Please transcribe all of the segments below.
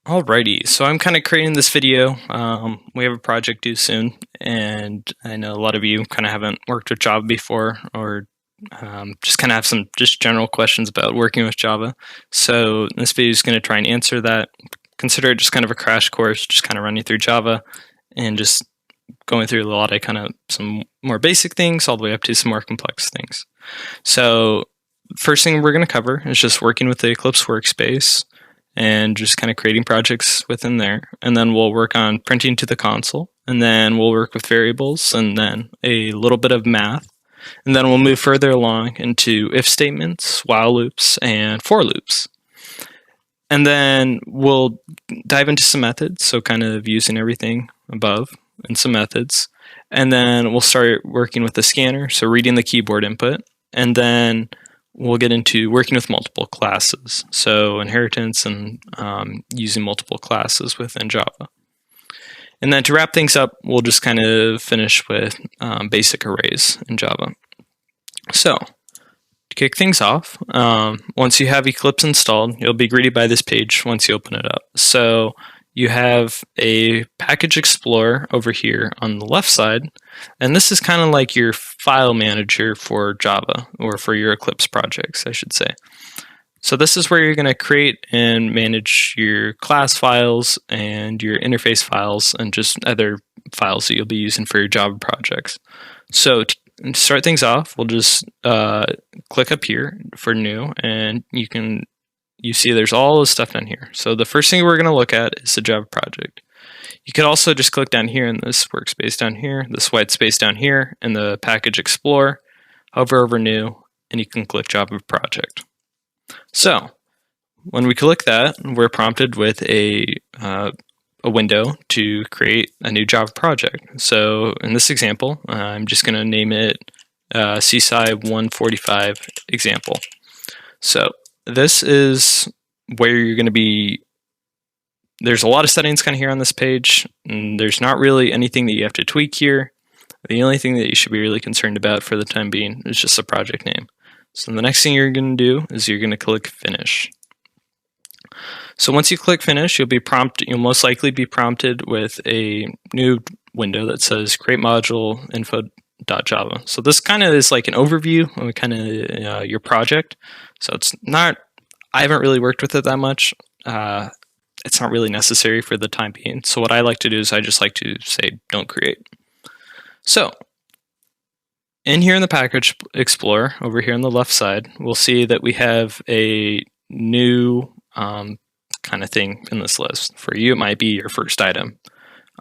Alrighty, so I'm kind of creating this video. We have a project due soon, and I know a lot of you kind of haven't worked with Java before, or just kind of have some just general questions about working with Java. So this video is going to try and answer that. Consider it just kind of a crash course, just kind of running through Java and just going through a lot of kind of some more basic things all the way up to some more complex things. So first thing we're going to cover is just working with the Eclipse workspace and just kind of creating projects within there. And then we'll work on printing to the console, and then we'll work with variables, and then a little bit of math. And then we'll move further along into if statements, while loops, and for loops. And then we'll dive into some methods, so kind of using everything above and some methods. And then we'll start working with the scanner, so reading the keyboard input. And then we'll get into working with multiple classes, so inheritance and using multiple classes within Java. And then to wrap things up, we'll just kind of finish with basic arrays in Java. So to kick things off, once you have Eclipse installed, you'll be greeted by this page once you open it up. So you have a package explorer over here on the left side, and this is kind of like your file manager for Java, or for your Eclipse projects, I should say. So this is where you're going to create and manage your class files and your interface files and just other files that you'll be using for your Java projects. So to start things off, we'll just click up here for new, and you see there's all this stuff down here. So the first thing we're going to look at is the Java project. You could also just click down here in this workspace down here, this white space down here, in the package explorer, hover over new, and you can click Java project. So when we click that, we're prompted with a window to create a new Java project. So in this example, I'm just going to name it CSI 145 example. So this is where you're going to be. There's a lot of settings kind of here on this page, and there's not really anything that you have to tweak here. The only thing that you should be really concerned about for the time being is just the project name. So the next thing you're going to do is you're going to click finish. So once you click finish, you'll most likely be prompted with a new window that says create module info.java. So this kind of is like an overview of kind of your project. So I haven't really worked with it that much. It's not really necessary for the time being. So what I like to do is I just like to say don't create. So in here in the package explorer, over here on the left side, we'll see that we have a new kind of thing in this list. For you, it might be your first item.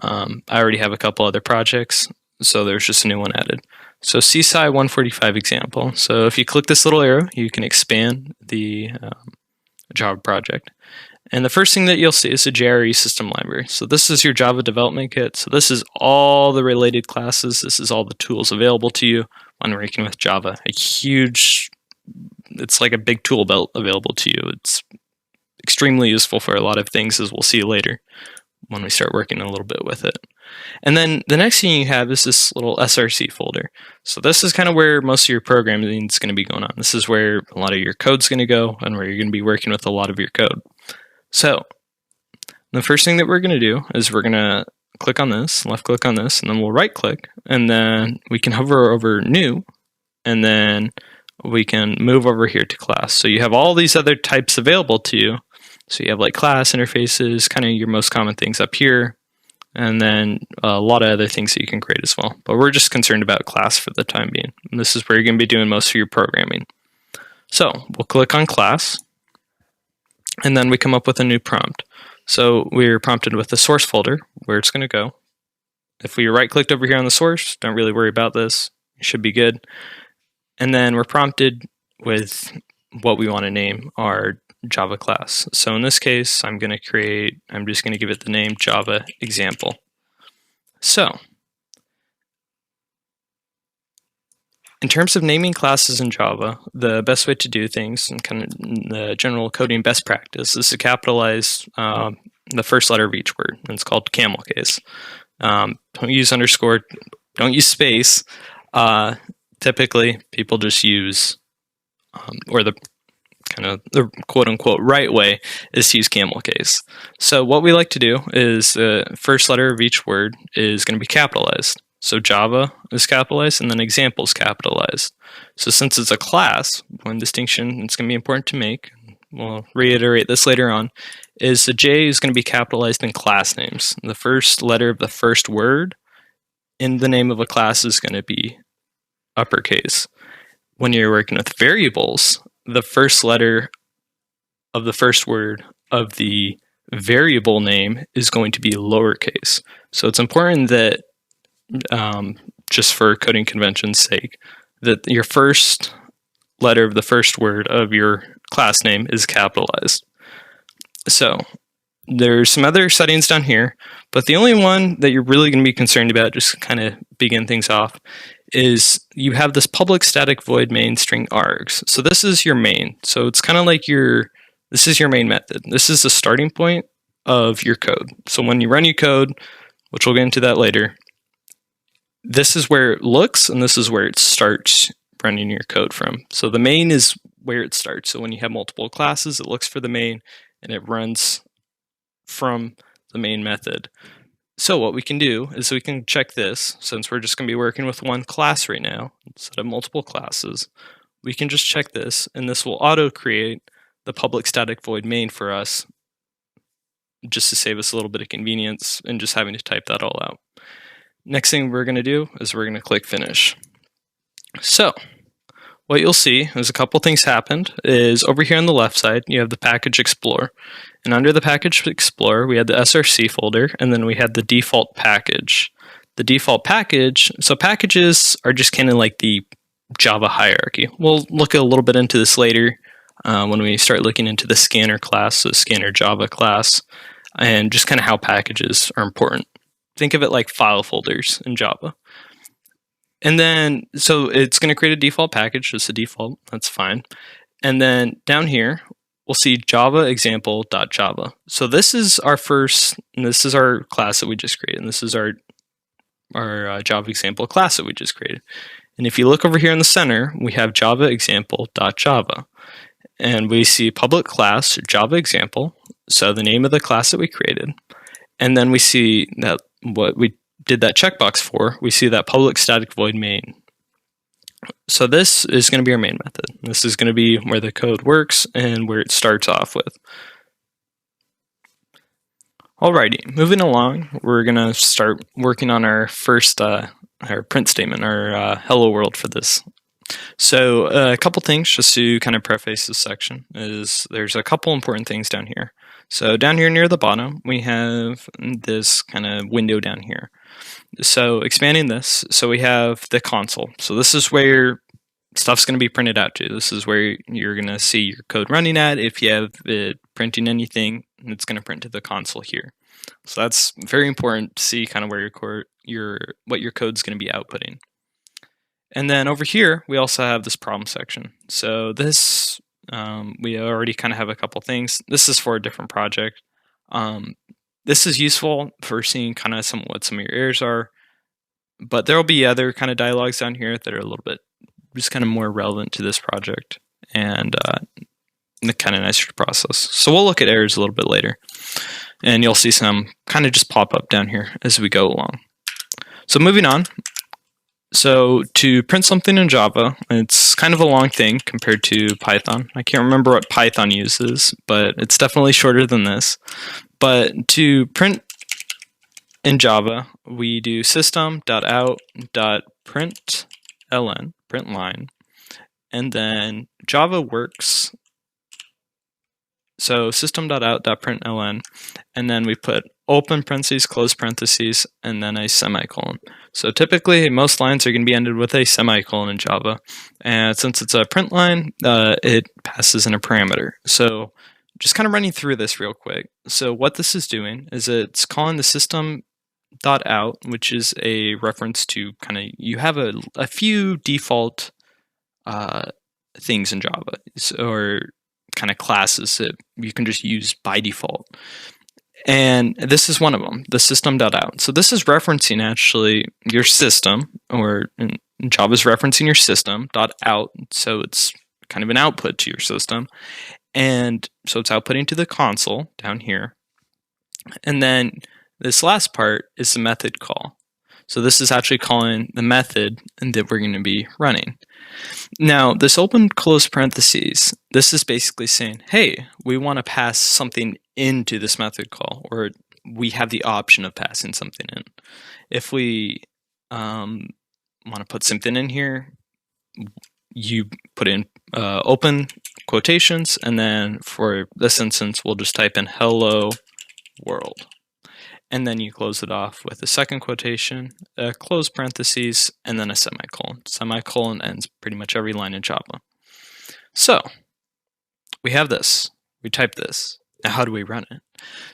I already have a couple other projects, so there's just a new one added. So CSI 145 example. So if you click this little arrow, you can expand the Java project. And the first thing that you'll see is a JRE system library. So this is your Java development kit. So this is all the related classes. This is all the tools available to you when working with Java. It's like a big tool belt available to you. It's extremely useful for a lot of things, as we'll see later when we start working a little bit with it. And then the next thing you have is this little SRC folder. So this is kind of where most of your programming is going to be going on. This is where a lot of your code's going to go, and where you're going to be working with a lot of your code. So the first thing that we're going to do is we're going to click on this, left click on this, and then we'll right click, and then we can hover over new, and then we can move over here to class. So you have all these other types available to you. So you have like class interfaces, kind of your most common things up here, and then a lot of other things that you can create as well. But we're just concerned about class for the time being. And this is where you're going to be doing most of your programming. So we'll click on class, and then we come up with a new prompt. So we're prompted with the source folder, where it's going to go. If we right-clicked over here on the source, don't really worry about this. It should be good. And then we're prompted with what we want to name our Java class. So in this case, I'm just going to give it the name Java example. So in terms of naming classes in Java, the best way to do things, and kind of the general coding best practice, is to capitalize the first letter of each word. And it's called camel case. Don't use underscore, don't use space. Typically, people just use, or the kind of the quote-unquote right way, is to use camel case. So what we like to do is the first letter of each word is going to be capitalized. So Java is capitalized, and then example is capitalized. So since it's a class, one distinction that's going to be important to make, we'll reiterate this later on, is the J is going to be capitalized in class names. The first letter of the first word in the name of a class is going to be uppercase. When you're working with variables, the first letter of the first word of the variable name is going to be lowercase. So it's important that, just for coding convention's sake, that your first letter of the first word of your class name is capitalized. So there's some other settings down here, but the only one that you're really going to be concerned about, just kind of begin things off, is you have this public static void main string args. So this is your main. So it's kind of like this is your main method. This is the starting point of your code. So when you run your code, which we'll get into that later, this is where it looks, and this is where it starts running your code from. So the main is where it starts. So when you have multiple classes, it looks for the main, and it runs from the main method. So what we can do is we can check this, since we're just going to be working with one class right now instead of multiple classes. We can just check this, and this will auto create the public static void main for us, just to save us a little bit of convenience and just having to type that all out. Next thing we're going to do is we're going to click finish. So what you'll see is a couple things happened. Is over here on the left side you have the package explorer, and under the package explorer we had the src folder, and then we had the default package. The default package, so packages are just kind of like the Java hierarchy. We'll look a little bit into this later when we start looking into the scanner class, so scanner Java class, and just kind of how packages are important. Think of it like file folders in Java. And then, so it's going to create a default package, just a default, that's fine. And then down here, we'll see Java example.java. So this is our first, and this is our class that we just created, and this is our Java example class that we just created. And if you look over here in the center, we have Java example.java. And we see public class Java example, so the name of the class that we created. And then we see that what we did that checkbox for, we see that public static void main. So this is going to be our main method. This is going to be where the code works and where it starts off with. Alrighty, moving along, we're going to start working on our first our print statement, our hello world for this. So a couple things just to kind of preface this section is there's a couple important things down here. So down here near the bottom, we have this kind of window down here. So expanding this, so we have the console. So this is where stuff's going to be printed out to. This is where you're going to see your code running at. If you have it printing anything, it's going to print to the console here. So that's very important to see kind of where what your code's going to be outputting. And then over here, we also have this problem section. So this, we already kind of have a couple things. This is for a different project. This is useful for seeing kind of what some of your errors are, but there will be other kind of dialogues down here that are a little bit just kind of more relevant to this project and kind of nicer to process. So we'll look at errors a little bit later, and you'll see some kind of just pop up down here as we go along. So moving on. So to print something in Java, it's kind of a long thing compared to Python. I can't remember what Python uses, but it's definitely shorter than this. But to print in Java, we do system.out.println, print line, and then Java works. So system.out.println, and then we put open parentheses, close parentheses, and then a semicolon. So typically, most lines are going to be ended with a semicolon in Java. And since it's a print line, it passes in a parameter. So just kind of running through this real quick. So what this is doing is it's calling the system.out, which is a reference to kind of, you have a few default things in Java, or kind of classes that you can just use by default. And this is one of them, the system.out. So this is referencing actually your system, or Java's referencing your system.out. So it's kind of an output to your system. And so it's outputting to the console down here. And then this last part is the method call. So this is actually calling the method that we're going to be running. Now, this open close parentheses, this is basically saying, hey, we want to pass something into this method call, or we have the option of passing something in. If we want to put something in here, you put in open quotations, and then for this instance, we'll just type in hello world. And then you close it off with a second quotation, a close parentheses, and then a semicolon. Semicolon ends pretty much every line in Java. So we have this. We type this. Now how do we run it?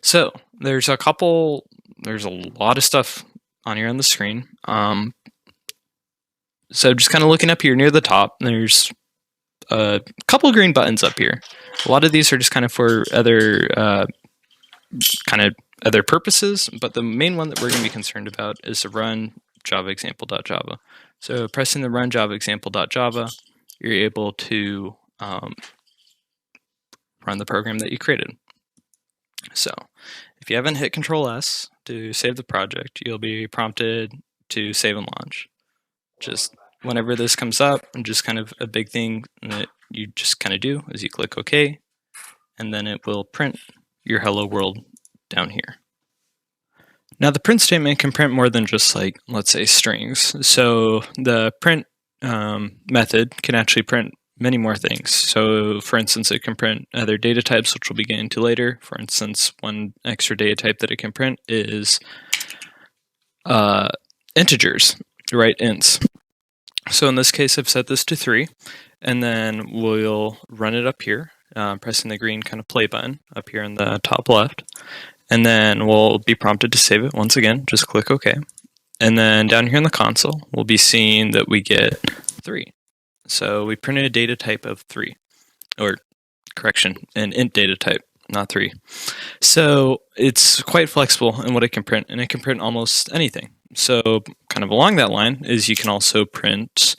So there's a lot of stuff on here on the screen. So just kind of looking up here near the top, there's a couple green buttons up here. A lot of these are just kind of for other purposes, but the main one that we're going to be concerned about is the run java example.java. So pressing the run java example.java, you're able to run the program that you created. So if you haven't hit Control S to save the project, you'll be prompted to save and launch. Just whenever this comes up, and just kind of a big thing that you just kind of do is you click OK, and then it will print your hello world down here. Now the print statement can print more than just, like, let's say strings. So the print method can actually print many more things. So for instance, it can print other data types, which we'll be getting to later. For instance, one extra data type that it can print is integers, right? Ints. So in this case, I've set this to 3, and then we'll run it up here, pressing the green kind of play button up here in the top left. And then we'll be prompted to save it once again. Just click OK. And then down here in the console, we'll be seeing that we get 3. So we printed a data type of 3, or correction, an int data type, not 3. So it's quite flexible in what it can print, and it can print almost anything. So kind of along that line is you can also print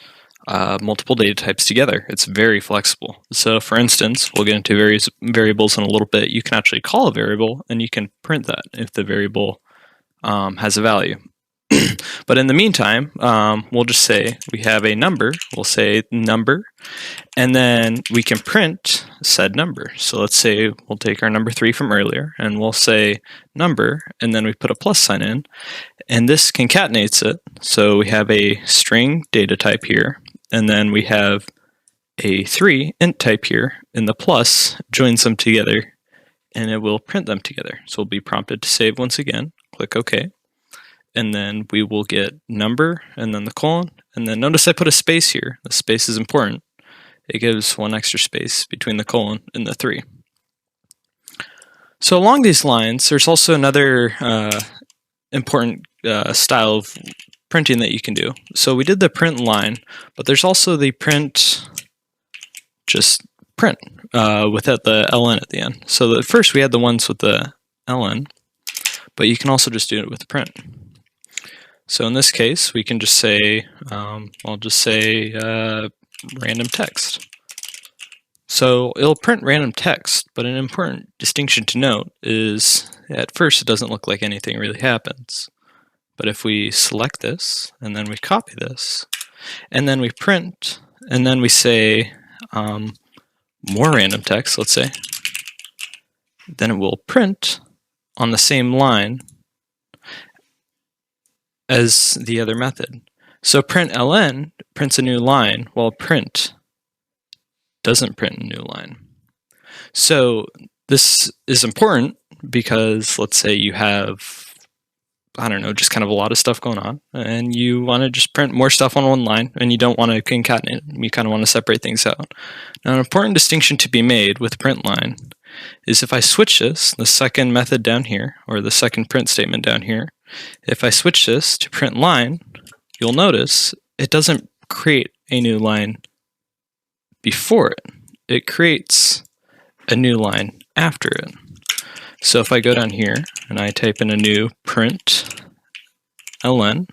multiple data types together. It's very flexible. So for instance, we'll get into various variables in a little bit. You can actually call a variable, and you can print that if the variable has a value. But in the meantime, we'll just say we have a number. We'll say number, and then we can print said number. So let's say we'll take our number 3 from earlier, and we'll say number, and then we put a plus sign in, and this concatenates it. So we have a string data type here, and then we have a 3 int type here, and the plus joins them together, and it will print them together. So we'll be prompted to save once again. Click OK. And then we will get number, and then the colon, and then notice I put a space here. The space is important. It gives one extra space between the colon and the 3. So along these lines, there's also another important style of printing that you can do. So we did the print line, but there's also the print, just print, without the ln at the end. So at first we had the ones with the ln, but you can also just do it with the print. So in this case, we can just say, I'll just say random text. So it'll print random text, but an important distinction to note is at first it doesn't look like anything really happens. But if we select this, and then we copy this, and then we print, and then we say more random text, let's say, then it will print on the same line as the other method. So print ln prints a new line, while print doesn't print a new line. So this is important because let's say you have, I don't know, just kind of a lot of stuff going on, and you want to just print more stuff on one line, and you don't want to concatenate. You kind of want to separate things out. Now, an important distinction to be made with print line is if I switch this, the second method down here, or the second print statement down here, if I switch this to print line, you'll notice it doesn't create a new line before it. It creates a new line after it. So if I go down here and I type in a new print ln,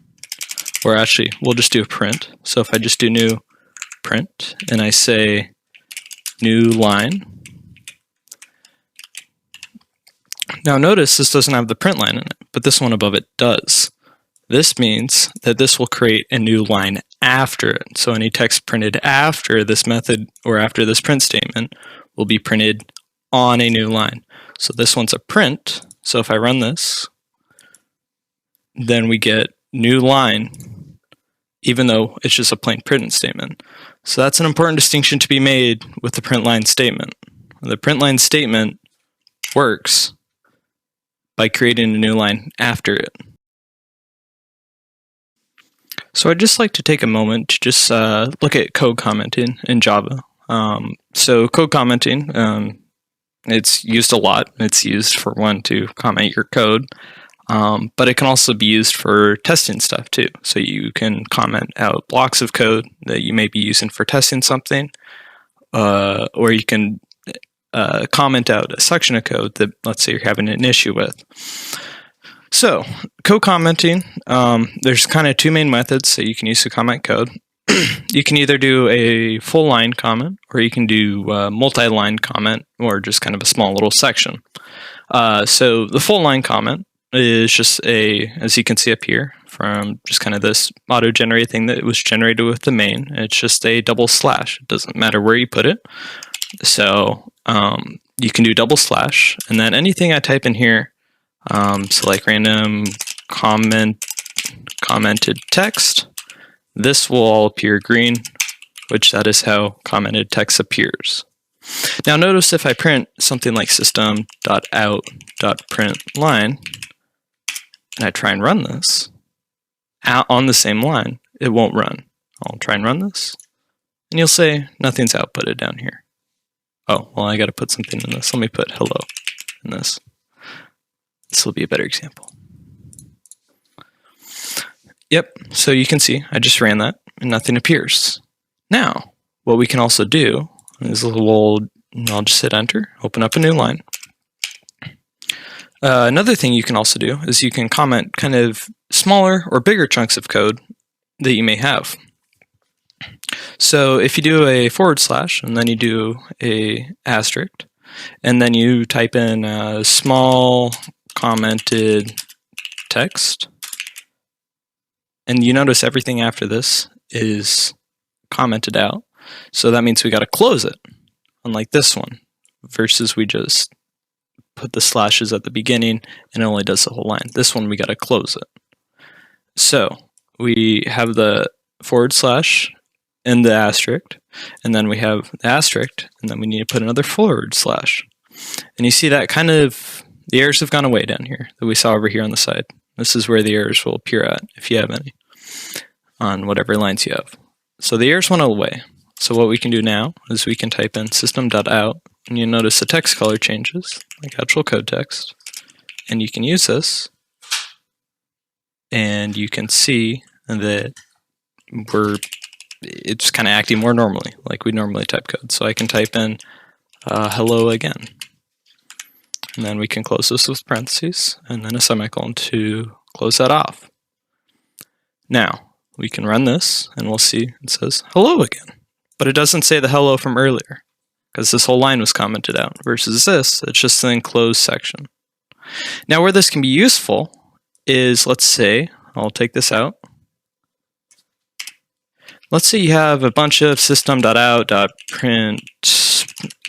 or actually we'll just do a print. So if I just do new print and I say new line. Now notice this doesn't have the print line in it, but this one above it does. This means that this will create a new line after it. So any text printed after this method or after this print statement will be printed on a new line. So this one's a print. So if I run this, then we get new line, even though it's just a plain print statement. So that's an important distinction to be made with the print line statement. The print line statement works by creating a new line after it. So I'd just like to take a moment to just look at code commenting in Java. So code commenting, it's used a lot. It's used for one to comment your code, but it can also be used for testing stuff too. So you can comment out blocks of code that you may be using for testing something, or you can comment out a section of code that, let's say, you're having an issue with. So code commenting, there's kind of two main methods that you can use to comment code. You can either do a full line comment, or you can do multi-line comment, or just kind of a small little section. So the full line comment is just as you can see up here, from just kind of this auto-generated thing that was generated with the main. It's just a double slash. It doesn't matter where you put it. So you can do double slash, and then anything I type in here, so like random commented text, this will all appear green, which that is how commented text appears. Now notice if I print something like system.out.println, and I try and run this out on the same line, it won't run. I'll try and run this, and you'll say nothing's outputted down here. Oh, well, I got to put something in this. Let me put hello in this. This will be a better example. Yep, so you can see I just ran that and nothing appears. Now, what we can also do is I'll just hit enter, open up a new line. Another thing you can also do is you can comment kind of smaller or bigger chunks of code that you may have. So if you do a / and then you do a asterisk, and then you type in a small commented text, and you notice everything after this is commented out. So that means we got to close it, unlike this one, versus we just put the slashes at the beginning and it only does the whole line. This one we got to close it. So we have the / and the asterisk, and then we have the asterisk, and then we need to put another /. And you see that kind of, the errors have gone away down here that we saw over here on the side. This is where the errors will appear at, if you have any, on whatever lines you have. So the errors went away. So what we can do now is we can type in system.out, and you notice the text color changes, like actual code text. And you can use this, and you can see that it's kind of acting more normally, like we normally type code. So I can type in hello again. And then we can close this with parentheses, and then a semicolon to close that off. Now, we can run this, and we'll see it says hello again. But it doesn't say the hello from earlier, because this whole line was commented out, versus this, it's just an enclosed section. Now, where this can be useful is, let's say, I'll take this out. Let's say you have a bunch of system.out.print.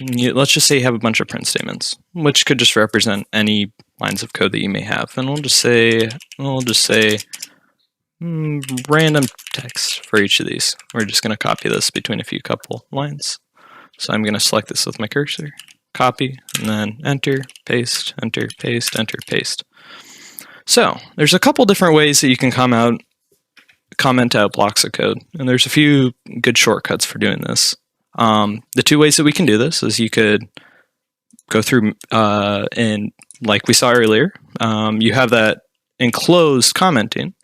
Let's just say you have a bunch of print statements, which could just represent any lines of code that you may have. And we'll just say random text for each of these. We're just going to copy this between a couple lines. So I'm going to select this with my cursor, copy, and then enter, paste, enter, paste, enter, paste. So there's a couple different ways that you can comment out blocks of code, and there's a few good shortcuts for doing this. The two ways that we can do this is you could go through and, like we saw earlier, you have that enclosed commenting,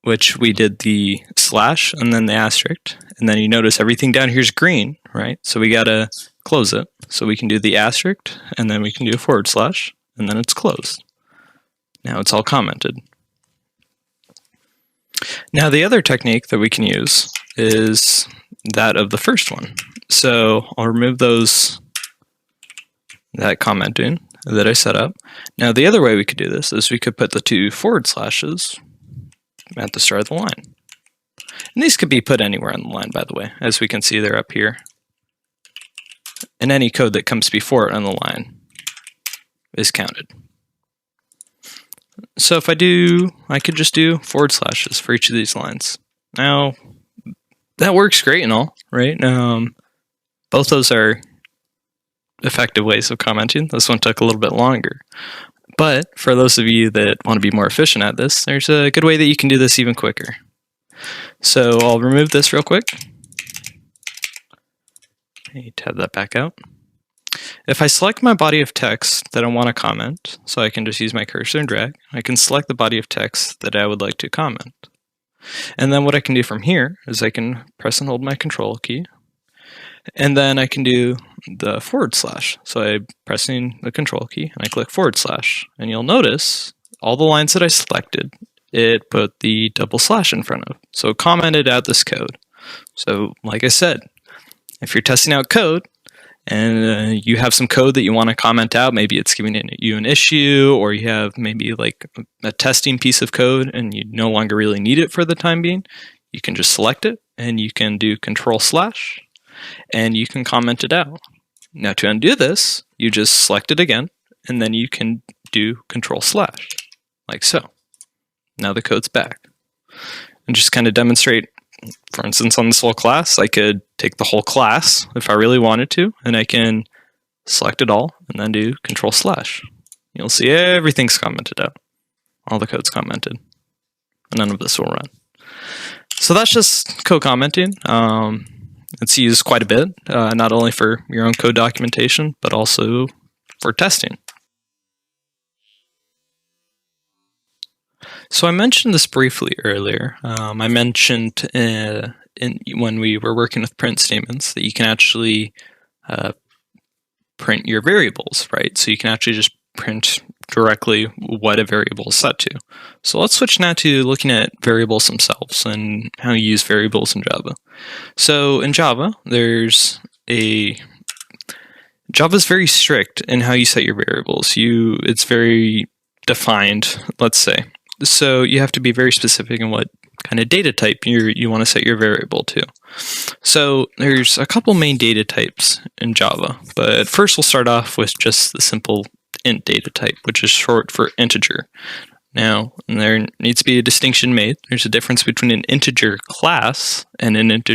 which we did the slash and then the asterisk, and then you notice everything down here is green, right? So we got to close it. So we can do the asterisk, and then we can do a /, and then it's closed. Now it's all commented. Now the other technique that we can use is that of the first one. So I'll remove that commenting that I set up. Now the other way we could do this is we could put the 2 forward slashes at the start of the line. And these could be put anywhere on the line, by the way. As we can see, they're up here. And any code that comes before it on the line is counted. So if I could just do forward slashes for each of these lines. Now, that works great and all, right? Both those are effective ways of commenting. This one took a little bit longer. But for those of you that want to be more efficient at this, there's a good way that you can do this even quicker. So I'll remove this real quick. Tab that back out. If I select my body of text that I want to comment, so I can just use my cursor and drag, I can select the body of text that I would like to comment. And then what I can do from here is I can press and hold my control key, and then I can do the forward slash. So I'm pressing the control key and I click forward slash, and you'll notice all the lines that I selected, it put the double slash in front of. So it commented out this code. So like I said, if you're testing out code and you have some code that you want to comment out, maybe it's giving you an issue, or you have maybe like a testing piece of code and you no longer really need it for the time being, you can just select it and you can do control slash and you can comment it out. Now to undo this, you just select it again and then you can do control slash like so. Now the code's back. And just kind of demonstrate, for instance, on this whole class, I could take the whole class if I really wanted to, and I can select it all and then do control slash. You'll see everything's commented out. All the code's commented. And none of this will run. So that's just code commenting. It's used quite a bit, not only for your own code documentation, but also for testing. So I mentioned this briefly earlier. I mentioned when we were working with print statements that you can actually print your variables, right? So you can actually just print directly what a variable is set to. So let's switch now to looking at variables themselves and how you use variables in Java. So in Java, Java's very strict in how you set your variables. It's very defined, let's say. So you have to be very specific in what kind of data type you want to set your variable to. So there's a couple main data types in Java, but first we'll start off with just the simple int data type, which is short for integer. Now, there needs to be a distinction made. There's a difference between an integer class and an int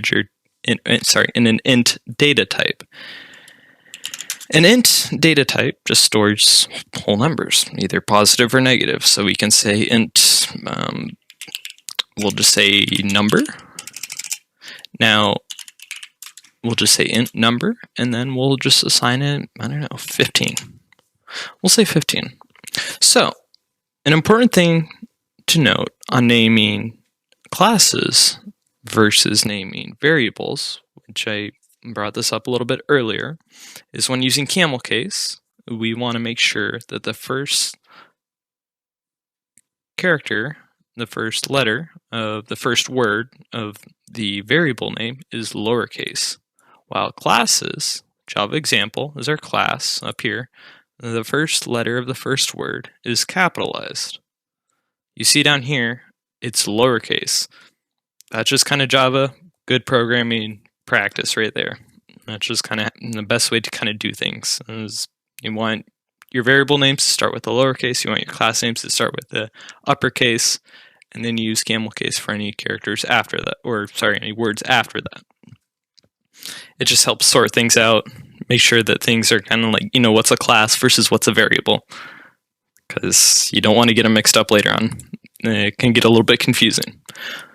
data type. An int data type just stores whole numbers, either positive or negative. So we can say int, we'll just say number. Now, we'll just say int number, and then we'll just assign it, 15. We'll say 15. So, an important thing to note on naming classes versus naming variables, which I brought this up a little bit earlier, is when using camel case, we want to make sure that the first character, the first letter of the first word of the variable name is lowercase. While classes, Java example is our class up here, the first letter of the first word is capitalized. You see down here, it's lowercase. That's just kind of Java, good programming practice right there. That's just kind of the best way to kind of do things. Is you want your variable names to start with the lowercase, you want your class names to start with the uppercase, and then you use camel case for any characters after that, or sorry, any words after that. It just helps sort things out, make sure that things are kind of like, what's a class versus what's a variable, because you don't want to get them mixed up later on. It can get a little bit confusing.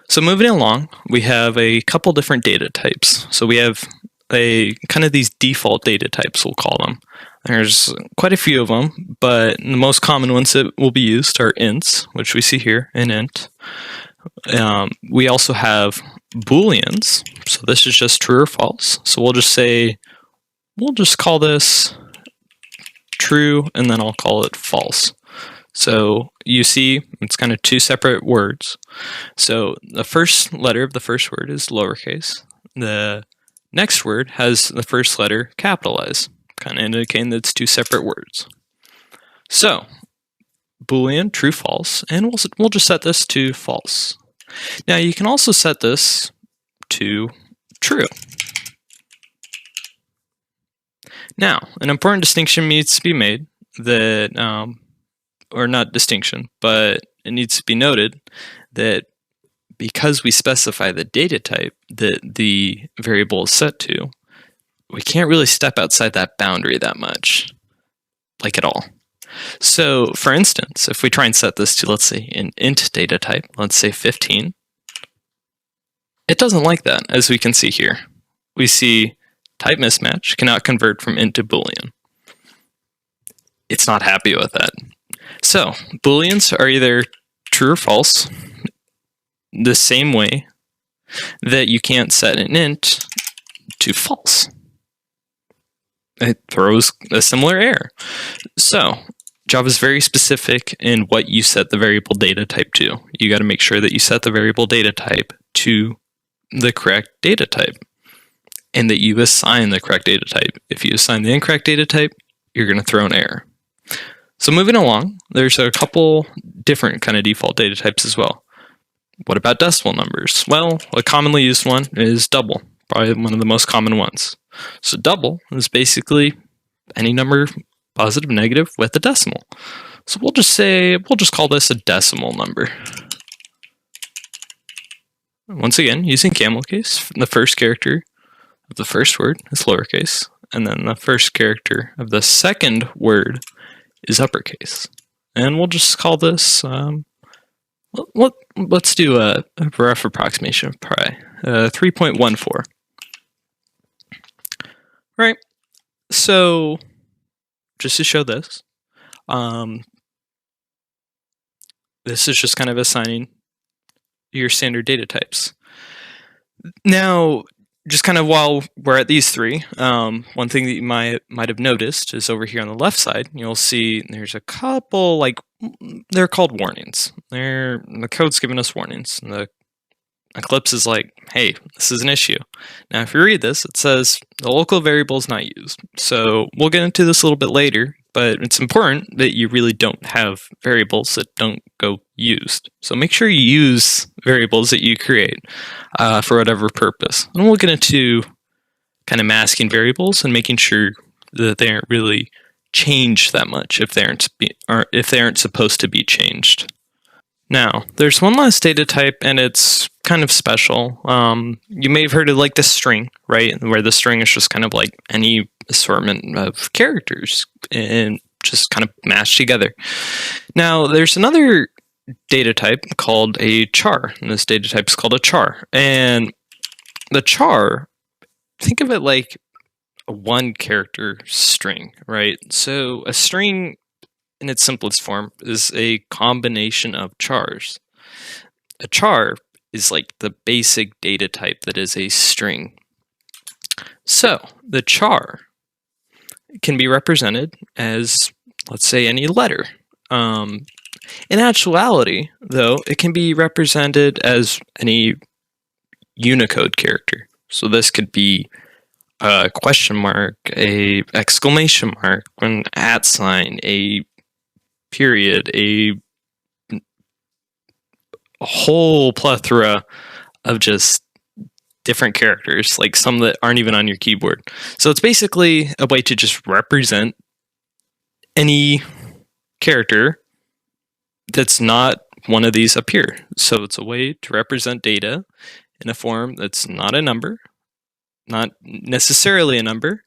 So moving along, we have a couple different data types. So we have kind of these default data types, we'll call them. There's quite a few of them, but the most common ones that will be used are ints, which we see here, an int. We also have booleans, so this is just true or false. So we'll just call this true, and then I'll call it false. So you see, it's kind of two separate words. So the first letter of the first word is lowercase. The Next word has the first letter capitalized, kind of indicating that it's two separate words. So, Boolean, true, false, and we'll just set this to false. Now you can also set this to true. Now, an important distinction needs to be made that, or not distinction, but it needs to be noted that because we specify the data type that the variable is set to, we can't really step outside that boundary that much, like at all. So, for instance, if we try and set this to, let's say, an int data type, let's say 15, it doesn't like that, as we can see here. We see type mismatch, cannot convert from int to boolean. It's not happy with that. So, booleans are either true or false, the same way that you can't set an int to false. It throws a similar error. So, Java is very specific in what you set the variable data type to. You got to make sure that you set the variable data type to the correct data type, and that you assign the correct data type. If you assign the incorrect data type, you're going to throw an error. So moving along, there's a couple different kind of default data types as well. What about decimal numbers? Well, a commonly used one is double, probably one of the most common ones. So double is basically any number, positive, negative, with a decimal. So we'll just call this a decimal number. Once again, using camel case, the first character of the first word is lowercase, and then the first character of the second word is uppercase. And we'll just call this, let's do a rough approximation of pi, 3.14. Right, so just to show this, this is just kind of assigning your standard data types. Now, just kind of while we're at these three, one thing that you might have noticed is over here on the left side, you'll see there's a couple, they're called warnings. The code's giving us warnings. And the Eclipse is like, hey, this is an issue. Now, if you read this, it says the local variable is not used. So we'll get into this a little bit later, but it's important that you really don't have variables that don't go used. So make sure you use variables that you create for whatever purpose. And we'll get into kind of masking variables and making sure that they aren't really changed that much if they aren't supposed to be changed. Now, there's one last data type, and it's kind of special. You may have heard of the string, right? Where the string is just kind of like any assortment of characters and just kind of mashed together. Now, there's another data type called a char, and this data type is called a char. And the char, think of it like a one-character string, right? So a string, in its simplest form, is a combination of chars. A char is like the basic data type that is a string. So the char can be represented as, let's say, any letter. In actuality, though, it can be represented as any Unicode character. So this could be a question mark, a exclamation mark, an @ sign, a period, a whole plethora of just different characters, like some that aren't even on your keyboard. So it's basically a way to just represent any character that's not one of these up here. So it's a way to represent data in a form that's not a number, not necessarily a number,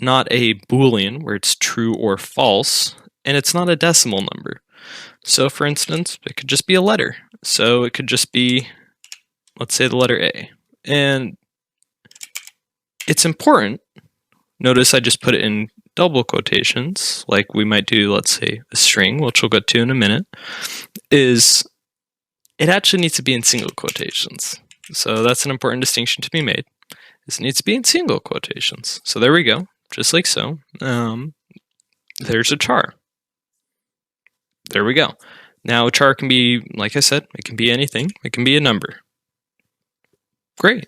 not a Boolean where it's true or false, and it's not a decimal number. So for instance, it could just be a letter. So it could just be, let's say, the letter A. And it's important, notice I just put it in double quotations, like we might do, let's say, a string, which we'll get to in a minute, is it actually needs to be in single quotations. So that's an important distinction to be made. It needs to be in single quotations. So there we go, just like so. There's a char. There we go. Now a char can be, like I said, it can be anything. It can be a number. Great.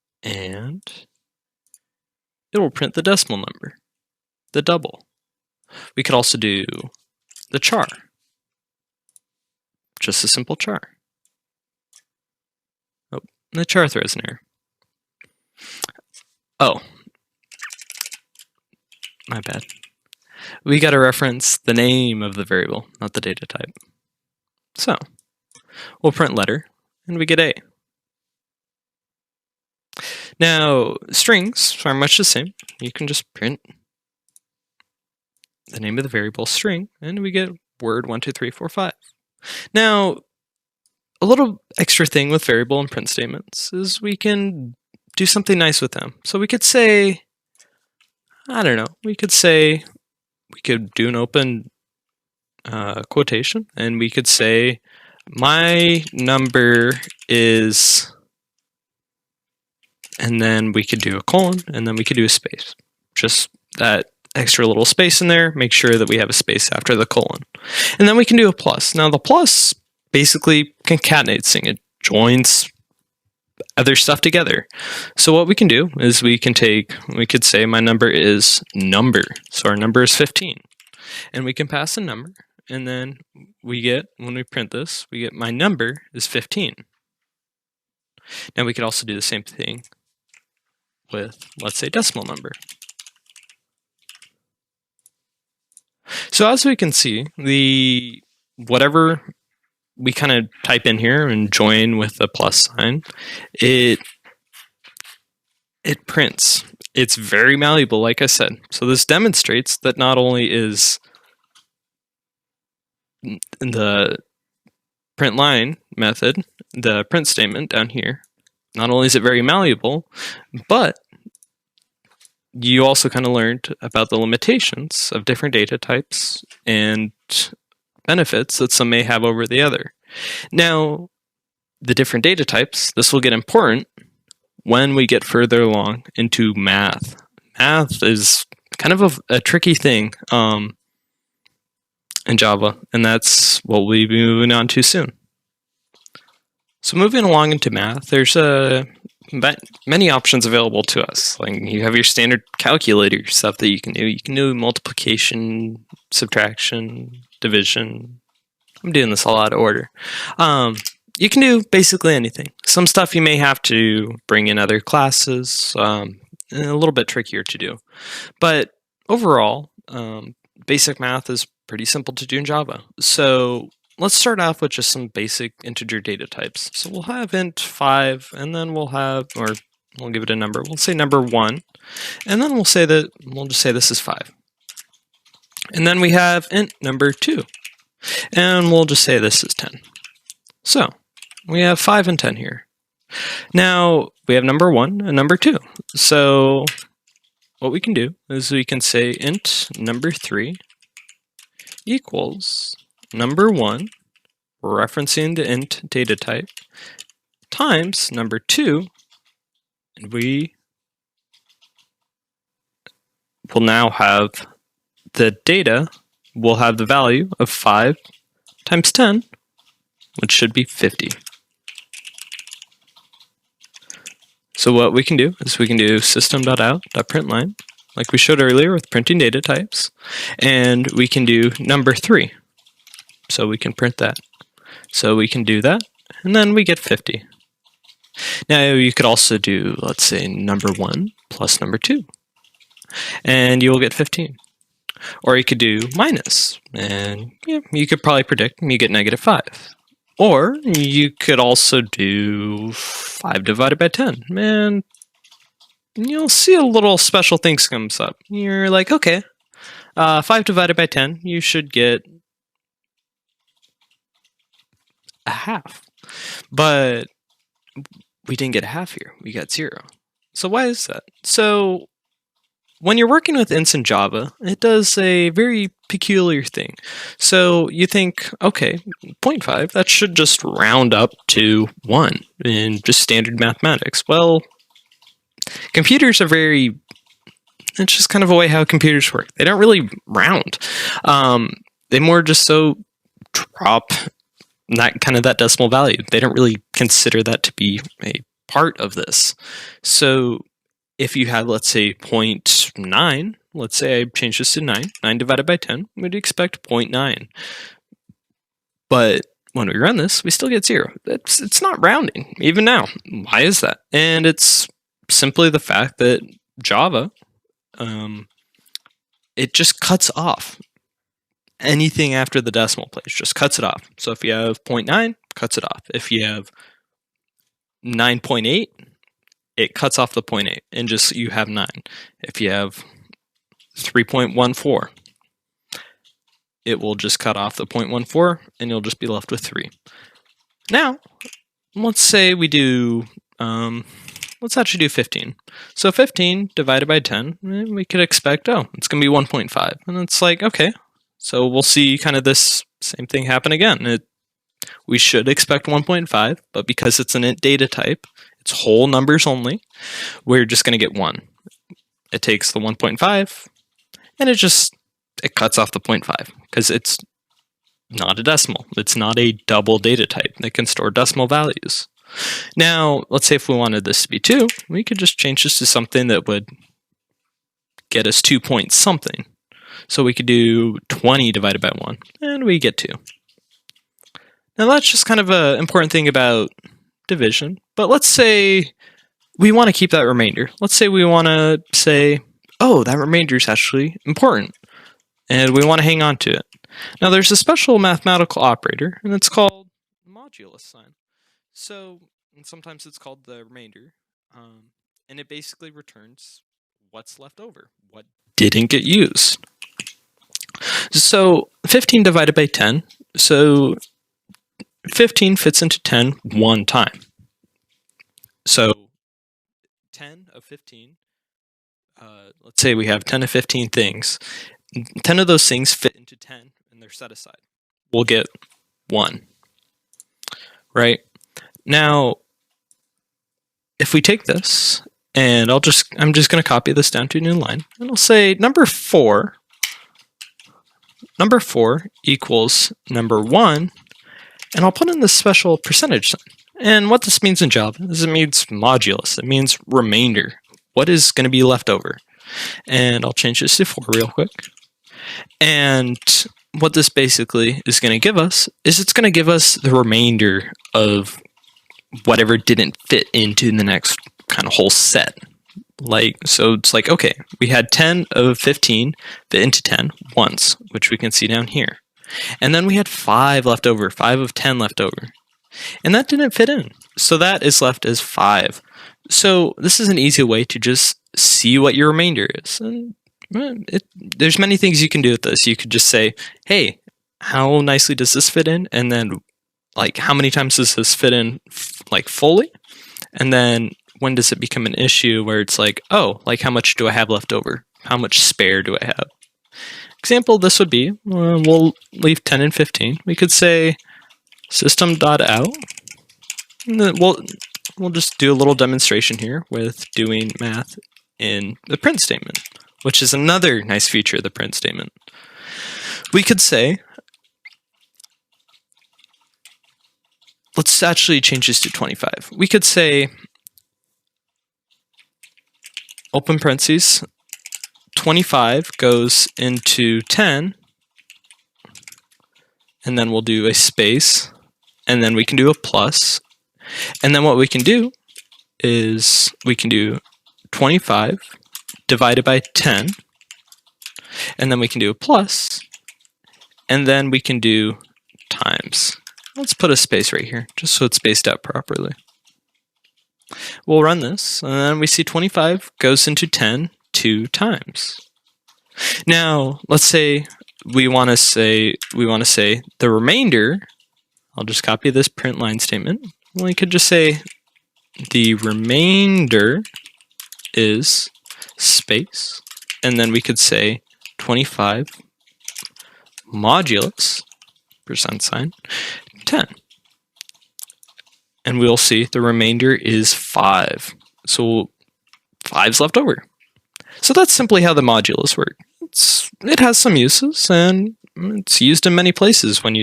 and it will print the decimal number, the double. We could also do the char, just a simple char. Oh, the char throws an error. Oh, my bad. We got to reference the name of the variable, not the data type. So we'll print letter, and we get A. Now, strings are much the same. You can just print the name of the variable string, and we get word 1, 2, 3, 4, 5. Now, a little extra thing with variable and print statements is we can do something nice with them. So we could say, I don't know, we could do an open quotation, and we could say, my number is, and then we could do a colon, and then we could do a space. Just that extra little space in there, make sure that we have a space after the colon. And then we can do a plus. Now the plus basically concatenates things. It joins other stuff together. So what we can do is we could say my number is number. So our number is 15. And we can pass a number, and then we get, when we print this, we get my number is 15. Now we could also do the same thing with, let's say, decimal number. So as we can see, whatever we kind of type in here and join with the plus sign, it prints. It's very malleable, like I said. So this demonstrates that not only is the print line method, the print statement down here, not only is it very malleable, but you also kind of learned about the limitations of different data types and benefits that some may have over the other. Now, the different data types, this will get important when we get further along into math. Math is kind of a tricky thing in Java, and that's what we'll be moving on to soon. So moving along into math, there's many options available to us. Like you have your standard calculator stuff that you can do. You can do multiplication, subtraction, division. I'm doing this all out of order. You can do basically anything. Some stuff you may have to bring in other classes, and a little bit trickier to do. But overall, basic math is pretty simple to do in Java. So let's start off with just some basic integer data types. So we'll have int 5, and then we'll give it a number. We'll say number 1, and then we'll just say this is 5. And then we have int number 2, and we'll just say this is 10. So we have 5 and 10 here. Now we have number 1 and number 2. So what we can do is we can say int number 3 equals number 1, referencing the int data type, times number 2, and we will now have the data, will have the value of 5 times 10, which should be 50. So what we can do is we can do system.out.println, like we showed earlier with printing data types, and we can do number 3. So we can print that. So we can do that, and then we get 50. Now you could also do, let's say, number 1 plus number 2, and you will get 15. Or you could do minus, and you could probably predict you get negative 5. Or you could also do 5 divided by 10, and you'll see a little special things comes up. You're like, okay, 5 divided by 10, you should get a half. But we didn't get a half here, we got 0. So why is that? So when you're working with ints in Java, it does a very peculiar thing. So you think, okay, 0.5, that should just round up to 1 in just standard mathematics. Well, computers are it's just kind of a way how computers work. They don't really round. They more just drop that decimal value. They don't really consider that to be a part of this. So if you have, let's say, 0.9, let's say I change this to 9, 9 divided by 10, we'd expect 0.9. But when we run this, we still get 0. It's not rounding, even now. Why is that? And it's simply the fact that Java, it just cuts off anything after the decimal place, just cuts it off. So if you have 0.9, cuts it off. If you have 9.8, it cuts off the 0.8 and just you have 9. If you have 3.14, it will just cut off the 0.14 and you'll just be left with 3. Now, let's say we do, let's actually do 15. So 15 divided by 10, we could expect, oh, it's going to be 1.5. And it's like, okay, so we'll see kind of this same thing happen again. We should expect 1.5, but because it's an int data type, it's whole numbers only, we're just going to get 1. It takes the 1.5, and it cuts off the 0.5, because it's not a decimal. It's not a double data type that can store decimal values. Now, let's say if we wanted this to be 2, we could just change this to something that would get us 2 point something. So we could do 20 divided by 1, and we get 2. Now that's just kind of an important thing about division, but let's say we want to keep that remainder. Let's say we want to say, oh, that remainder is actually important, and we want to hang on to it. Now there's a special mathematical operator, and it's called modulus sign. So, and sometimes it's called the remainder, and it basically returns what's left over, what didn't get used. So 15 divided by 10, so 15 fits into 10 one time. So 10 of 15, let's say we have 10 of 15 things. 10 of those things fit into 10 and they're set aside. We'll get 1, right? Now, if we take this, and I'm just going to copy this down to a new line, and I'll say number 4 equals number 1, and I'll put in this special percentage sign. And what this means in Java is it means modulus. It means remainder. What is going to be left over? And I'll change this to 4 real quick. And what this basically is going to give us is it's going to give us the remainder of whatever didn't fit into the next kind of whole set. So it's like, okay, we had 10 of 15 fit into 10 once, which we can see down here. And then we had 5 left over, 5 of 10 left over. And that didn't fit in. So that is left as 5. So this is an easy way to just see what your remainder is. And there's many things you can do with this. You could just say, hey, how nicely does this fit in? And then, like, how many times does this fit in, like, fully? And then when does it become an issue where it's like, oh, like, how much do I have left over? How much spare do I have? Example, this would be, we'll leave 10 and 15. We could say system.out. And then we'll just do a little demonstration here with doing math in the print statement, which is another nice feature of the print statement. We could say, let's actually change this to 25. We could say, open parentheses, 25 goes into 10, and then we'll do a space, and then we can do a plus, and then what we can do is we can do 25 divided by 10, and then we can do a plus, and then we can do times. Let's put a space right here, just so it's spaced out properly. We'll run this, and then we see 25 goes into 10 2 times. Now, let's say we want to say the remainder. I'll just copy this print line statement. We could just say the remainder is space, and then we could say 25 modulus %, 10. And we'll see the remainder is 5. So 5's left over. So that's simply how the modulus work. It has some uses, and it's used in many places when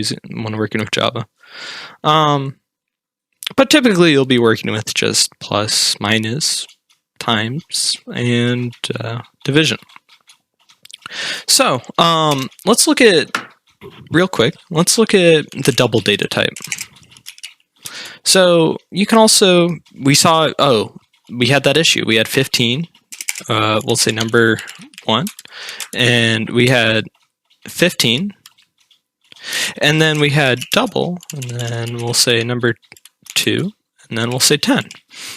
working with Java. But typically you'll be working with just plus, minus, times, and division. So let's look at, real quick, let's look at the double data type. So you can also, we saw, we had that issue. We had 15, we'll say number 1, and we had 15, and then we had double, and then we'll say number 2, and then we'll say 10.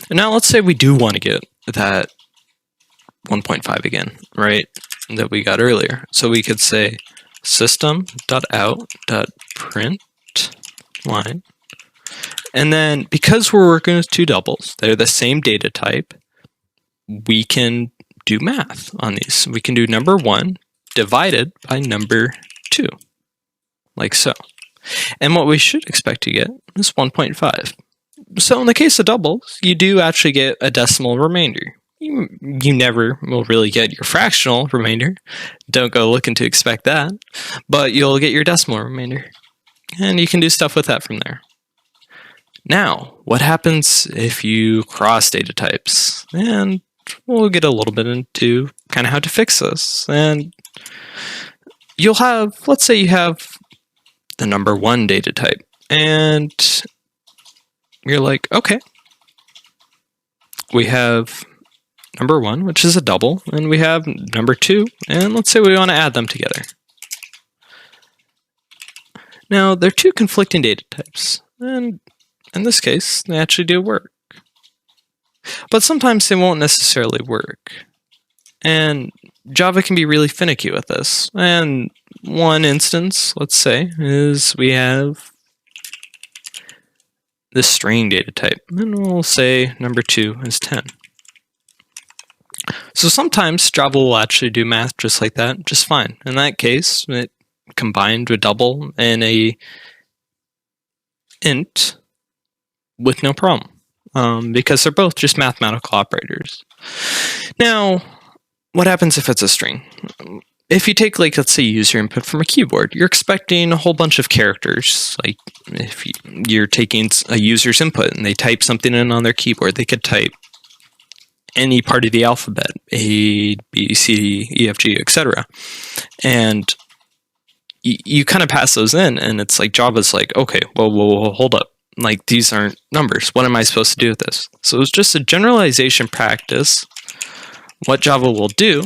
And now let's say we do want to get that 1.5 again, right, that we got earlier. So we could say system.out.print line. And then because we're working with two doubles, they're the same data type, we can do math on these. We can do number 1 divided by number 2, like so. And what we should expect to get is 1.5. So in the case of doubles, you do actually get a decimal remainder. You never will really get your fractional remainder. Don't go looking to expect that. But you'll get your decimal remainder. And you can do stuff with that from there. Now, what happens if you cross data types? And we'll get a little bit into kind of how to fix this. And you'll have, let's say you have the number 1 data type. And you're like, okay, we have number 1, which is a double, and we have number 2, and let's say we want to add them together. Now, they're two conflicting data types, and in this case, they actually do work. But sometimes they won't necessarily work. And Java can be really finicky with this. And one instance, let's say, is we have this string data type, and we'll say number 2 is 10. So sometimes Java will actually do math just like that, just fine. In that case, it combined with double and a int with no problem, because they're both just mathematical operators. Now, what happens if it's a string? If you take, like, let's say user input from a keyboard, you're expecting a whole bunch of characters. Like if you're taking a user's input and they type something in on their keyboard, they could type any part of the alphabet, A, B, C, D, E, F, G, etc. And you kind of pass those in, and it's like Java's like, okay, whoa, hold up. Like, these aren't numbers. What am I supposed to do with this? So it's just a generalization practice, what Java will do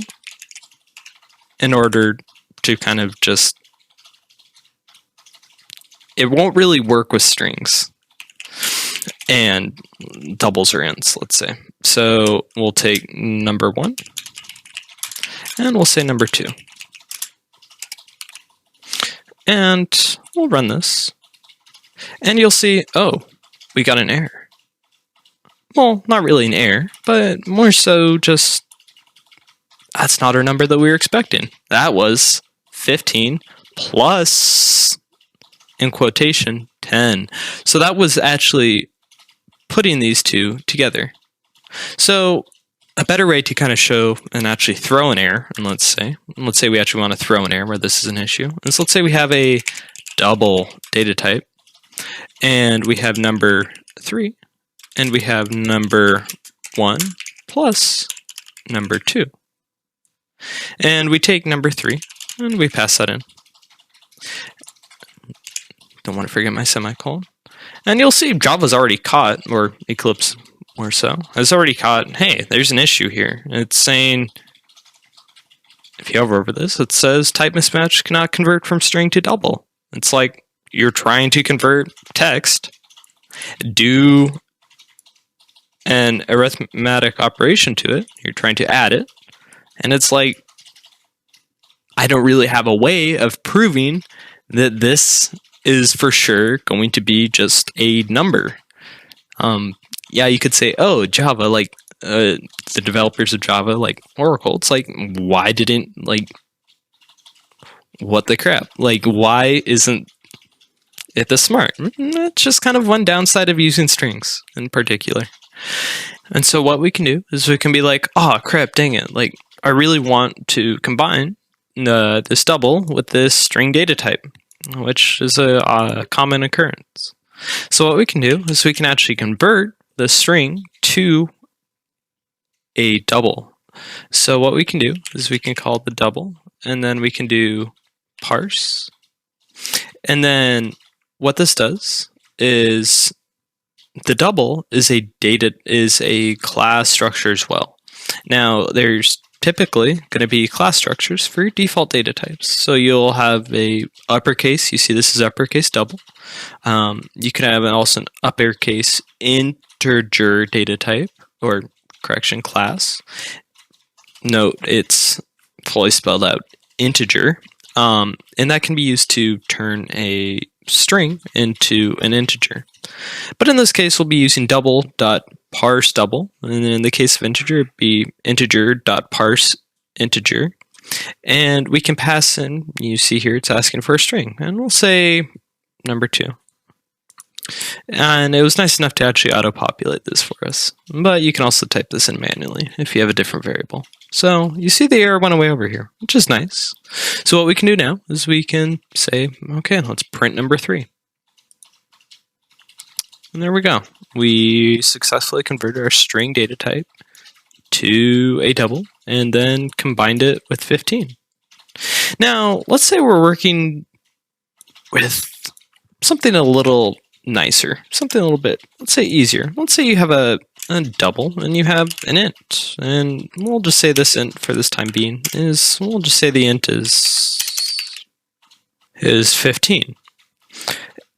in order to kind of just, it won't really work with strings and doubles or ints, let's say. So we'll take number 1 and we'll say number 2. And we'll run this. And you'll see, oh, we got an error. Well, not really an error, but more so just, that's not our number that we were expecting. That was 15 plus, in quotation, 10. So that was actually putting these two together. So a better way to kind of show and actually throw an error, and let's say we actually want to throw an error where this is an issue, is let's say we have a double data type, and we have number 3, and we have number 1 plus number 2. And we take number 3, and we pass that in. Don't want to forget my semicolon. And you'll see Java's already caught, or Eclipse more so, has already caught, hey, there's an issue here. It's saying, if you hover over this, it says type mismatch cannot convert from string to double. It's like, you're trying to convert text, do an arithmetic operation to it, you're trying to add it, and it's like, I don't really have a way of proving that this is for sure going to be just a number. Yeah, you could say, oh, Java, like, the developers of Java, like Oracle, it's like, why didn't, like, what the crap? Like, why isn't it this smart? That's just kind of one downside of using strings in particular. And so what we can do is we can be like, oh, crap, dang it. Like, I really want to combine this double with this string data type, which is a common occurrence. So what we can do is we can actually convert the string to a double. So what we can do is we can call the double, and then we can do parse. And then what this does is the double is a class structure as well. Now there's typically going to be class structures for your default data types. So you'll have a uppercase. You see this is uppercase double. You can have also an uppercase integer data type, or correction, class. Note it's fully spelled out integer, and that can be used to turn a string into an integer. But in this case, we'll be using double.parse double, and then in the case of integer, it'd be integer.parse integer. And we can pass in, you see here, it's asking for a string, and we'll say number 2. And it was nice enough to actually auto-populate this for us. But you can also type this in manually if you have a different variable. So you see the error went away over here, which is nice. So what we can do now is we can say, okay, let's print number 3. And there we go. We successfully converted our string data type to a double and then combined it with 15. Now, let's say we're working with something a little nicer, something a little bit, let's say, easier. Let's say you have a double and you have an int, and we'll just say this int for this time being is, we'll just say the int is 15.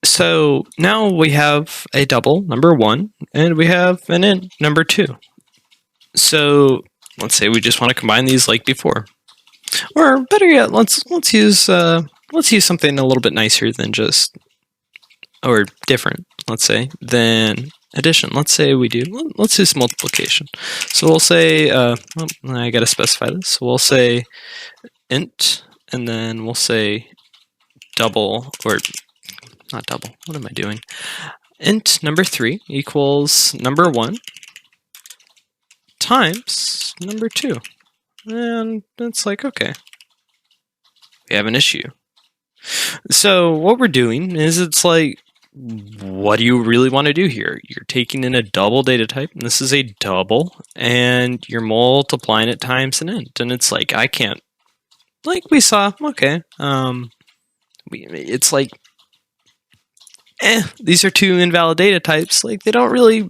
So now we have a double, number 1, and we have an int, number 2. So let's say we just want to combine these like before, or better yet, let's use something a little bit nicer than just, or different, let's say, than addition. Let's use multiplication. So we'll say, I gotta specify this. So we'll say int, and then we'll say double, or not double, what am I doing? Int number 3 equals number 1 times number 2. And it's like, okay, we have an issue. So what we're doing is, it's like, what do you really want to do here? You're taking in a double data type, and this is a double, and you're multiplying it times an int, and it's like, I can't, like we saw, okay, it's like, these are two invalid data types, like they don't really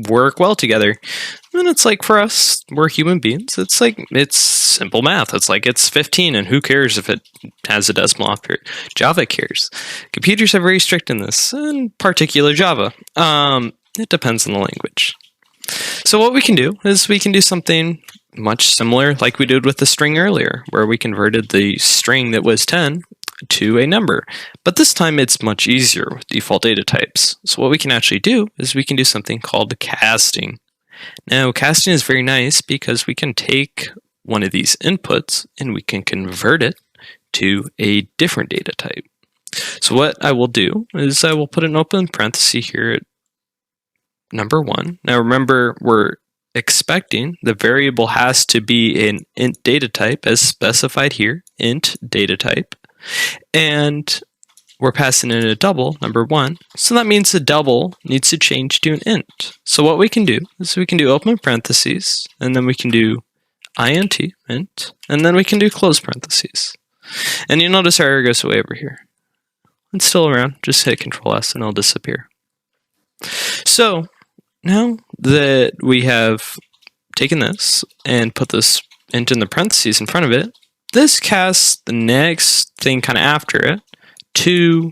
work well together. And it's like, for us, we're human beings, it's like, it's simple math. It's like, it's 15, and who cares if it has a decimal after it? Java cares. Computers are very strict in this, in particular Java. It depends on the language. So what we can do is we can do something much similar like we did with the string earlier, where we converted the string that was 10 to a number. But this time it's much easier with default data types. So what we can actually do is we can do something called casting. Now, casting is very nice because we can take one of these inputs and we can convert it to a different data type. So what I will do is I will put an open parenthesis here at number 1. Now remember, we're expecting the variable has to be an int data type as specified here, int data type. And we're passing in a double, number 1. So that means the double needs to change to an int. So what we can do is we can do open parentheses, and then we can do int, int, and then we can do close parentheses. And you'll notice our error goes away over here. It's still around, just hit Control S and it'll disappear. So now that we have taken this and put this int in the parentheses in front of it, this casts the next thing kind of after it to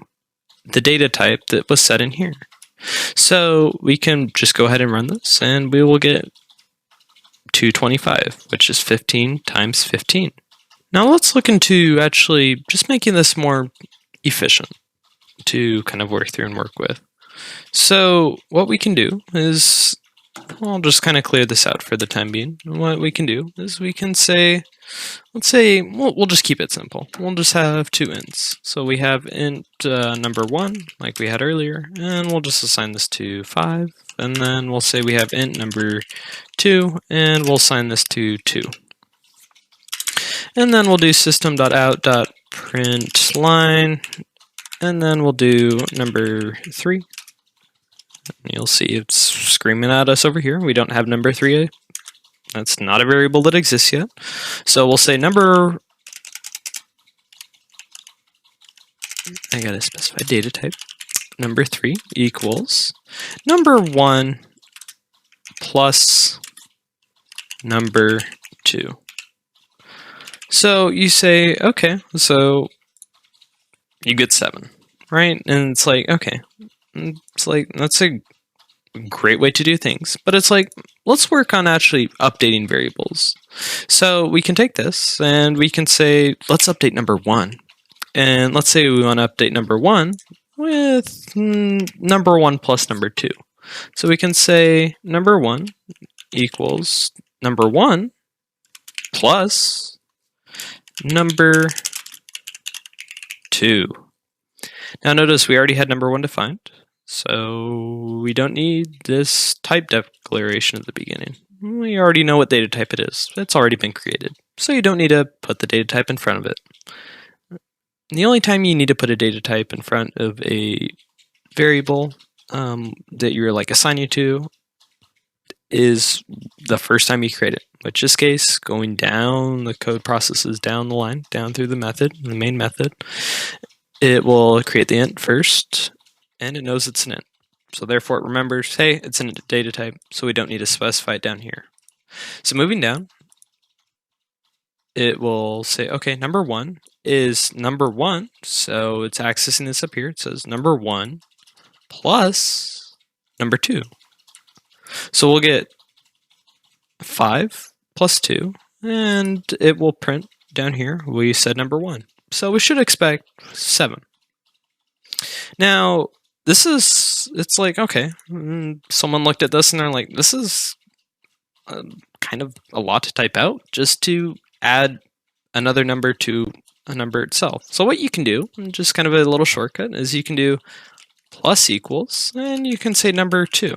the data type that was set in here. So we can just go ahead and run this, and we will get 225, which is 15 times 15. Now let's look into actually just making this more efficient to kind of work through and work with. So what we can do is, I'll just kind of clear this out for the time being. What we can do is we can say, let's say, we'll just keep it simple. We'll just have 2 ints. So we have int number 1, like we had earlier, and we'll just assign this to 5. And then we'll say we have int number 2, and we'll assign this to 2. And then we'll do system.out.println and then we'll do number 3. You'll see it's screaming at us over here. We don't have number 3. That's not a variable that exists yet. So we'll say I gotta specify data type. Number 3 equals number 1 plus number 2. So you say, okay, so you get 7, right? And it's like, okay, it's like, that's a great way to do things, but it's like, let's work on actually updating variables. So we can take this and we can say, let's update number 1. And let's say we want to update number 1 with number 1 plus number 2. So we can say number 1 equals number 1 plus number 2. Now notice we already had number 1 defined, so we don't need this type declaration at the beginning. We already know what data type it is. It's already been created, so you don't need to put the data type in front of it. The only time you need to put a data type in front of a variable that you're like assigning to is the first time you create it, which in this case, going down the code processes down the line, down through the method, the main method, it will create the int first, and it knows it's an int. So therefore it remembers, hey, it's an data type, so we don't need to specify it down here. So moving down, it will say, okay, number 1 is number 1, so it's accessing this up here. It says number 1 plus number 2. So we'll get 5 plus 2, and it will print down here, we said number 1. So we should expect 7. Now, it's like, okay, someone looked at this and they're like, this is kind of a lot to type out just to add another number to a number itself. So what you can do, just kind of a little shortcut, is you can do plus equals, and you can say number 2.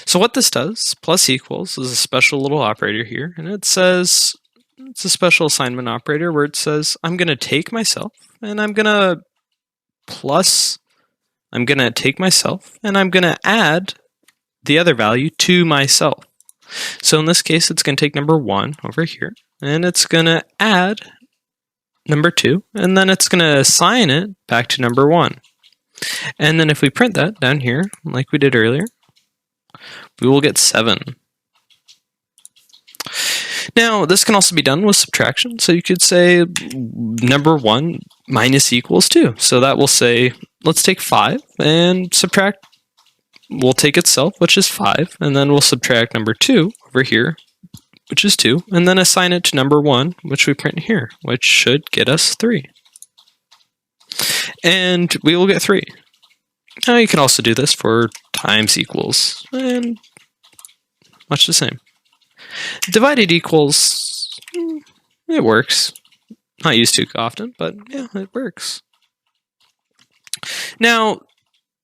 So what this does, plus equals, is a special little operator here, and it says, it's a special assignment operator where it says, I'm going to take myself, and I'm going to take myself, and I'm going to add the other value to myself. So in this case, it's going to take number 1 over here, and it's going to add number 2, and then it's going to assign it back to number 1. And then if we print that down here, like we did earlier, we will get 7. Now, this can also be done with subtraction. So you could say number 1 minus equals 2. So that will say, let's take 5 and subtract. We'll take itself, which is 5, and then we'll subtract number 2 over here, which is 2, and then assign it to number 1, which we print here, which should get us 3. And we will get 3. Now you can also do this for times equals, and much the same. Divided equals, it works. Not used too often, but yeah, it works. Now,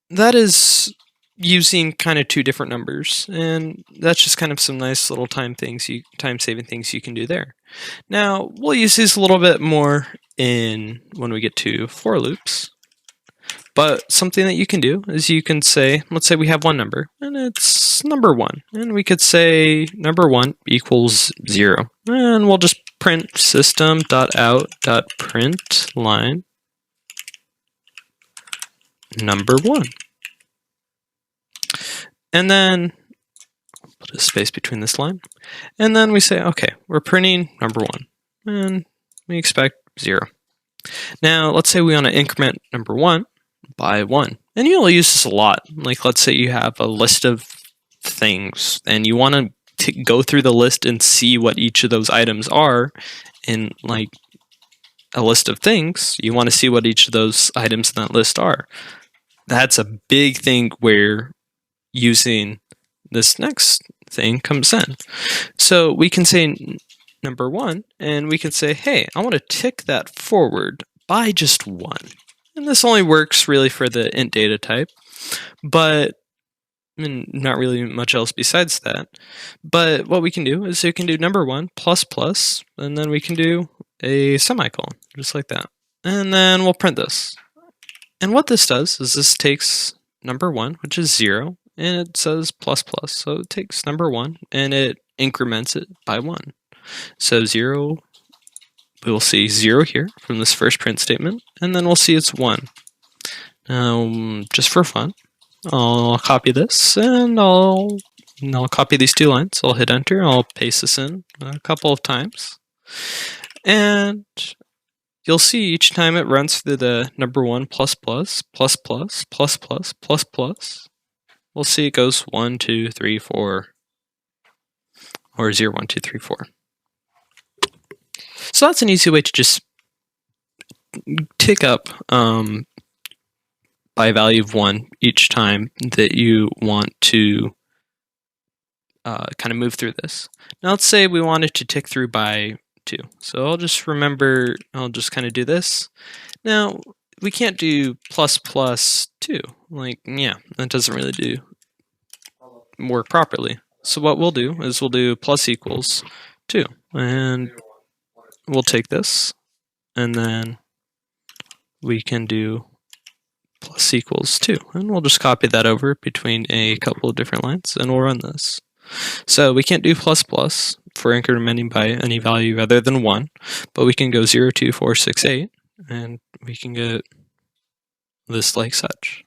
that is using kind of 2 different numbers, and that's just kind of some nice little time-saving things you can do there. Now, we'll use these a little bit more when we get to for loops. But something that you can do is you can say, let's say we have one number, and it's number 1. And we could say number 1 equals 0. And we'll just print system.out.println number 1. And then put a space between this line. And then we say, okay, we're printing number 1. And we expect 0. Now, let's say we want to increment number 1 by 1. And you'll use this a lot. Like, let's say you have a list of things and you want to go through the list and see what each of those items are in like a list of things. You want to see what each of those items in that list are. That's a big thing where using this next thing comes in. So we can say number 1 and we can say, hey, I want to tick that forward by just 1. And this only works really for the int data type, but not really much else besides that. But what we can do is we can do number 1 plus plus, and then we can do a semicolon, just like that. And then we'll print this. And what this does is this takes number 1, which is 0, and it says plus plus. So it takes number 1 and it increments it by 1. So 0, we will see 0 here from this first print statement, and then we'll see it's 1. Now, just for fun, I'll copy this and I'll copy these 2 lines. I'll hit enter, I'll paste this in a couple of times. And you'll see each time it runs through the number 1 plus plus, plus plus, plus plus, plus plus. We'll see it goes 1, 2, 3, 4, or 0, 1, 2, 3, 4. So that's an easy way to just tick up by a value of 1 each time that you want to kind of move through this. Now let's say we wanted to tick through by 2. So I'll just kind of do this. Now, we can't do plus plus 2. Like, yeah, that doesn't really work properly. So what we'll do is we'll do plus equals 2. And we'll take this, and then we can do plus equals 2. And we'll just copy that over between a couple of different lines, and we'll run this. So we can't do plus plus for incrementing by any value other than 1, but we can go 0, 2, 4, 6, 8, and we can get this like such.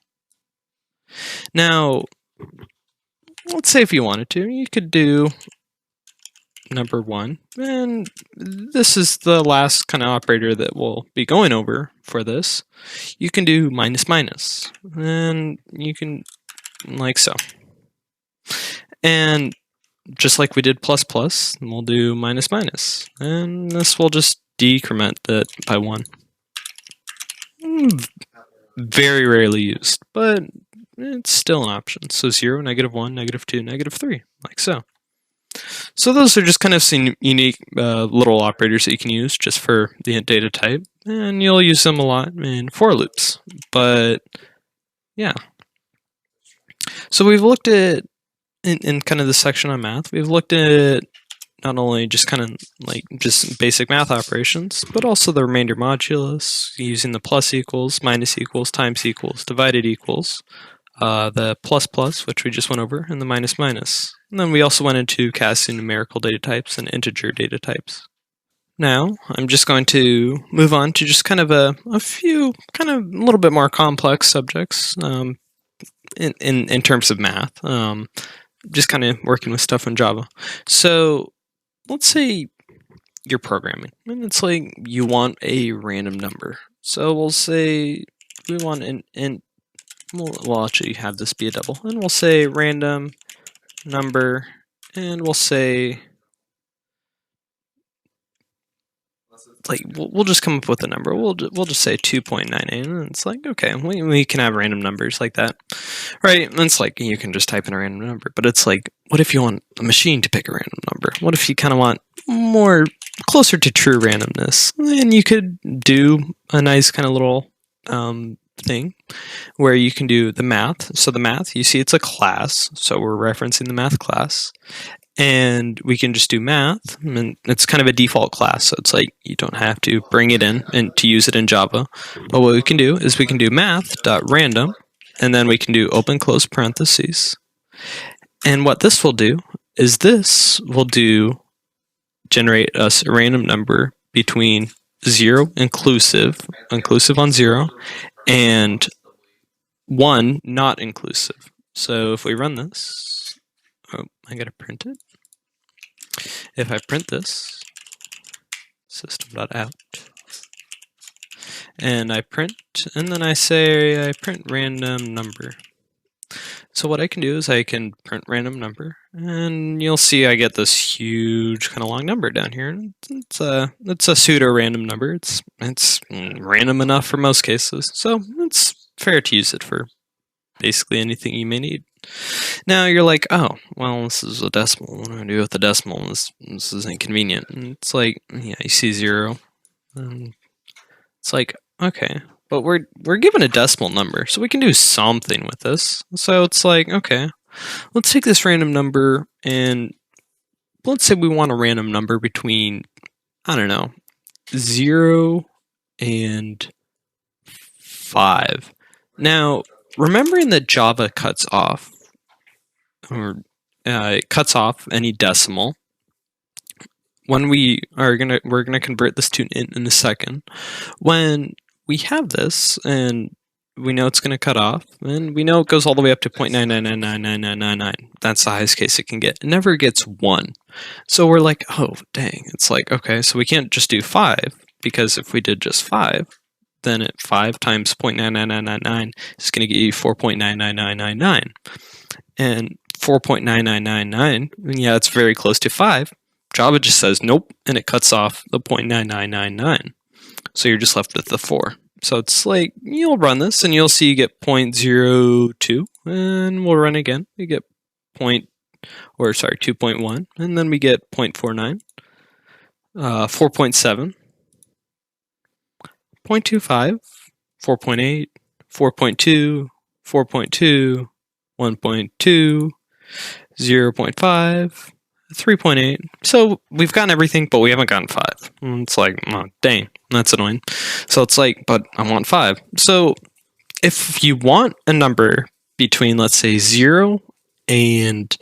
Now, let's say if you wanted to, you could do number 1, and this is the last kind of operator that we'll be going over for this. You can do minus minus, and you can like so. And just like we did plus plus, we'll do minus minus, and this will just decrement that by 1. Very rarely used, but it's still an option. So 0, -1, -2, -3, like so. So those are just kind of some unique little operators that you can use just for the int data type, and you'll use them a lot in for loops. But yeah. So we've looked at, in kind of this section on math, we've looked at not only just kind of like just basic math operations, but also the remainder modulus, using the plus equals, minus equals, times equals, divided equals, the plus plus, which we just went over, and the minus minus. And then we also went into casting numerical data types and integer data types. Now, I'm just going to move on to just kind of a few kind of a little bit more complex subjects in terms of math. Just kind of working with stuff in Java. So let's say you're programming, and it's like you want a random number. So we'll say we want an int. We'll actually have this be a double, and we'll say random number, and we'll say, like, we'll just come up with a number. We'll just say 2.98, and it's like, okay, we can have random numbers like that, right? And it's like, you can just type in a random number, but it's like, what if you want a machine to pick a random number? What if you kind of want more closer to true randomness? And you could do a nice kind of little thing where you can do the math. So the math, you see it's a class, so we're referencing the math class, and we can just do math, and it's kind of a default class, so it's like you don't have to bring it in and to use it in Java. But what we can do is we can do math.random, and then we can do open close parentheses, and what this will do is this will generate us a random number between 0 inclusive on 0, and 1 not inclusive. So if we run this, I gotta print it. If I print this, system.out, and I print, and then I say I print random number. So what I can do is I can print random number, and you'll see I get this huge kind of long number down here. It's a pseudo random number. It's random enough for most cases, so it's fair to use it for basically anything you may need. Now you're like, oh, well, this is a decimal. What do I do with the decimal? This is inconvenient. And it's like, yeah, you see 0, and it's like, okay. But we're given a decimal number, so we can do something with this. So it's like, okay, let's take this random number, and let's say we want a random number between, I don't know, 0 and 5. Now, remembering that Java cuts off, or it cuts off any decimal. When we're gonna convert this to an int in a second. When we have this, and we know it's gonna cut off, and we know it goes all the way up to 0.9999999. That's the highest case it can get. It never gets 1. So we're like, oh dang! It's like, okay, so we can't just do 5, because if we did just 5, then 5 times 0.99999 is going to get you 4.99999. And 4.9999, yeah, it's very close to 5. Java just says nope, and it cuts off the 0.9999. So you're just left with the 4. So it's like, you'll run this, and you'll see you get 0.02, and we'll run again. We get 2.1, and then we get 0.49, 4.7, 0.25, 4.8, 4.2, 4.2, 1.2, 0.5, 3.8. So we've gotten everything, but we haven't gotten 5. And it's like, oh, dang, that's annoying. So it's like, but I want 5. So if you want a number between, let's say, 0 and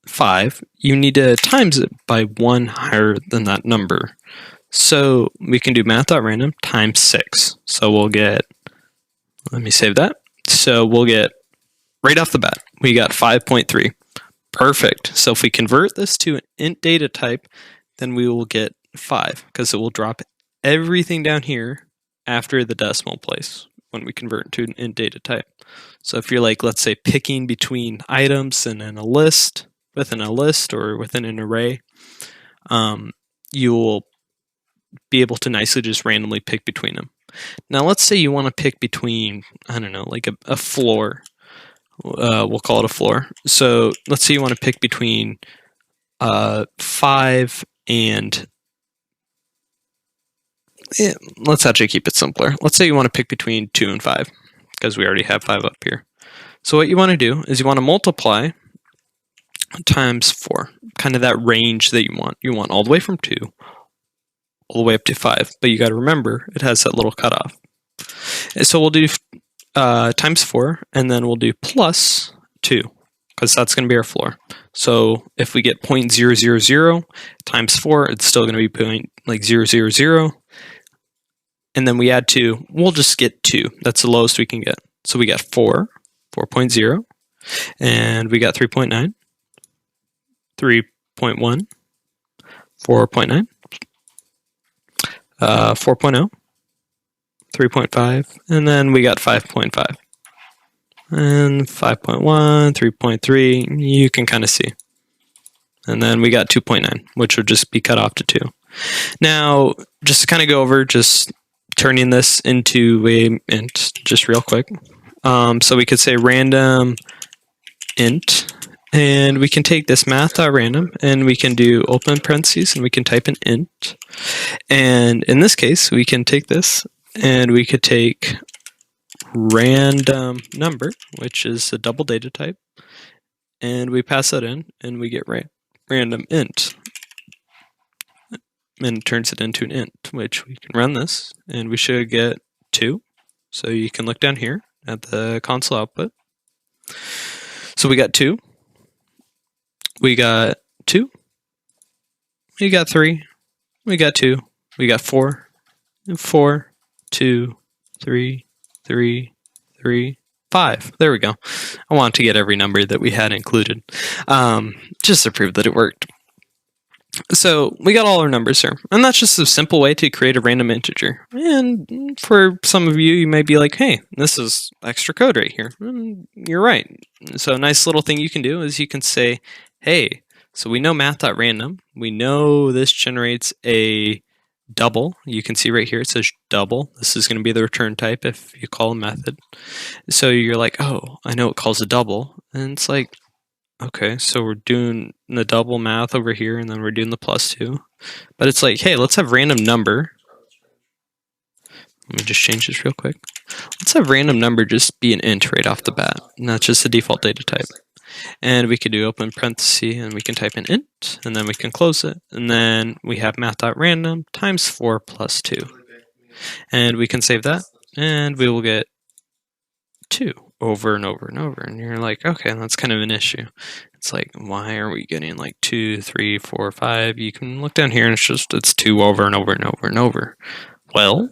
5, you need to times it by 1 higher than that number. So we can do math.random times 6. So we'll get, let me save that. So we'll get, right off the bat, we got 5.3. Perfect. So if we convert this to an int data type, then we will get 5, because it will drop everything down here after the decimal place when we convert it to an int data type. So if you're like, let's say, picking between items and in a list, within a list or within an array, you will be able to nicely just randomly pick between them. Now let's say you want to pick between, I don't know, like a floor. We'll call it a floor. So let's say you want to pick between 5 and, let's actually keep it simpler. Let's say you want to pick between 2 and 5, because we already have 5 up here. So what you want to do is you want to multiply times 4, kind of that range that you want. You want all the way from 2 all the way up to 5, but you got to remember it has that little cutoff. So we'll do times 4, and then we'll do plus 2, because that's going to be our floor. So if we get 0.000 times 4, it's still going to be 0.000, and then we add 2, we'll just get 2. That's the lowest we can get. So we got 4.0, and we got 3.9, 3.1, 4.9, 4.0, 3.5, and then we got 5.5. And 5.1, 3.3, you can kind of see. And then we got 2.9, which would just be cut off to 2. Now, just to kind of go over just turning this into a int, just real quick. So we could say random int, and we can take this math.random, and we can do open parentheses, and we can type an int. And in this case, we can take this, and we could take random number, which is a double data type, and we pass that in, and we get random int. And it turns it into an int, which we can run this, and we should get 2. So you can look down here at the console output. So we got 2. We got 2. We got 3. We got 2. We got 4. 4, 2, 3, 3, 3, 5. There we go. I want to get every number that we had included, just to prove that it worked. So we got all our numbers here, and that's just a simple way to create a random integer. And for some of you, you may be like, hey, this is extra code right here. And you're right. So a nice little thing you can do is you can say, hey, so we know math.random. We know this generates a double. You can see right here it says double. This is going to be the return type if you call a method. So you're like, oh, I know it calls a double. And it's like, okay, so we're doing the double math over here, and then we're doing the plus 2. But it's like, hey, let's have random number. Let me just change this real quick. Let's have random number just be an int right off the bat. And that's just the default data type. And we could do open parenthesis, and we can type in int, and then we can close it. And then we have math.random times 4 plus 2. And we can save that, and we will get 2 over and over and over. And you're like, okay, that's kind of an issue. It's like, why are we getting like 2, 3, 4, 5? You can look down here and it's 2 over and over and over and over. Well,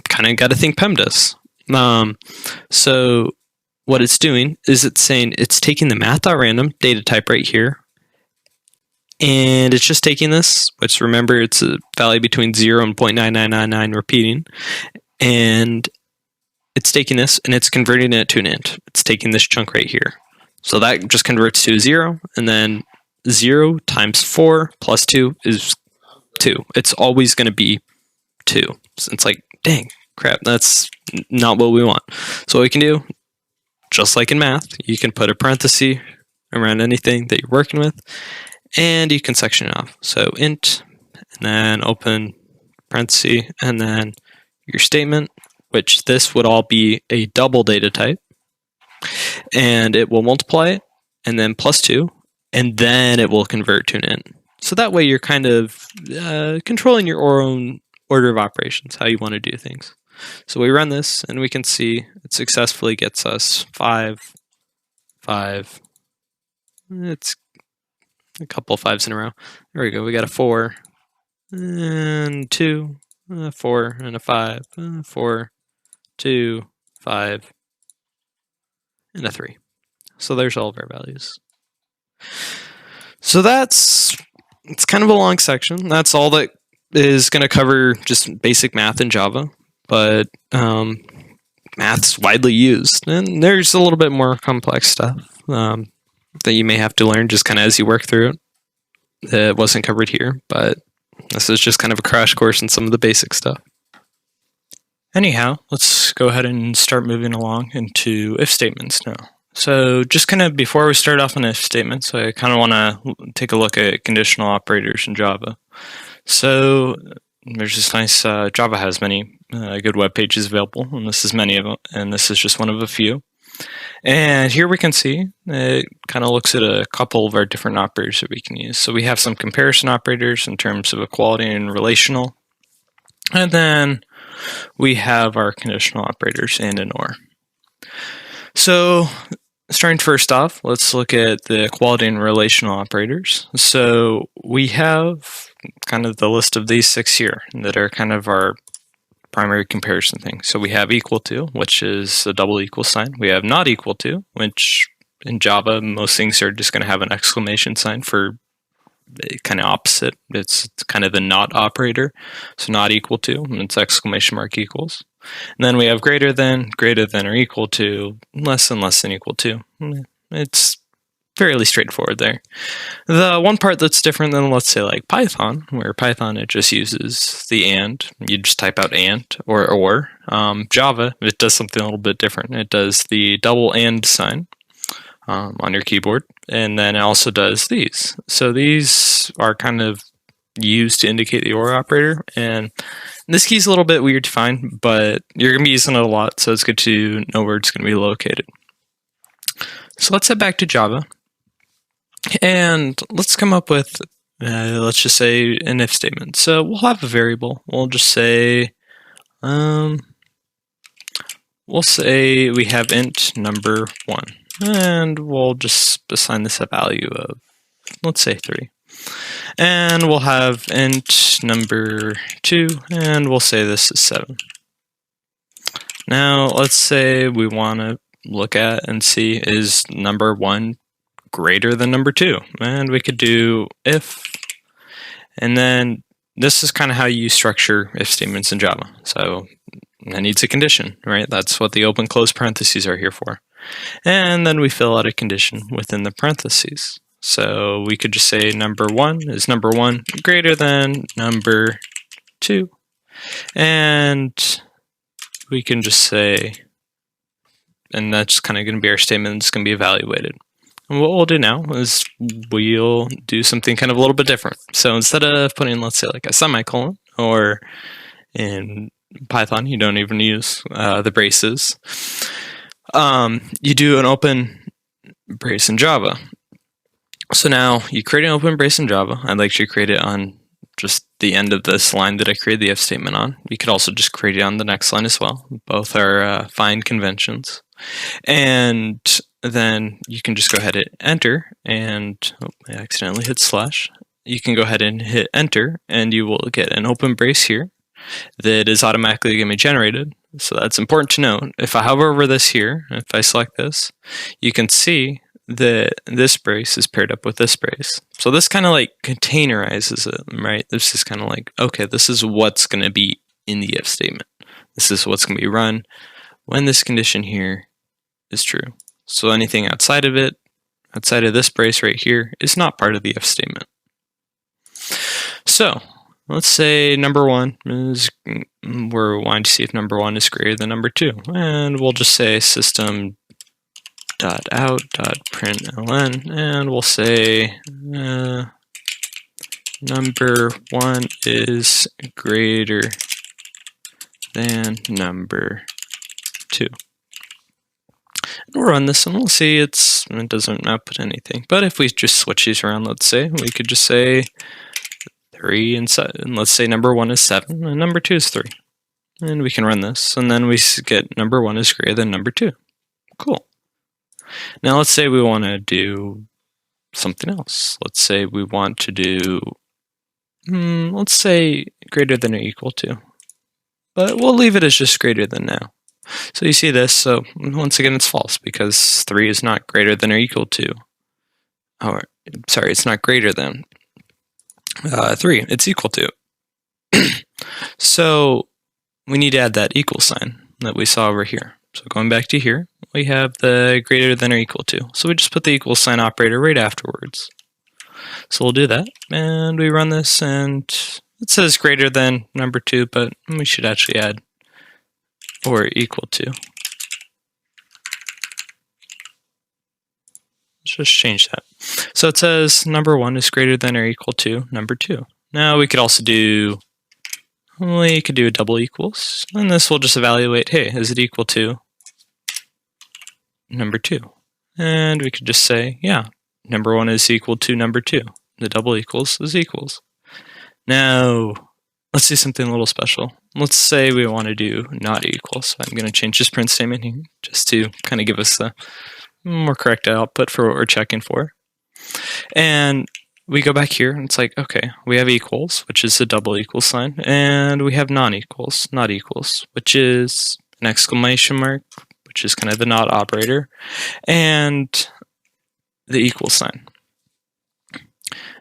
kind of got to think PEMDAS. So what it's doing is it's saying it's taking the math.random data type right here, and it's just taking this, which remember it's a value between 0 and 0.9999 repeating, and it's taking this and it's converting it to an int. It's taking this chunk right here. So that just converts to 0, and then 0 times 4 plus 2 is 2. It's always going to be 2. So it's like, dang, crap, that's not what we want. So what we can do, just like in math, you can put a parenthesis around anything that you're working with, and you can section it off. So int, and then open parenthesis, and then your statement, which this would all be a double data type, and it will multiply it, and then plus 2, and then it will convert to an int. So that way you're kind of controlling your own order of operations, how you want to do things. So we run this, and we can see it successfully gets us 5, 5. It's a couple of 5s in a row. There we go. We got a 4, and 2, 4, and a 5, 4, 2, 5, and a 3. So there's all of our values. So it's kind of a long section. That's all that is going to cover just basic math in Java, but math's widely used, and there's a little bit more complex stuff that you may have to learn just kind of as you work through it. It wasn't covered here, but this is just kind of a crash course in some of the basic stuff. Anyhow, let's go ahead and start moving along into if statements now. So just kind of before we start off on if statements, I kind of want to take a look at conditional operators in Java. So there's this nice, Java has many good web pages available, and this is many of them, and this is just one of a few. And here we can see it kind of looks at a couple of our different operators that we can use. So we have some comparison operators in terms of equality and relational, and then we have our conditional operators and or. So starting first off, let's look at the equality and relational operators. So we have kind of the list of these 6 here that are kind of our primary comparison thing. So we have equal to, which is a double equal sign. We have not equal to, which in Java, most things are just going to have an exclamation sign for kind of opposite. It's kind of the not operator. So not equal to, and it's exclamation mark equals. And then we have greater than or equal to, less than equal to. It's fairly straightforward there. The one part that's different than, let's say, like Python, where Python, it just uses the and. You just type out and or. Java, it does something a little bit different. It does the double and sign on your keyboard, and then it also does these. So these are kind of used to indicate the or operator, and this key is a little bit weird to find, but you're going to be using it a lot, so it's good to know where it's going to be located. So let's head back to Java, and let's come up with, let's just say, an if statement. So we'll have a variable. We'll just say, we have int number 1, and we'll just assign this a value of, let's say, 3. And we'll have int number 2, and we'll say this is 7. Now, let's say we want to look at and see, is number 1 greater than number 2? And we could do if, and then this is kind of how you structure if statements in Java. So it needs a condition, right? That's what the open close parentheses are here for. And then we fill out a condition within the parentheses. So we could just say number 1 is number 1 greater than number 2. And we can just say, and that's kind of going to be our statement that's going to be evaluated. And what we'll do now is we'll do something kind of a little bit different. So instead of putting, let's say, like a semicolon, or in Python, you don't even use the braces, you do an open brace in Java. So now you create an open brace in Java. I'd like you to create it on just the end of this line that I created the if statement on. You could also just create it on the next line as well. Both are fine conventions. And then you can just go ahead and enter, and I accidentally hit slash. You can go ahead and hit enter, and you will get an open brace here that is automatically going to be generated. So that's important to note. If I hover over this here, if I select this, you can see that this brace is paired up with this brace. So this kind of like containerizes it, right? This is kind of like, okay, this is what's going to be in the if statement. This is what's going to be run when this condition here is true. So anything outside of it, outside of this brace right here, is not part of the if statement. So let's say number 1 is, we're wanting to see if number 1 is greater than number 2. And we'll just say system.out.println, and we'll say number 1 is greater than number 2. We'll run this and we'll see it doesn't output anything. But if we just switch these around, let's say, we could just say 3 and 7, and let's say number 1 is 7 and number 2 is 3. And we can run this, and then we get number 1 is greater than number 2. Cool. Now let's say we want to do something else. Let's say we want to do, let's say greater than or equal to. But we'll leave it as just greater than now. So you see this, so once again it's false because 3 is not greater than or equal to, or sorry, it's not greater than 3, it's equal to. So we need to add that equal sign that we saw over here. So going back to here, we have the greater than or equal to. So we just put the equal sign operator right afterwards. So we'll do that, and we run this, and it says greater than number 2, but we should actually add or equal to. Let's just change that. So it says number 1 is greater than or equal to number 2. Now we could also do, we could do a double equals, and this will just evaluate, hey, is it equal to number 2? And we could just say, yeah, number 1 is equal to number 2. The double equals is equals. Now, let's do something a little special. Let's say we want to do not equal. So I'm going to change this print statement here just to kind of give us a more correct output for what we're checking for. And we go back here and it's like, okay, we have equals, which is a double equal sign, and we have non-equals, not equals, which is an exclamation mark, which is kind of the not operator, and the equal sign.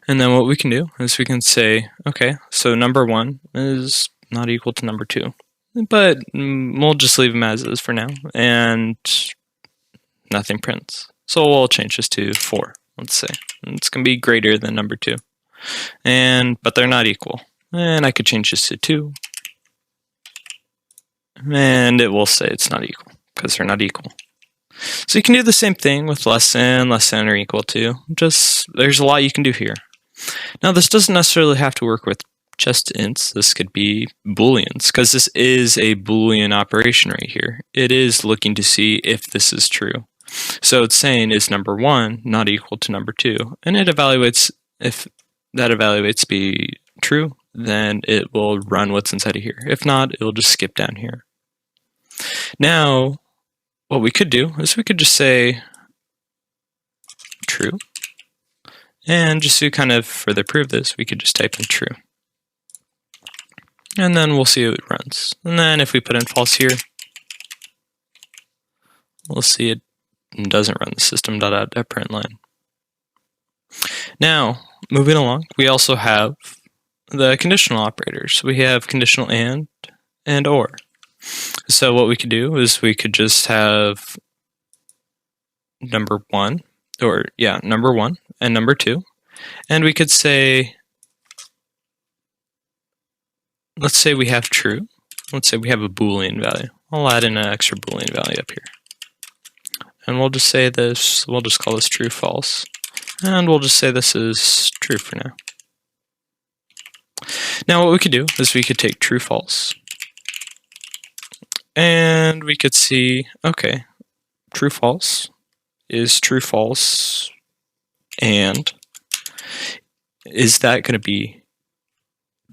And then what we can do is we can say, okay, so number 1 is not equal to number 2, but we'll just leave them as is for now, and nothing prints. So we'll change this to 4, let's say. And it's going to be greater than number 2, but they're not equal. And I could change this to 2, and it will say it's not equal because they're not equal. So you can do the same thing with less than, or equal to. Just, there's a lot you can do here. Now this doesn't necessarily have to work with just ints. This could be booleans, because this is a boolean operation right here. It is looking to see if this is true. So it's saying, is number 1 not equal to number 2? And it evaluates, if that evaluates be true, then it will run what's inside of here. If not, it will just skip down here. Now, what we could do is we could just say true. And just to kind of further prove this, we could just type in true. And then we'll see how it runs. And then if we put in false here, we'll see it doesn't run the system.out.println. Now, moving along, we also have the conditional operators. We have conditional and or. So what we could do is we could just have number 1 and number 2, and we could say, let's say we have true. Let's say we have a boolean value. I'll add in an extra boolean value up here. And we'll just say this, we'll just call this true false. And we'll just say this is true for now. Now what we could do is we could take true false. And we could see, okay, true false is true false, and is that going to be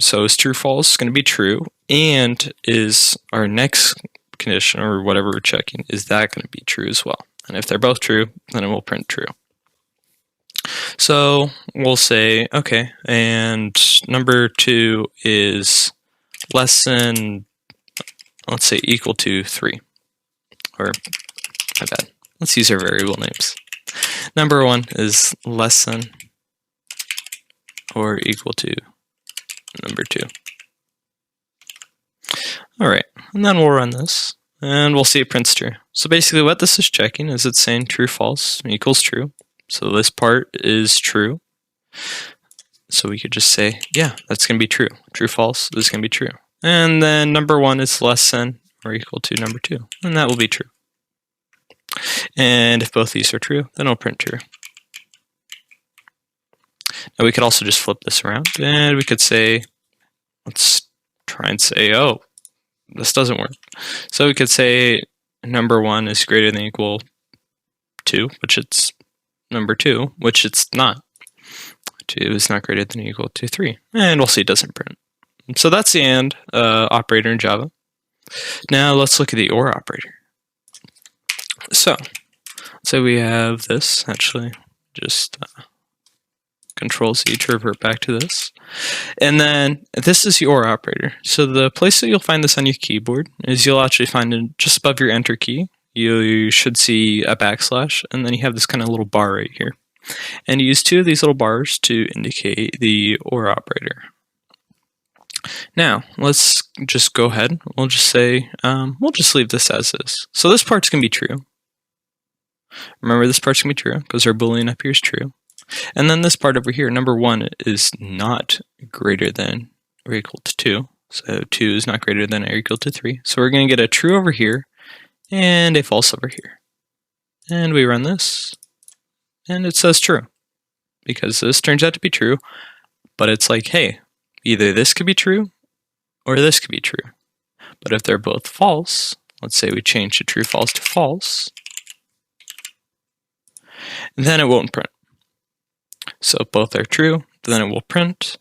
So is true false going to be true, and is our next condition or whatever we're checking, is that going to be true as well? And if they're both true, then it will print true. So we'll say, okay, and number 2 is less than, let's say, equal to 3. Or, my bad, let's use our variable names. Number 1 is less than or equal to number 2. Alright, and then we'll run this, and we'll see it prints true. So basically what this is checking is it's saying true, false equals true. So this part is true. So we could just say, yeah, that's going to be true. True, false is going to be true. And then number 1 is less than or equal to number 2, and that will be true. And if both these are true, then it'll print true. Now we could also just flip this around, and we could say, let's try and say, oh, this doesn't work. So we could say number 1 is greater than or equal to, which it's number 2, which it's not. 2 is not greater than or equal to 3, and we'll see it doesn't print. So that's the AND operator in Java. Now let's look at the OR operator. So let's say we have this, actually, just Control Z to revert back to this. And then this is the OR operator. So the place that you'll find this on your keyboard is you'll actually find it just above your Enter key. You should see a backslash, and then you have this kind of little bar right here. And you use 2 of these little bars to indicate the OR operator. Now, let's just go ahead. We'll just say, we'll just leave this as is. So this part's going to be true. Remember, this part's going to be true because our Boolean up here is true. And then this part over here, number 1 is not greater than or equal to 2. So 2 is not greater than or equal to 3. So we're going to get a true over here and a false over here. And we run this, and it says true because this turns out to be true. But it's like, hey, either this could be true or this could be true. But if they're both false, let's say we change the true false to false, then it won't print. So if both are true, then it will print.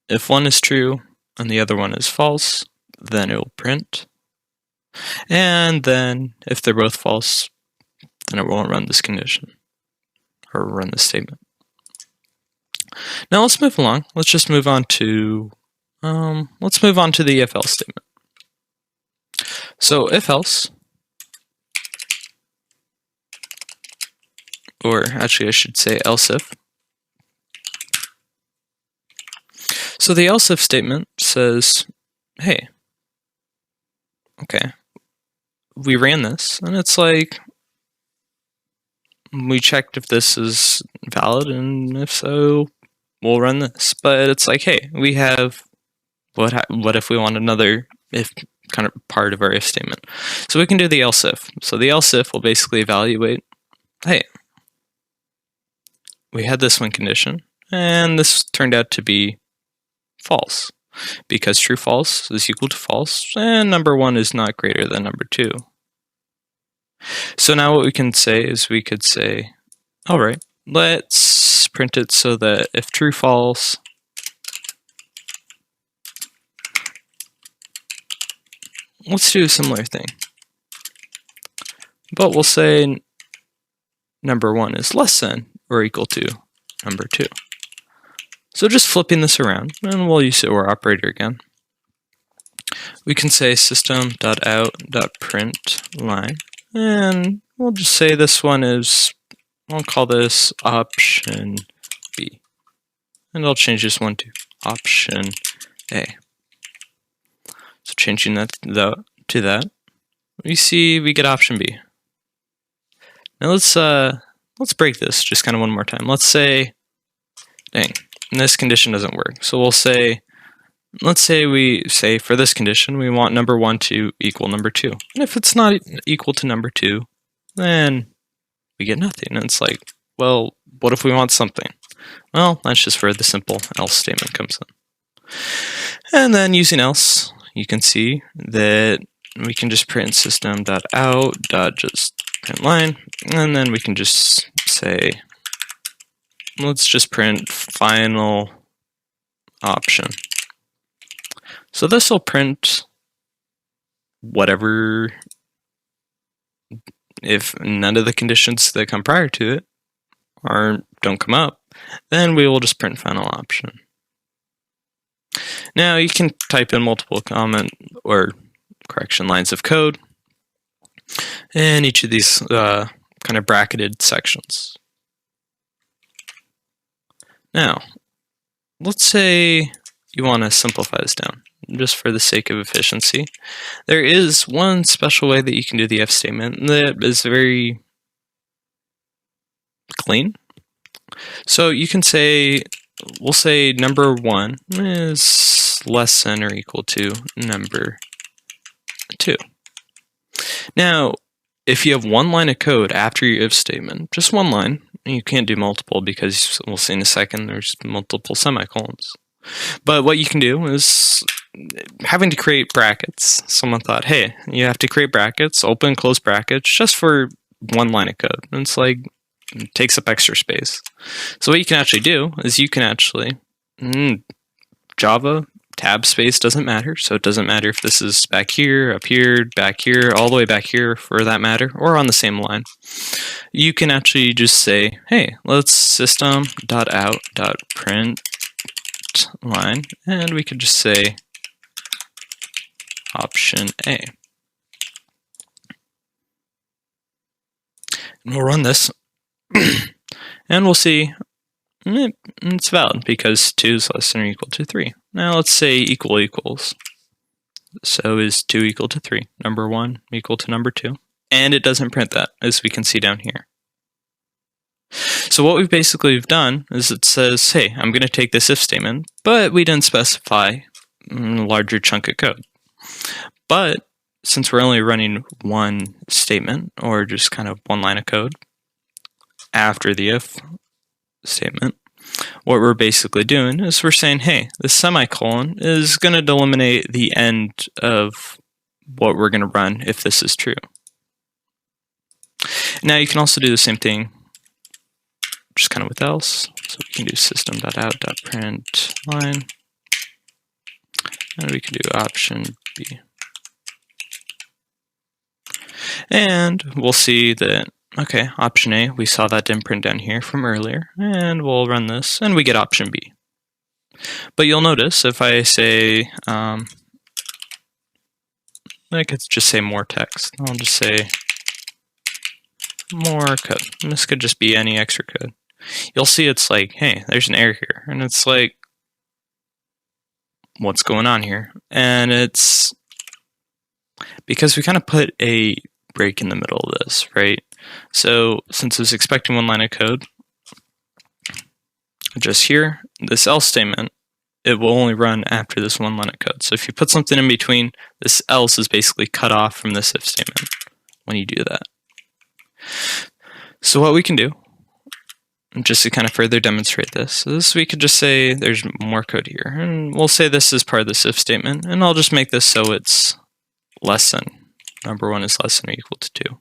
If one is true and the other one is false, then it will print. And then if they're both false, then it won't run this condition or run this statement. Now let's move along. Let's just move on to the if else statement. So if else, or actually I should say else if. So the else if statement says, hey, okay, we ran this, and it's like, we checked if this is valid, and if so, we'll run this. But it's like, hey, we have, what if we want another if kind of part of our if statement? So we can do the else if. So the else if will basically evaluate, hey, we had this one condition, and this turned out to be false, because true false is equal to false, and number 1 is not greater than number 2. So now what we can say is we could say, all right, let's print it so that if true false, let's do a similar thing. But we'll say number 1 is less than or equal to number 2. So just flipping this around, and we'll use the OR operator again. We can say system.out.println, and we'll just say this one is, I'll call this option B. And I'll change this one to option A. So changing that to that, we see we get option B. Now let's break this just kind of one more time. Let's say, dang, this condition doesn't work. So we'll say, let's say we say for this condition, we want number 1 to equal number 2. And if it's not equal to number 2, then we get nothing. And it's like, well, what if we want something? Well, that's just where the simple else statement comes in. And then using else, you can see that we can just print system.out.just.println, and then we can just say, let's just print final option. So this will print whatever, if none of the conditions that come prior to it don't come up, then we will just print final option. Now you can type in multiple comment or correction lines of code in each of these kind of bracketed sections. Now, let's say you want to simplify this down, just for the sake of efficiency. There is one special way that you can do the if statement that is very clean. So you can say, we'll say number 1 is less than or equal to number 2. Now, if you have one line of code after your if statement, just one line, you can't do multiple because we'll see in a second there's multiple semicolons. But what you can do is having to create brackets. Someone thought, hey, you have to create brackets, open, close brackets, just for one line of code. And it's like, it takes up extra space. So what you can actually do is you can actually, Java, tab space doesn't matter. So it doesn't matter if this is back here, up here, back here, all the way back here for that matter, or on the same line. You can actually just say, hey, let's system.out.println, and we could just say option A. And we'll run this, and we'll see it's valid because 2 is less than or equal to 3. Now let's say equal equals. So is 2 equal to 3? Number 1 equal to number 2? And it doesn't print that, as we can see down here. So what we've basically done is it says, hey, I'm going to take this if statement, but we didn't specify a larger chunk of code. But since we're only running one statement, or just kind of one line of code after the if statement, what we're basically doing is we're saying, hey, the semicolon is going to delimitate the end of what we're going to run if this is true. Now you can also do the same thing just kind of with else. So we can do system.out.println, and we can do option B. And we'll see that, okay, option A, we saw that didn't print down here from earlier, and we'll run this, and we get option B. But you'll notice if I say, I could just say more text. I'll just say more code. And this could just be any extra code. You'll see it's like, hey, there's an error here. And it's like, what's going on here? And it's because we kind of put a break in the middle of this, right? So since it's expecting one line of code, just here, this else statement, it will only run after this one line of code. So if you put something in between, this else is basically cut off from this if statement when you do that. So what we can do, just to kind of further demonstrate this, is we could just say there's more code here. And we'll say this is part of this if statement, and I'll just make this so it's less than. Number 1 is less than or equal to 2.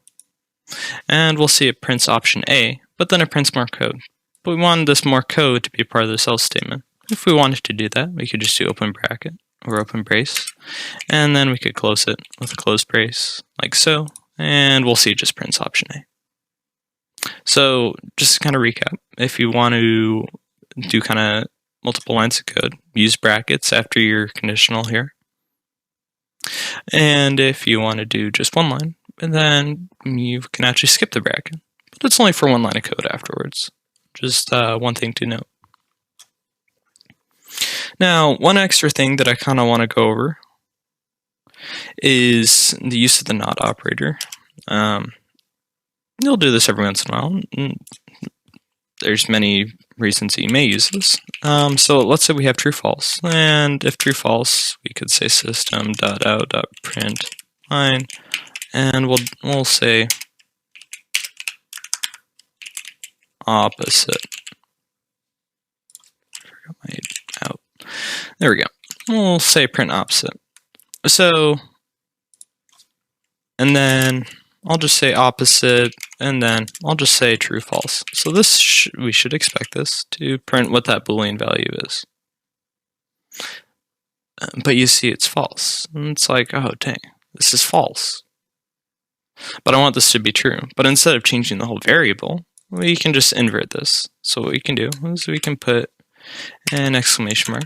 And we'll see it prints option A, but then it prints more code. But we wanted this more code to be part of this else statement. If we wanted to do that, we could just do open bracket or open brace, and then we could close it with a closed brace, like so, and we'll see it just prints option A. So just to kind of recap, if you want to do kind of multiple lines of code, use brackets after your conditional here. And if you want to do just one line, then you can actually skip the bracket, but it's only for one line of code afterwards. Just one thing to note. Now, one extra thing that I kind of want to go over is the use of the not operator. You'll do this every once in a while. There's many reasons that you may use this. So let's say we have true false, and if true false, we could say system.out.println, and we'll say opposite. Out. There we go. We'll say print opposite. So, and then I'll just say opposite, and then I'll just say true false. So this we should expect this to print what that Boolean value is. but you see it's false. And it's like, oh dang, this is false. But I want this to be true. But instead of changing the whole variable, we can just invert this. So what we can do is we can put an exclamation mark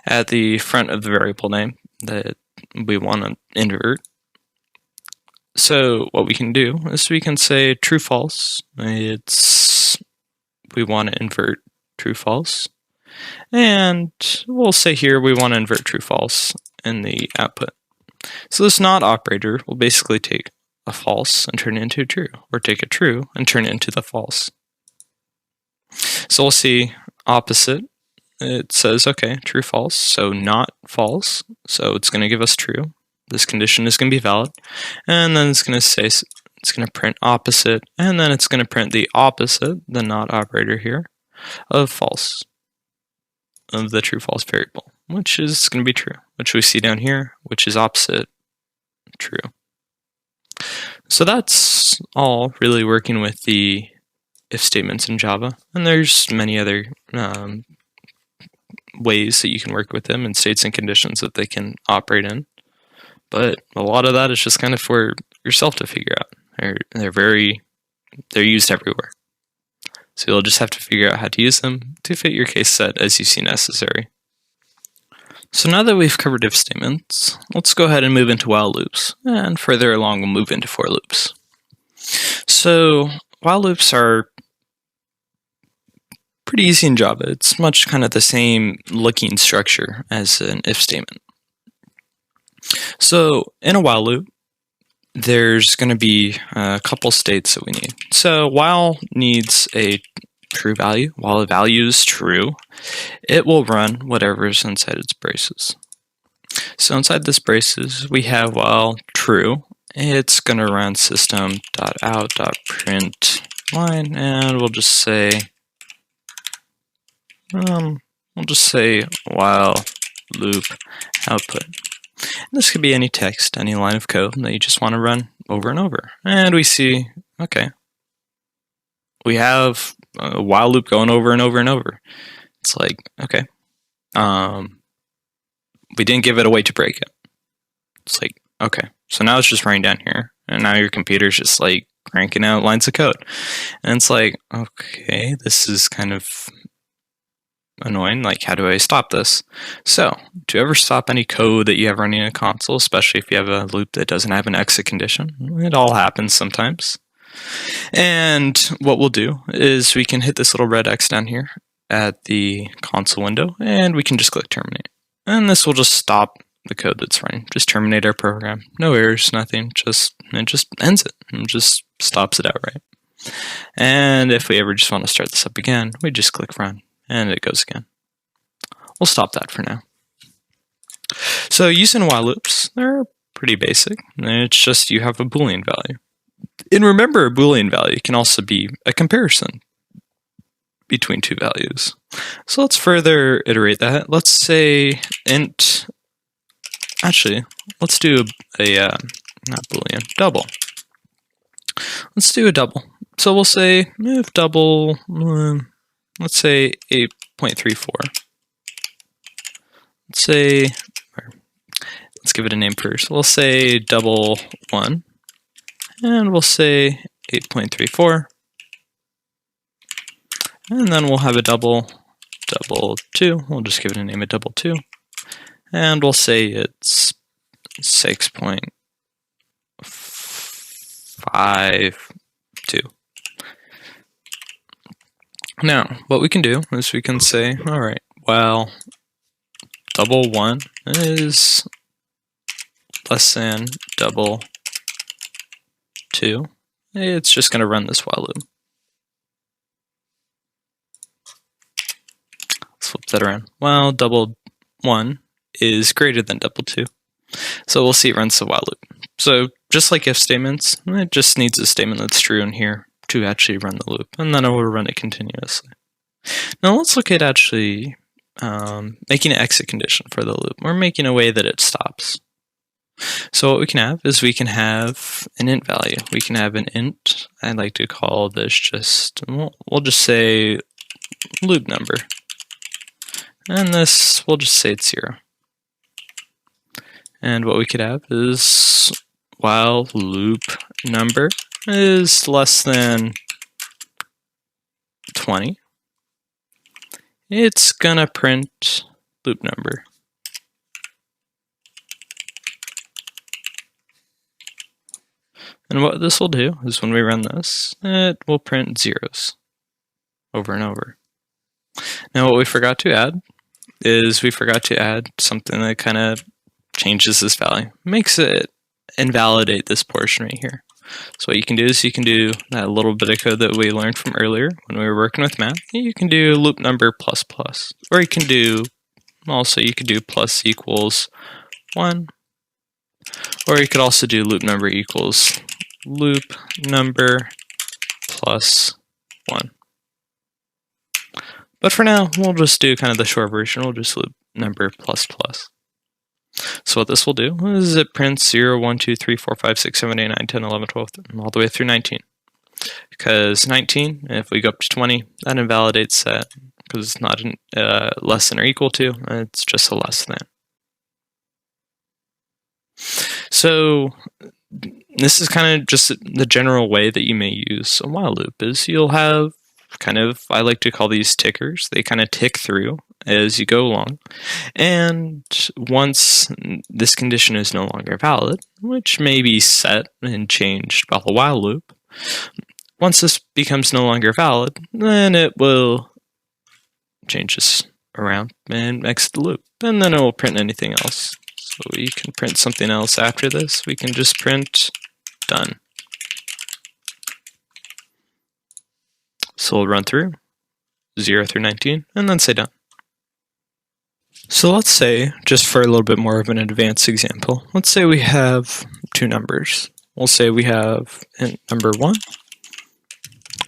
at the front of the variable name that we want to invert. So what we can do is we can say true false. We want to invert true false. And we'll say here we want to invert true false in the output. So this not operator will basically take a false and turn it into a true, or take a true and turn it into the false. So we'll see opposite. It says, okay, true, false, so not false, so it's going to give us true. This condition is going to be valid, and then it's going to say, it's going to print opposite, and then it's going to print the opposite, the not operator here, of false, of the true false variable, which is going to be true, which we see down here, which is opposite true. So that's all really working with the if statements in Java, and there's many other ways that you can work with them and states and conditions that they can operate in. But a lot of that is just kind of for yourself to figure out. They're used everywhere. So you'll just have to figure out how to use them to fit your case set as you see necessary. So now that we've covered if statements, let's go ahead and move into while loops. And further along, we'll move into for loops. So while loops are pretty easy in Java. It's much kind of the same looking structure as an if statement. So in a while loop, there's going to be a couple states that we need. So while needs a true value. While the value is true, it will run whatever is inside its braces. So inside this braces, we have while true. It's going to run system.out.println, and we'll just say while loop output. And this could be any text, any line of code that you just want to run over and over. And we see, okay, we have a while loop going over and over and over. It's like, okay, we didn't give it a way to break it. It's like, okay, so now it's just running down here, and now your computer's just like cranking out lines of code. And it's like, okay, this is kind of annoying. Like, how do I stop this? So, to ever stop any code that you have running in a console, especially if you have a loop that doesn't have an exit condition, it all happens sometimes. And what we'll do is we can hit this little red X down here at the console window, and we can just click terminate. And this will just stop the code that's running. Just terminate our program. No errors, nothing. It just ends it. And just stops it outright. And if we ever just want to start this up again, we just click run. And it goes again. We'll stop that for now. So using while loops, they're pretty basic. It's just you have a Boolean value. And remember, a Boolean value can also be a comparison between two values. So let's further iterate that. Let's say int, actually, let's do not Boolean, double. Let's do a double. So we'll say if double, let's say 8.34. Let's give it a name first. We'll say double 1, and we'll say 8.34, and then we'll have a double 2. We'll just give it a name of double 2, and we'll say it's 6.52. Now, what we can do is we can say, all right, well, double 1 is less than double 2. It's just going to run this while loop. Let's flip that around. Well, double 1 is greater than double 2. So we'll see it runs the while loop. So just like if statements, it just needs a statement that's true in here to actually run the loop, and then it will run it continuously. Now let's look at actually making an exit condition for the loop. We're making a way that it stops. So what we can have is we can have an int value. We can have an int. I like to call this just, we'll just say loop number. and this, we'll just say it's 0. And what we could have is while loop number is less than 20, it's gonna print loop number. And what this will do is when we run this, it will print zeros over and over. Now what we forgot to add is we forgot to add something that kind of changes this value, makes it invalidate this portion right here. So what you can do is you can do that little bit of code that we learned from earlier when we were working with math. You can do loop number plus plus, or you can do plus equals 1, or you could also do loop number equals loop number plus 1. But for now, we'll just do kind of the short version. We'll just loop number plus plus. So what this will do is it prints 0, 1, 2, 3, 4, 5, 6, 7, 8, 9, 10, 11, 12, all the way through 19. Because 19, if we go up to 20, that invalidates that because it's not less than or equal to, it's just a less than. So this is kind of just the general way that you may use a while loop is you'll have kind of, I like to call these tickers. They kind of tick through as you go along. And once this condition is no longer valid, which may be set and changed by the while loop, once this becomes no longer valid, then it will change this around and exit the loop. And then it will print anything else. So we can print something else after this. We can just print done. So we'll run through 0 through 19 and then say done. So let's say, just for a little bit more of an advanced example, let's say we have two numbers. We'll say we have int number 1.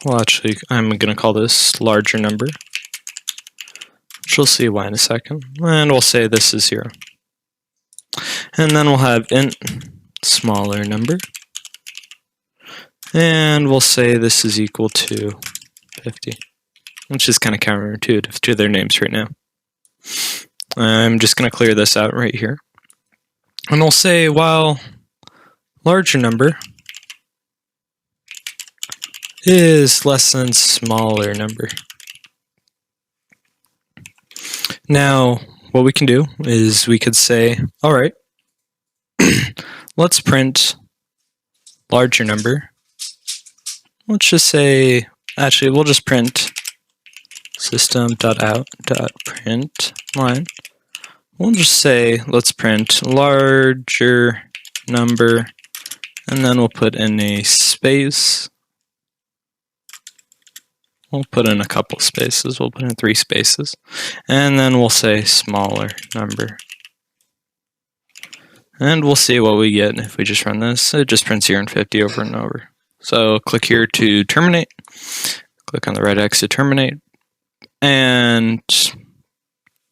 Well, actually, I'm going to call this larger number, which we'll see why in a second. And we'll say this is 0. And then we'll have int smaller number. And we'll say this is equal to 50, which is kind of counterintuitive to their names right now. I'm just going to clear this out right here. And we'll say while larger number is less than smaller number. Now, what we can do is we could say, all right, let's print larger number. Let's just say, actually, we'll just print system.out.print line. We'll just say, let's print larger number, and then we'll put in a space. We'll put in a couple spaces. We'll put in 3 spaces. And then we'll say smaller number. And we'll see what we get if we just run this. It just prints 0 and 50 over and over. So click here to terminate. Click on the red X to terminate. And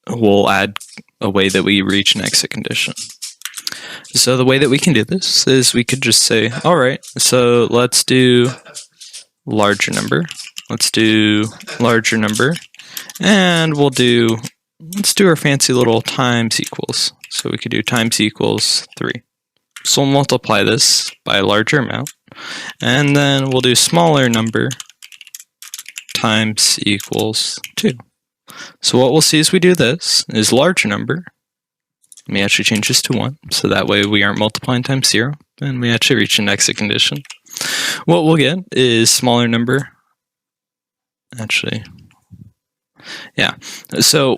we'll add a way that we reach an exit condition. So the way that we can do this is we could just say, all right, so let's do larger number. Let's do larger number. And let's do our fancy little times equals. So we could do times equals 3. So we'll multiply this by a larger amount. And then we'll do smaller number times equals 2. So what we'll see as we do this is larger number. Let me actually change this to 1, so that way we aren't multiplying times 0, and we actually reach an exit condition. What we'll get is smaller number. Actually, yeah. So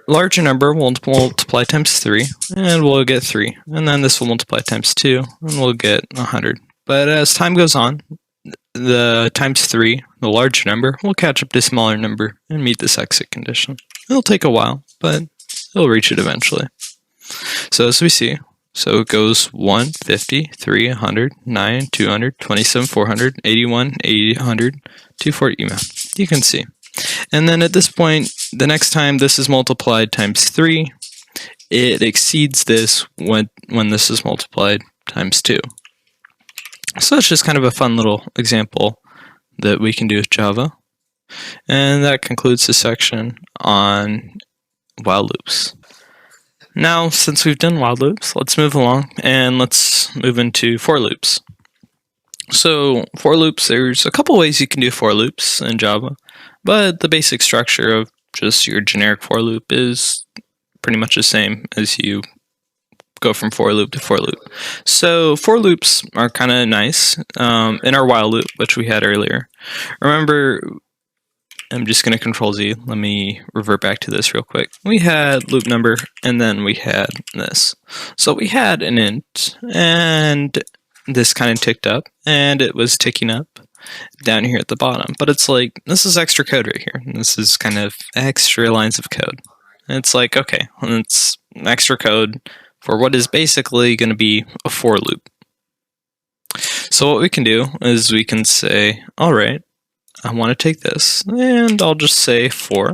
larger number will multiply times 3, and we'll get 3. And then this will multiply times 2, and we'll get 100. But as time goes on, the times 3, the larger number, will catch up to smaller number and meet this exit condition. It'll take a while, but it'll reach it eventually. So as we see, so it goes 1, 50, 3, 100, 9, 200, 27, 400, 81, 800, 240, you can see. And then at this point, the next time this is multiplied times 3, it exceeds this when this is multiplied times 2. So it's just kind of a fun little example that we can do with Java. And that concludes the section on while loops. Now, since we've done while loops, let's move along and let's move into for loops. So for loops, there's a couple ways you can do for loops in Java, but the basic structure of just your generic for loop is pretty much the same as you go from for loop to for loop. So for loops are kind of nice in our while loop, which we had earlier. Remember, I'm just going to Control Z. Let me revert back to this real quick. We had loop number, and then we had this. So we had an int, and this kind of ticked up, and it was ticking up down here at the bottom. But it's like, this is extra code right here. This is kind of extra lines of code. And it's like, okay, it's extra code for what is basically going to be a for loop. So what we can do is we can say, all right, I want to take this, and I'll just say for.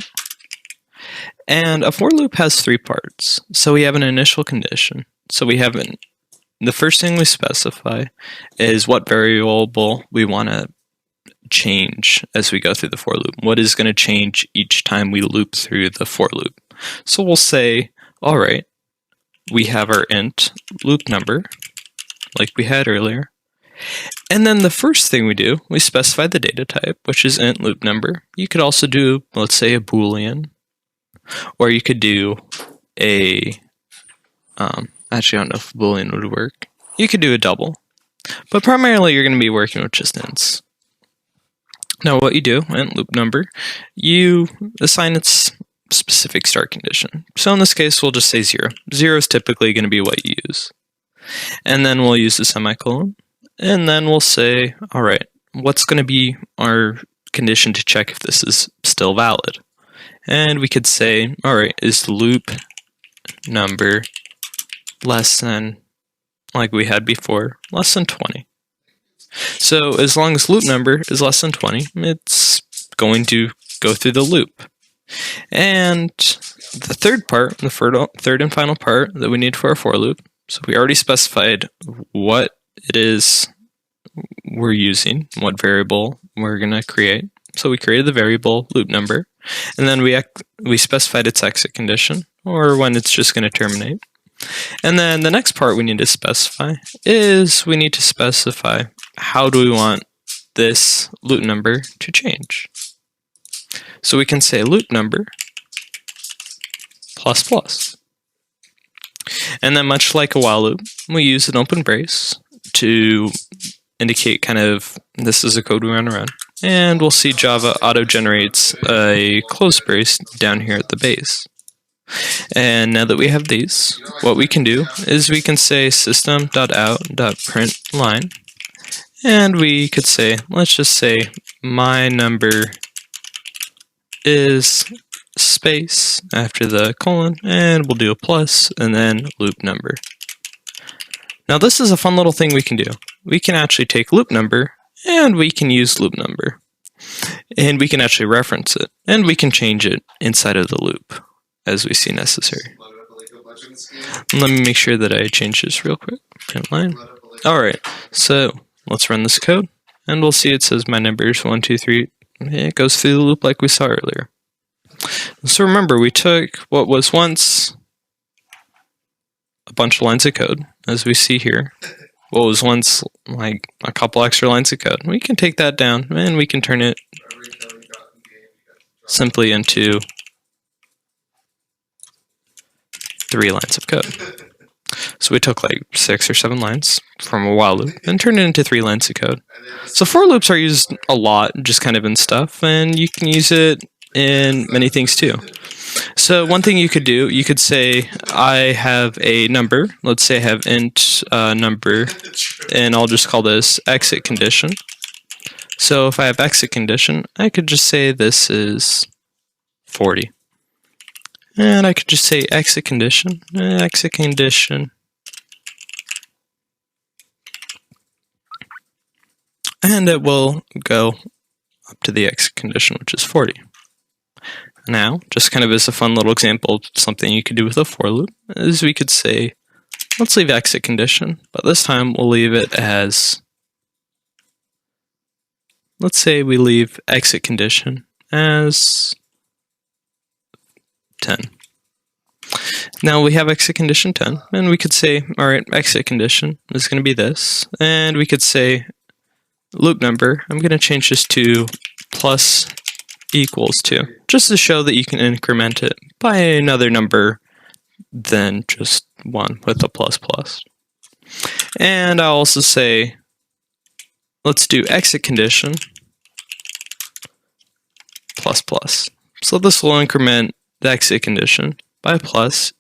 And a for loop has three parts. So we have an initial condition. So we have the first thing we specify is what variable we want to change as we go through the for loop. What is going to change each time we loop through the for loop. So we'll say, all right, we have our int loop number, like we had earlier. And then the first thing we do, we specify the data type, which is int loop number. You could also do, let's say, a Boolean, or you could do a, actually I don't know if Boolean would work. You could do a double, but primarily you're going to be working with just ints. Now what you do, int loop number, you assign its specific start condition. So in this case, we'll just say 0. 0 is typically going to be what you use. And then we'll use the semicolon. And then we'll say, all right, what's going to be our condition to check if this is still valid? And we could say, all right, is loop number less than, like we had before, less than 20? So as long as loop number is less than 20, it's going to go through the loop. And the third part, the third and final part that we need for our for loop, so we already specified what it is we're using, what variable we're going to create. So we created the variable loop number, and then we specified its exit condition, or when it's just going to terminate. And then the next part we need to specify is we need to specify how do we want this loop number to change. So we can say loop number plus plus. And then much like a while loop, we use an open brace to indicate kind of this is a code we want to run. And we'll see Java auto-generates a close brace down here at the base. And now that we have these, what we can do is we can say system.out.println, and we could say, let's just say my number is space after the colon, and we'll do a plus and then loop number. Now this is a fun little thing we can do. We can actually take loop number and we can use loop number, and we can actually reference it, and we can change it inside of the loop as we see necessary. Let me make sure that I change this real quick. Print line. Alright, so let's run this code, and we'll see it says my number is 1, 2, 3. It goes through the loop like we saw earlier. So remember, we took what was once a bunch of lines of code, as we see here. What was once like a couple extra lines of code. We can take that down, and we can turn it simply into 3 lines of code. So we took like 6 or 7 lines from a while loop and turned it into 3 lines of code. So for loops are used a lot, just kind of in stuff, and you can use it in many things too. So one thing you could do, you could say I have a number. Let's say I have int number, and I'll just call this exit condition. So if I have exit condition, I could just say this is 40. And I could just say exit condition, and it will go up to the exit condition, which is 40. Now, just kind of as a fun little example of something you could do with a for loop, is we could say, let's leave exit condition, but this time we'll leave it as, let's say we leave exit condition as 10. Now we have exit condition 10, and we could say, all right, exit condition is going to be this, and we could say loop number, I'm going to change this to plus equals 2, just to show that you can increment it by another number than just 1 with a plus plus. And I'll also say, let's do exit condition plus plus. So this will increment the exit condition by plus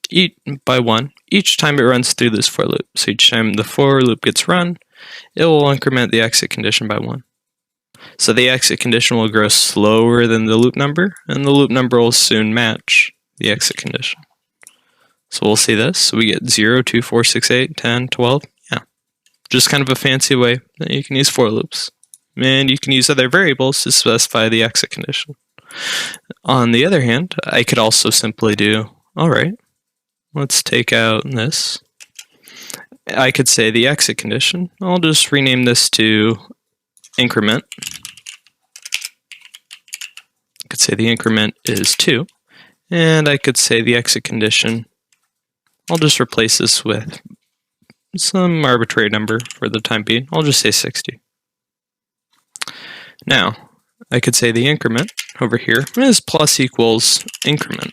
by 1 each time it runs through this for loop. So each time the for loop gets run, it will increment the exit condition by 1. So the exit condition will grow slower than the loop number, and the loop number will soon match the exit condition. So we'll see this. So we get 0, 2, 4, 6, 8, 10, 12. Yeah. Just kind of a fancy way that you can use for loops. And you can use other variables to specify the exit condition. On the other hand, I could also simply do, all right, let's take out this. I could say the exit condition. I'll just rename this to increment. I could say the increment is 2. And I could say the exit condition, I'll just replace this with some arbitrary number for the time being. I'll just say 60. Now, I could say the increment over here is plus equals increment,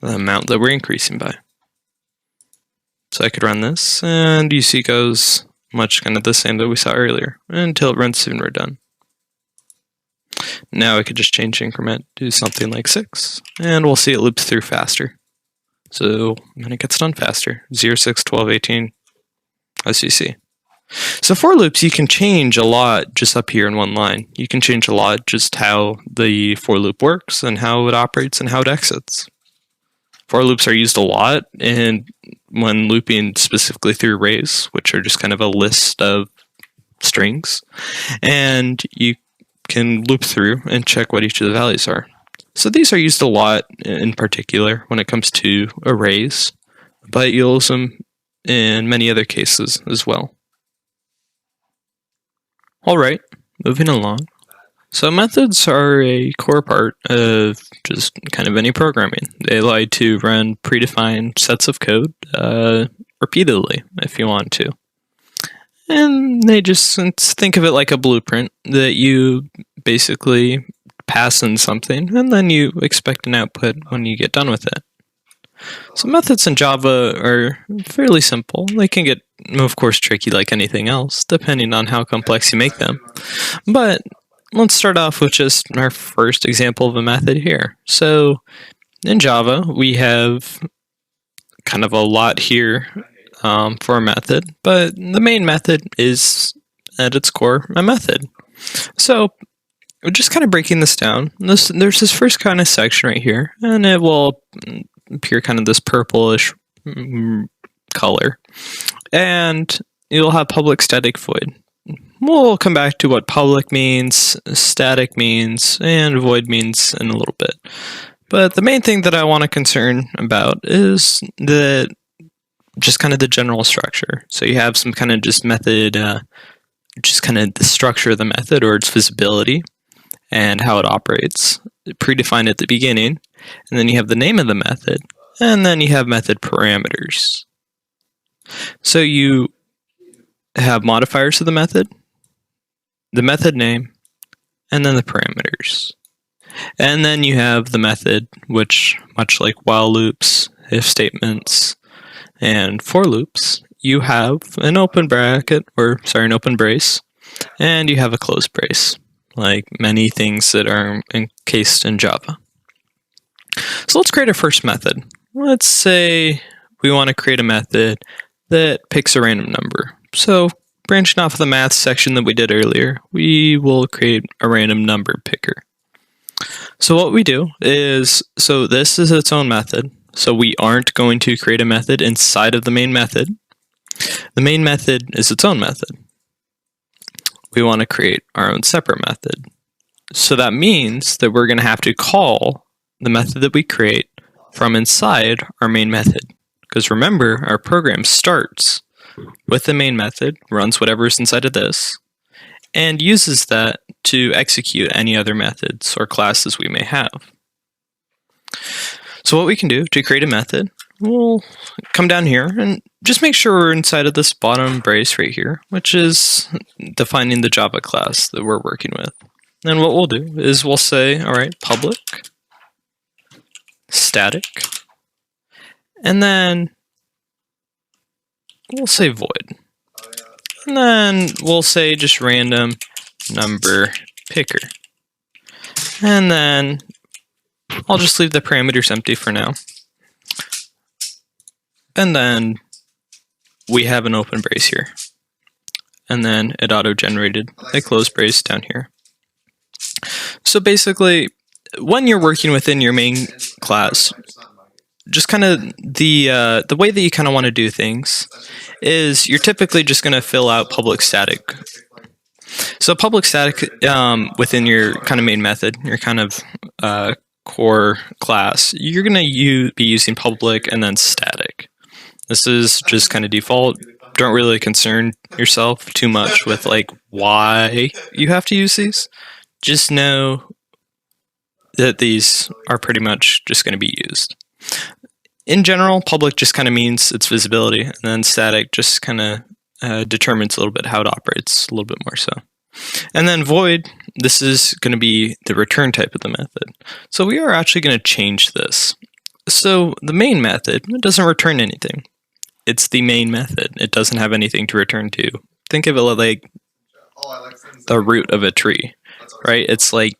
the amount that we're increasing by. So I could run this, and you see it goes much kind of the same that we saw earlier, until it runs through and we're done. Now I could just change increment to something like 6, and we'll see it loops through faster. So then it gets done faster, 0, 6, 12, 18, as you see. So for loops, you can change a lot just up here in one line. You can change a lot just how the for loop works and how it operates and how it exits. For loops are used a lot and when looping specifically through arrays, which are just kind of a list of strings. And you can loop through and check what each of the values are. So these are used a lot in particular when it comes to arrays, but you'll use them in many other cases as well. All right, moving along. So methods are a core part of just kind of any programming. They allow you to run predefined sets of code repeatedly if you want to. And they just think of it like a blueprint that you basically pass in something and then you expect an output when you get done with it. So methods in Java are fairly simple. They can get, of course, tricky like anything else, depending on how complex you make them. But let's start off with just our first example of a method here. So in Java, we have kind of a lot here for a method, but the main method is, at its core, a method. So we're just kind of breaking this down. There's this first kind of section right here, and it will appear kind of this purplish color. And you'll have public static void. We'll come back to what public means, static means, and void means in a little bit. But the main thing that I want to concern about is just kind of the general structure. So you have some kind of just method, just kind of the structure of the method or its visibility and how it operates, predefined at the beginning. And then you have the name of the method, and then you have method parameters. So you have modifiers of the method name, and then the parameters. And then you have the method, which, much like while loops, if statements, and for loops, you have an open bracket, an open brace, and you have a closed brace, like many things that are encased in Java. So let's create our first method. Let's say we want to create a method that picks a random number. So branching off of the math section that we did earlier, we will create a random number picker. So what we do is, so this is its own method. So we aren't going to create a method inside of the main method. The main method is its own method. We want to create our own separate method. So that means that we're going to have to call the method that we create from inside our main method. Because remember, our program starts with the main method, runs whatever's inside of this, and uses that to execute any other methods or classes we may have. So what we can do to create a method, we'll come down here and just make sure we're inside of this bottom brace right here, which is defining the Java class that we're working with. And what we'll do is we'll say, all right, public, static, and then we'll say void. And then we'll say just random number picker. And then I'll just leave the parameters empty for now. And then we have an open brace here. And then it auto-generated a closed brace down here. So basically, when you're working within your main class, just kind of the way that you kind of want to do things is you're typically just going to fill out public static. So public static within your kind of main method, your kind of core class, you're going to be using public and then static. This is just kind of default. Don't really concern yourself too much with like why you have to use these. Just know that these are pretty much just going to be used. In general, public just kind of means its visibility, and then static just kind of determines a little bit how it operates, a little bit more so. And then void, this is going to be the return type of the method. So we are actually going to change this. So the main method, it doesn't return anything. It's the main method. It doesn't have anything to return to. Think of it like the root of a tree, right? It's like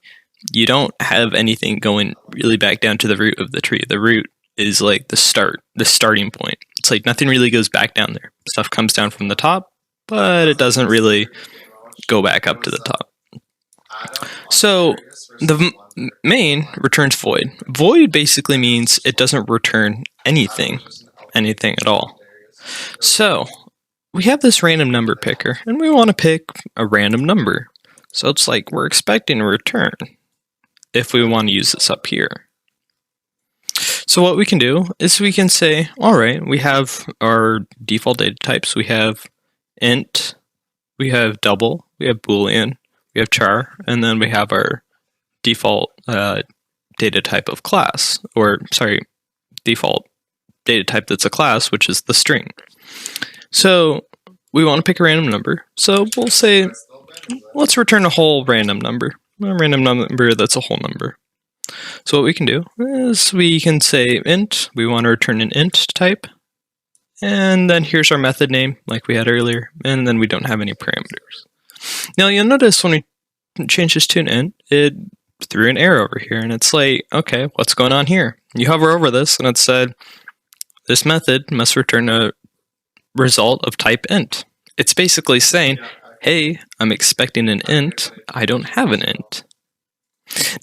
you don't have anything going really back down to the root of the tree. The root is like the starting point. It's like nothing really goes back down there. Stuff comes down from the top, but it doesn't really go back up to the top. So the main returns void. Void basically means it doesn't return anything at all. So we have this random number picker, and we want to pick a random number. So it's like we're expecting a return if we want to use this up here. So what we can do is we can say, all right, we have our default data types. We have int, we have double, we have boolean, we have char, and then we have our default data type of class, or sorry, default data type that's a class, which is the string. So we want to pick a random number. So we'll say, let's return a whole random number, a random number that's a whole number. So what we can do is we can say int, we want to return an int type, and then here's our method name like we had earlier, and then we don't have any parameters. Now you'll notice when we change this to an int, it threw an error over here, and it's like, okay, what's going on here? You hover over this, and it said, this method must return a result of type int. It's basically saying, hey, I'm expecting an int, I don't have an int.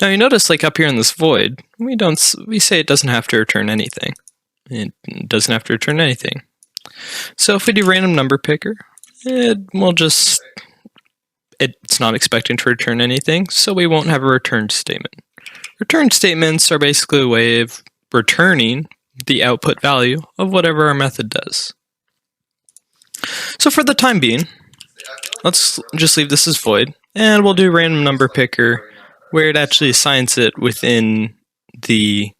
Now you notice like up here in this void, we say it doesn't have to return anything. It doesn't have to return anything. So if we do random number picker, it's not expecting to return anything, so we won't have a return statement. Return statements are basically a way of returning the output value of whatever our method does. So for the time being, let's just leave this as void, and we'll do random number picker where it actually assigns it within the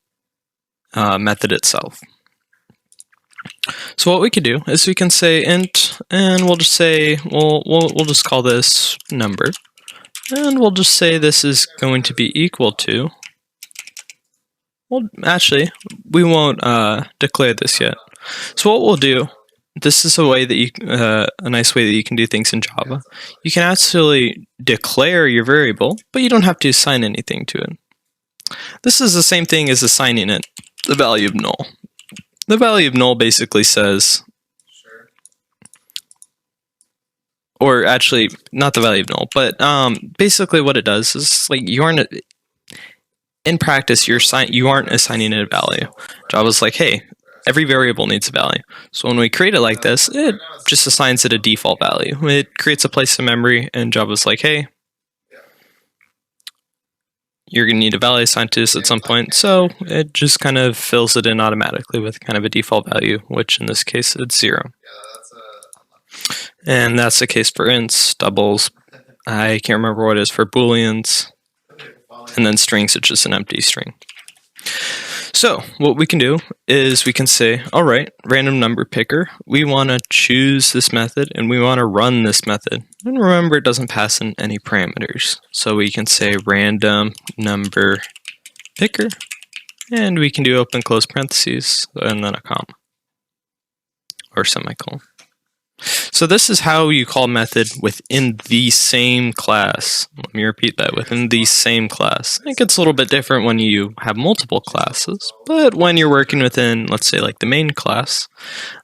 method itself. So what we could do is we can say int, and we'll just say, we'll just call this number, and we'll just say this is going to be equal to, well, actually, we won't declare this yet. So what we'll do, this is a way that a nice way that you can do things in Java. You can actually declare your variable, but you don't have to assign anything to it. This is the same thing as assigning it the value of null. The value of null basically says, or actually not the value of null, but basically what it does is like you aren't in practice you aren't assigning it a value. Java's like, hey, every variable needs a value. So when we create it like this, it just assigns it a default value. It creates a place in memory, and Java's like, hey, you're going to need a value assigned to this at some point. So it just kind of fills it in automatically with kind of a default value, which in this case, it's 0. And that's the case for ints, doubles. I can't remember what it is for booleans. And then strings, it's just an empty string. So what we can do is we can say, all right, random number picker, we want to choose this method and we want to run this method. And remember, it doesn't pass in any parameters. So we can say random number picker, and we can do open close parentheses and then a comma or semicolon. So this is how you call a method within the same class. Let me repeat that, within the same class. It gets a little bit different when you have multiple classes, but when you're working within, let's say, like the main class,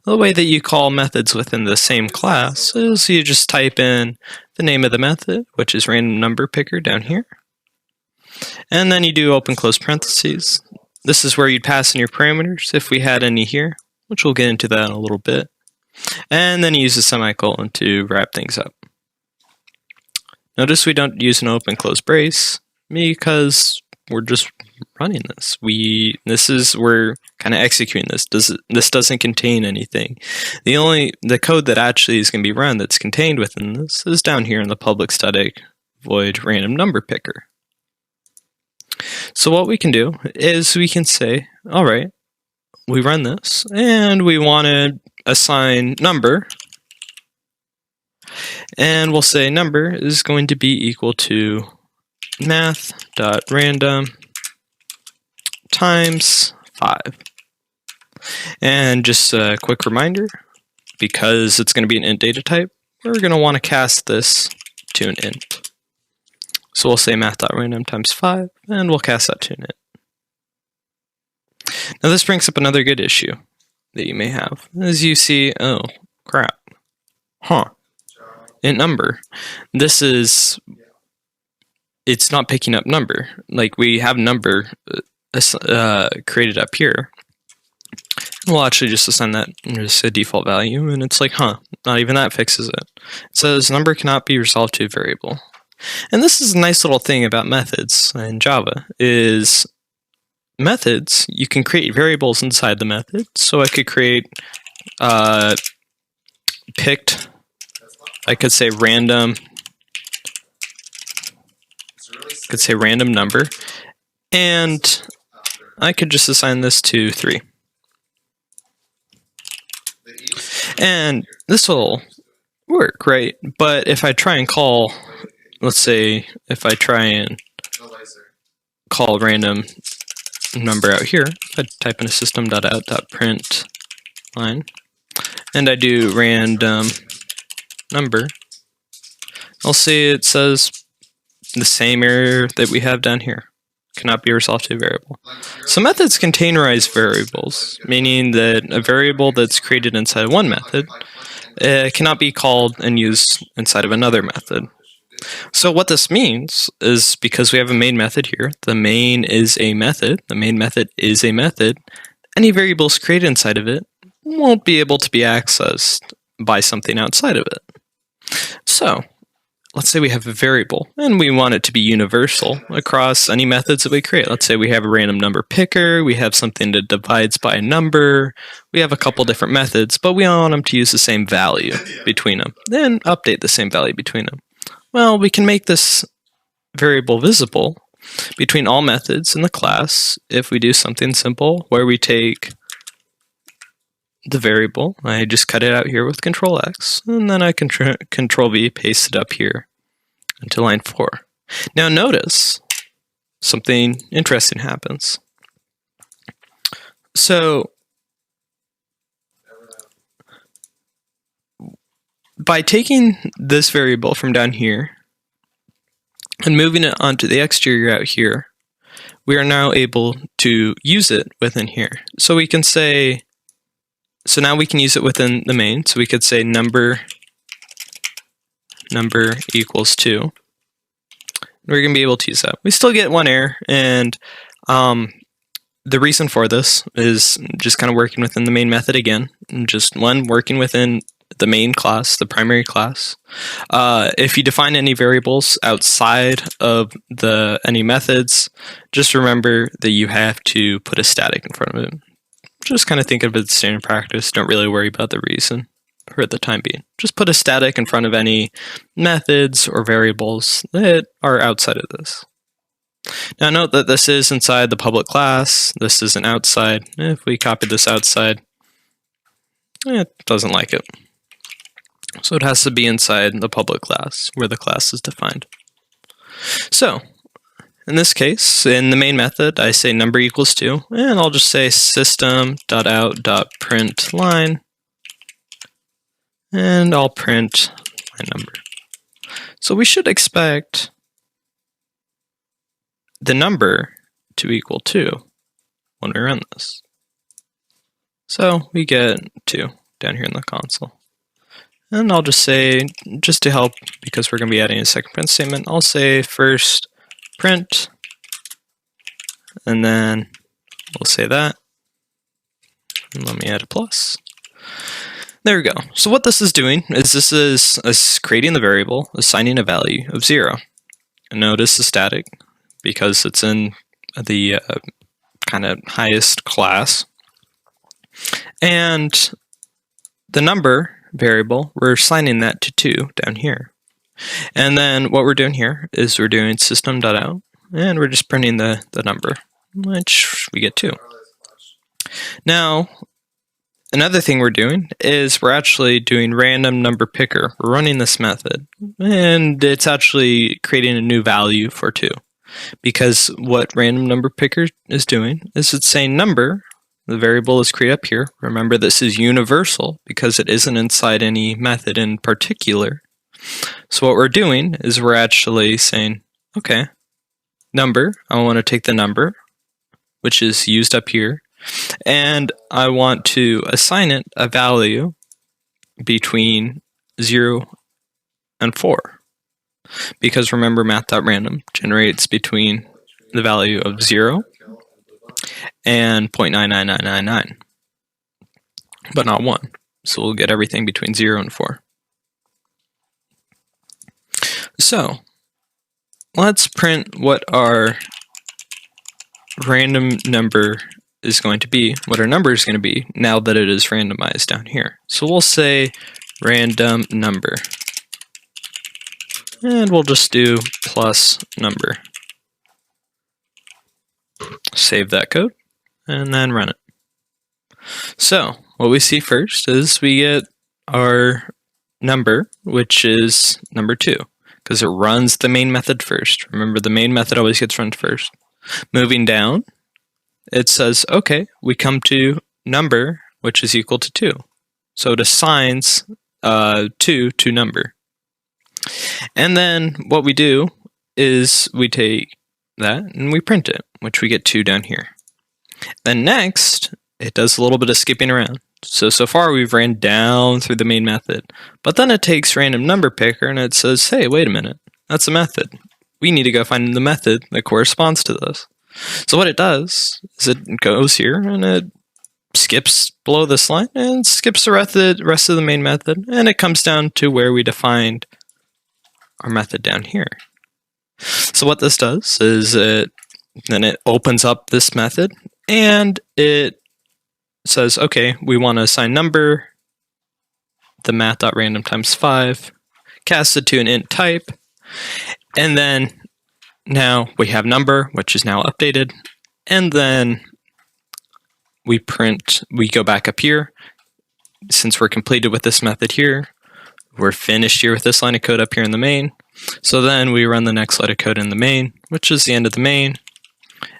the way that you call methods within the same class is you just type in the name of the method, which is random number picker down here, and then you do open close parentheses. This is where you'd pass in your parameters if we had any here, which we'll get into that in a little bit. And then use a semicolon to wrap things up. Notice we don't use an open close brace because we're just running this. We're kind of executing this. This doesn't contain anything. The code that actually is going to be run that's contained within this is down here in the public static void random number picker. So what we can do is we can say, all right, we run this and we want to assign number, and we'll say number is going to be equal to math.random times 5. And just a quick reminder, because it's going to be an int data type, we're going to want to cast this to an int. So we'll say math.random times 5, and we'll cast that to an int. Now this brings up another good issue that you may have. As you see, oh crap, int number. It's not picking up number. Like we have number created up here. We'll actually just assign that as a default value, and it's like, not even that fixes it. It says number cannot be resolved to a variable. And this is a nice little thing about methods in Java is methods, you can create variables inside the method. So I could create picked, I could say random number, and I could just assign this to 3. And this will work, right? But if I try and call, let's say if I try and call random number out here, I type in a system.out.print line, and I do random number, I'll see it says the same error that we have down here. Cannot be resolved to a variable. So methods containerize variables, meaning that a variable that's created inside one method cannot be called and used inside of another method. So what this means is, because we have a main method here, the main is a method, any variables created inside of it won't be able to be accessed by something outside of it. So let's say we have a variable and we want it to be universal across any methods that we create. Let's say we have a random number picker, we have something that divides by a number, we have a couple different methods, but we want them to use the same value between them, then update the same value between them. Well, we can make this variable visible between all methods in the class if we do something simple where we take the variable, I just cut it out here with Control X, and then I Control V, paste it up here into line 4. Now notice something interesting happens. So by taking this variable from down here and moving it onto the exterior out here, we are now able to use it within here. So we can say, so now we can use it within the main. So we could say number equals 2. We're going to be able to use that. We still get one error, and the reason for this is just kind of working within the main method again, and just working within the main class, the primary class. If you define any variables outside of any methods, just remember that you have to put a static in front of it. Just kind of think of it as standard practice. Don't really worry about the reason for the time being. Just put a static in front of any methods or variables that are outside of this. Now note that this is inside the public class. This isn't outside. If we copy this outside, it doesn't like it. So it has to be inside the public class where the class is defined. So in this case, in the main method, I say number equals 2, and I'll just say system.out.println, and I'll print my number. So we should expect the number to equal 2 when we run this. So we get 2 down here in the console. And I'll just say, just to help, because we're going to be adding a second print statement, I'll say first print, and then we'll say that. And let me add a plus. There we go. So what this is doing is this is creating the variable, assigning a value of 0. And notice the static, because it's in the kind of highest class. And the number variable, we're assigning that to 2 down here. And then what we're doing here is we're doing system.out, and we're just printing the number, which we get 2. Now, another thing we're doing is we're actually doing random number picker. We're running this method, and it's actually creating a new value for 2. Because what random number picker is doing is it's saying number. The variable is created up here. Remember, this is universal because it isn't inside any method in particular. So what we're doing is we're actually saying, okay, number, I want to take the number, which is used up here, and I want to assign it a value between 0 and 4. Because remember, math.random generates between the value of 0 and 0.99999, but not 1. So we'll get everything between 0 and 4. So let's print what our random number is going to be, what our number is going to be now that it is randomized down here. So we'll say random number, and we'll just do plus number. Save that code, and then run it. So what we see first is we get our number, which is number 2, because it runs the main method first. Remember, the main method always gets run first. Moving down, it says, okay, we come to number, which is equal to 2. So it assigns 2 to number. And then what we do is we take that and we print it, which we get 2 down here. Then next, it does a little bit of skipping around. So far we've ran down through the main method, but then it takes random number picker and it says, hey, wait a minute, that's a method. We need to go find the method that corresponds to this. So what it does is it goes here and it skips below this line and skips the rest of the main method, and it comes down to where we defined our method down here. So what this does is then it opens up this method and it says, okay, we want to assign number, the math.random times 5, cast it to an int type, and then now we have number, which is now updated, and then we go back up here. Since we're completed with this method here, we're finished here with this line of code up here in the main. So then we run the next line of code in the main, which is the end of the main,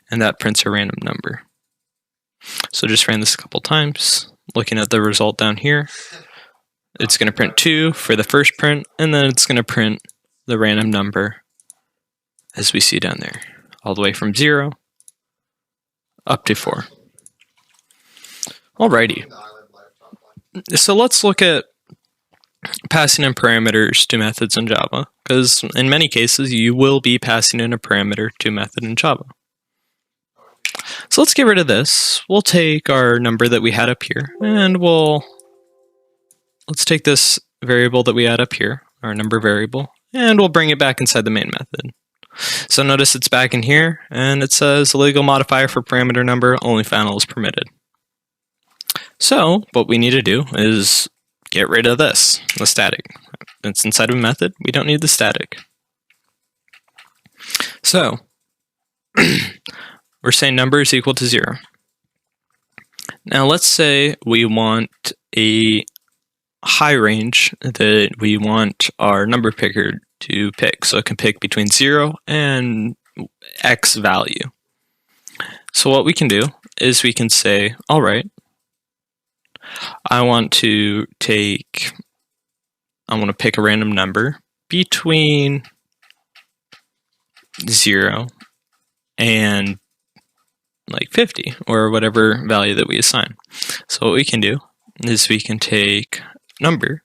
and that prints a random number. So just ran this a couple times. Looking at the result down here, it's going to print 2 for the first print, and then it's going to print the random number as we see down there, all the way from 0 up to 4. Alrighty. So let's look at passing in parameters to methods in Java, because in many cases you will be passing in a parameter to a method in Java. So let's get rid of this. We'll take our number that we had up here, and let's take this variable that we had up here, our number variable, and we'll bring it back inside the main method. So notice it's back in here, and it says a legal modifier for parameter number, only final is permitted. So what we need to do is get rid of this, the static. It's inside of a method, we don't need the static. So we're saying number is equal to 0. Now let's say we want a high range that we want our number picker to pick. So it can pick between 0 and X value. So what we can do is we can say, all right, I want to pick a random number between 0 and like 50 or whatever value that we assign. So what we can do is we can take number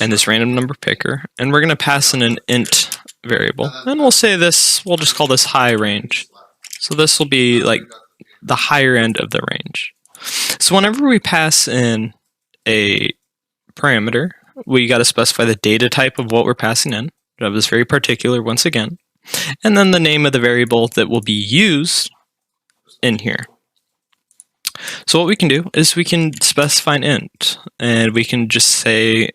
and this random number picker, and we're going to pass in an int variable, and we'll just call this high range. So this will be like the higher end of the range. So whenever we pass in a parameter, we got to specify the data type of what we're passing in. That was very particular once again. And then the name of the variable that will be used in here. So what we can do is we can specify an int, and we can just say,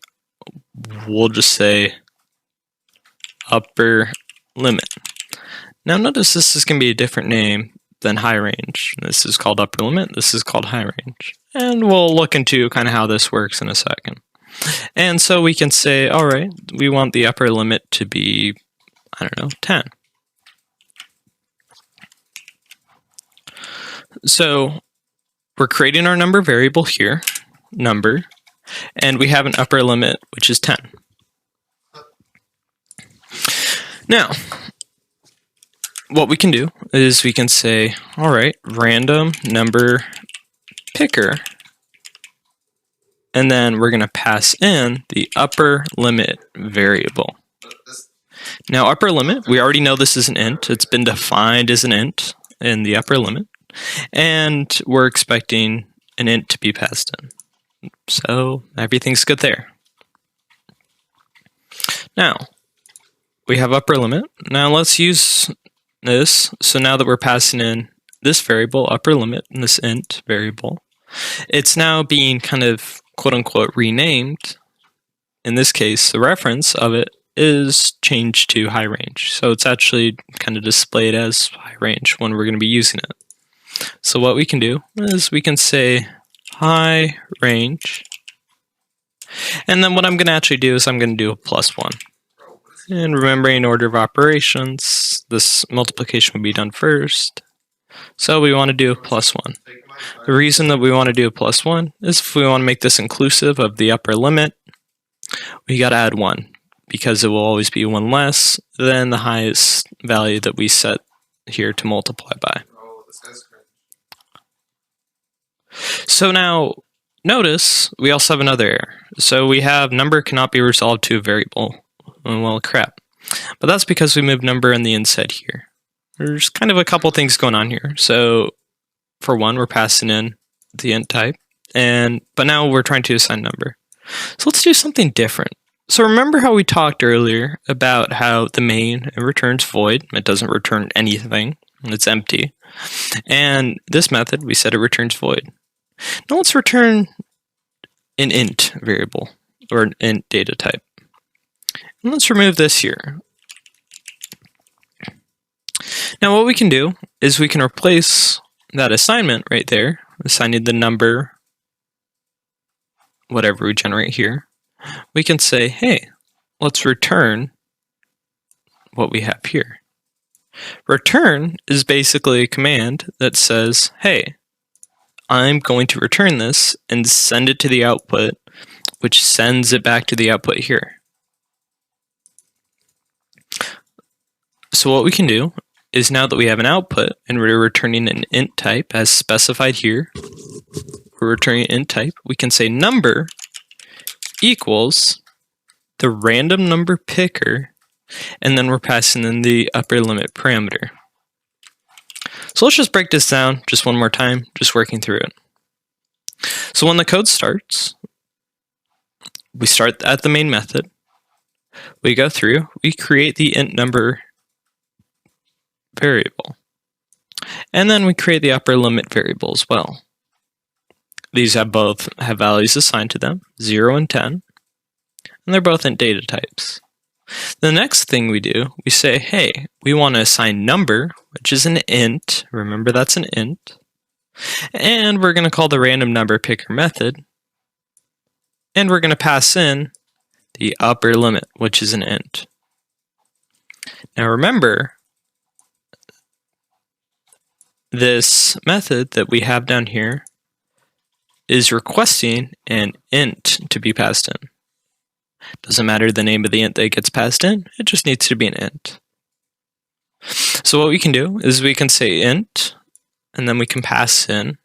we'll just say upper limit. Now notice this is going to be a different name than high range. This is called upper limit, this is called high range. And we'll look into kind of how this works in a second. And so we can say, all right, we want the upper limit to be, I don't know, 10. So we're creating our number variable here, number, and we have an upper limit, which is 10. Now, what we can do is we can say, all right, random number picker, and then we're going to pass in the upper limit variable. Now, upper limit, we already know this is an int. It's been defined as an int in the upper limit, and we're expecting an int to be passed in. So everything's good there. Now, we have upper limit. Now let's use this. So now that we're passing in this variable, upper limit, and this int variable, it's now being kind of quote-unquote renamed. In this case, the reference of it is changed to high range. So it's actually kind of displayed as high range when we're going to be using it. So what we can do is we can say high range, and then what I'm going to actually do is I'm going to do a +1. And remembering order of operations, this multiplication would be done first. So we want to do a +1. The reason that we want to do a +1 is if we want to make this inclusive of the upper limit, we got to add 1, because it will always be 1 less than the highest value that we set here to multiply by. So now, notice we also have another error. So we have number cannot be resolved to a variable. Well, crap. But that's because we moved number in the inside here. There's kind of a couple things going on here. So for one, we're passing in the int type, but now we're trying to assign number. So let's do something different. So remember how we talked earlier about how the main returns void. It doesn't return anything. It's empty. And this method, we said it returns void. Now let's return an int variable, or an int data type. And let's remove this here. Now what we can do is we can replace that assignment right there, assigning the number, whatever we generate here. We can say, hey, let's return what we have here. Return is basically a command that says, hey, I'm going to return this and send it to the output, which sends it back to the output here. So what we can do is, now that we have an output and we're returning an int type as specified here, we're returning an int type, we can say number equals the random number picker, and then we're passing in the upper limit parameter. So let's just break this down just one more time, just working through it. So when the code starts, we start at the main method, we go through, we create the int number variable, and then we create the upper limit variable as well. These both have values assigned to them, 0 and 10, and they're both int data types. The next thing we do, we say, hey, we want to assign number, which is an int. Remember, that's an int. And we're going to call the random number picker method. And we're going to pass in the upper limit, which is an int. Now remember, this method that we have down here is requesting an int to be passed in. Doesn't matter the name of the int that gets passed in, it just needs to be an int. So what we can do is we can say int, and then we can pass in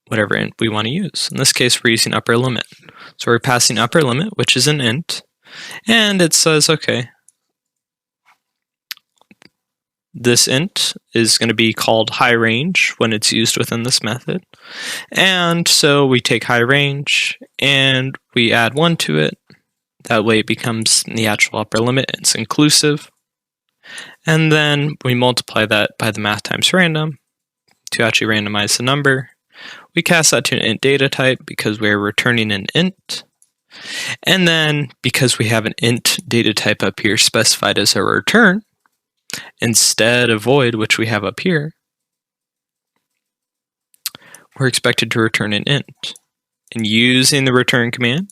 whatever int we want to use. In this case, we're using upper limit. So we're passing upper limit, which is an int, and it says, okay, this int is going to be called high range when it's used within this method. And so we take high range and we add 1 to it. That way it becomes the actual upper limit. It's inclusive. And then we multiply that by the math times random to actually randomize the number. We cast that to an int data type because we're returning an int. And then because we have an int data type up here specified as a return, instead of void, which we have up here, we're expected to return an int. And using the return command,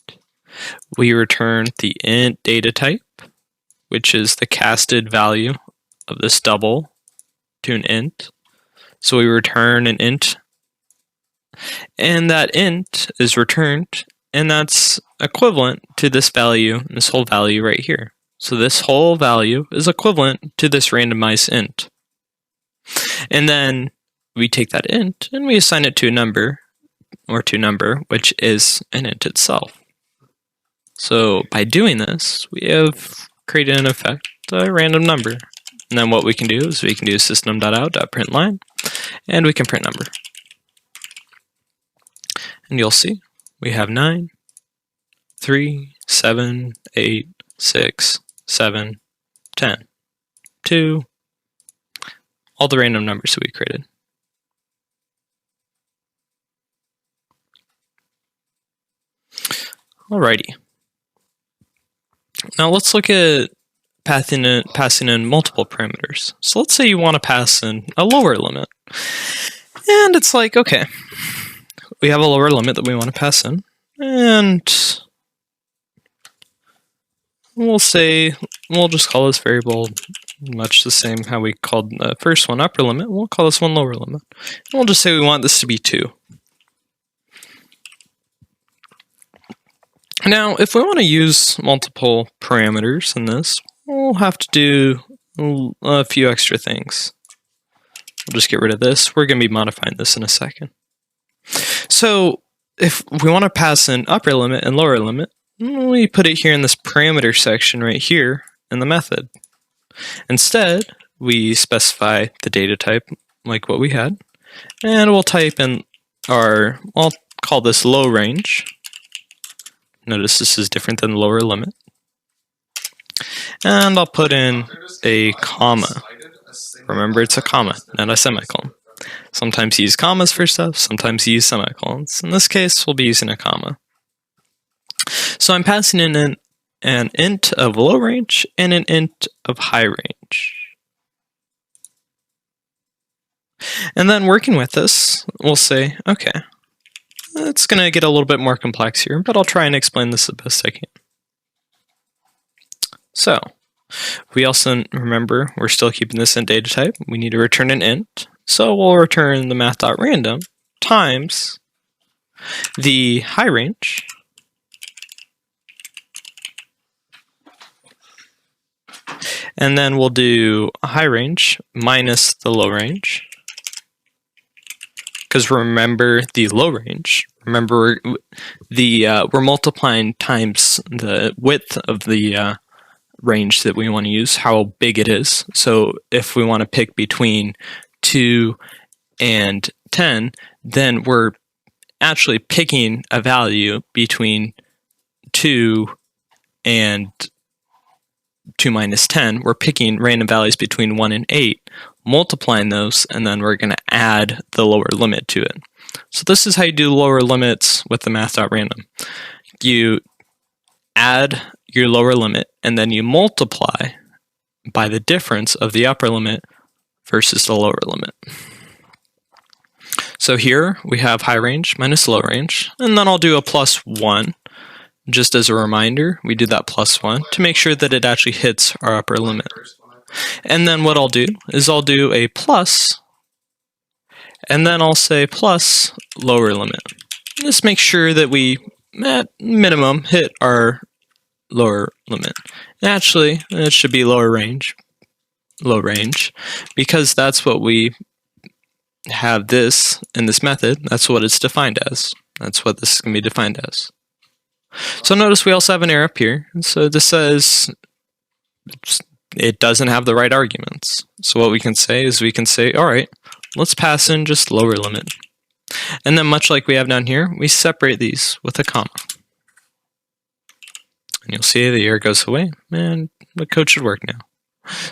we return the int data type, which is the casted value of this double to an int. So we return an int, and that int is returned, and that's equivalent to this value, this whole value right here. So this whole value is equivalent to this randomized int. And then we take that int and we assign it to a number, or to number, which is an int itself. So by doing this, we have created in effect a random number. And then what we can do is we can do system.out.println, and we can print number. And you'll see we have 9, 3, 7, 8, 6, 7, 10, 2, all the random numbers that we created. Alrighty. Now let's look at passing in multiple parameters. So let's say you want to pass in a lower limit. And it's like, okay, we have a lower limit that we want to pass in. And we'll just call this variable much the same how we called the first one upper limit. We'll call this one lower limit. And we'll just say we want this to be 2. Now, if we want to use multiple parameters in this, we'll have to do a few extra things. We'll just get rid of this. We're going to be modifying this in a second. So if we want to pass in upper limit and lower limit, we put it here in this parameter section right here in the method. Instead, we specify the data type like what we had, and we'll type in I'll call this low range. Notice this is different than the lower limit. And I'll put in a comma. Remember, it's a comma, not a semicolon. Sometimes you use commas for stuff, sometimes you use semicolons. In this case, we'll be using a comma. So I'm passing in an int of low range and an int of high range. And then working with this, we'll say, okay, it's going to get a little bit more complex here, but I'll try and explain this the best I can. So, we also remember we're still keeping this int data type. We need to return an int. So we'll return the math.random times the high range and then we'll do a high range minus the low range. Because remember the low range, remember we're multiplying times the width of the range that we want to use, how big it is. So if we want to pick between 2 and 10, then we're actually picking a value between 2 and 2 minus 10. We're picking random values between 1 and 8, multiplying those, and then we're going to add the lower limit to it. So this is how you do lower limits with the math.random. You add your lower limit, and then you multiply by the difference of the upper limit versus the lower limit. So here we have high range minus low range, and then I'll do a plus 1. Just as a reminder, we do that plus 1 to make sure that it actually hits our upper limit. And then what I'll do is I'll do a plus, and then I'll say plus lower limit. Just make sure that we, at minimum, hit our lower limit. Actually, it should be low range, because that's what we have this in this method. That's what it's defined as. That's what this is going to be defined as. So notice we also have an error up here. So this says it doesn't have the right arguments. So what we can say is we can say, all right, let's pass in just lower limit. And then much like we have down here, we separate these with a comma. And you'll see the error goes away, and the code should work now.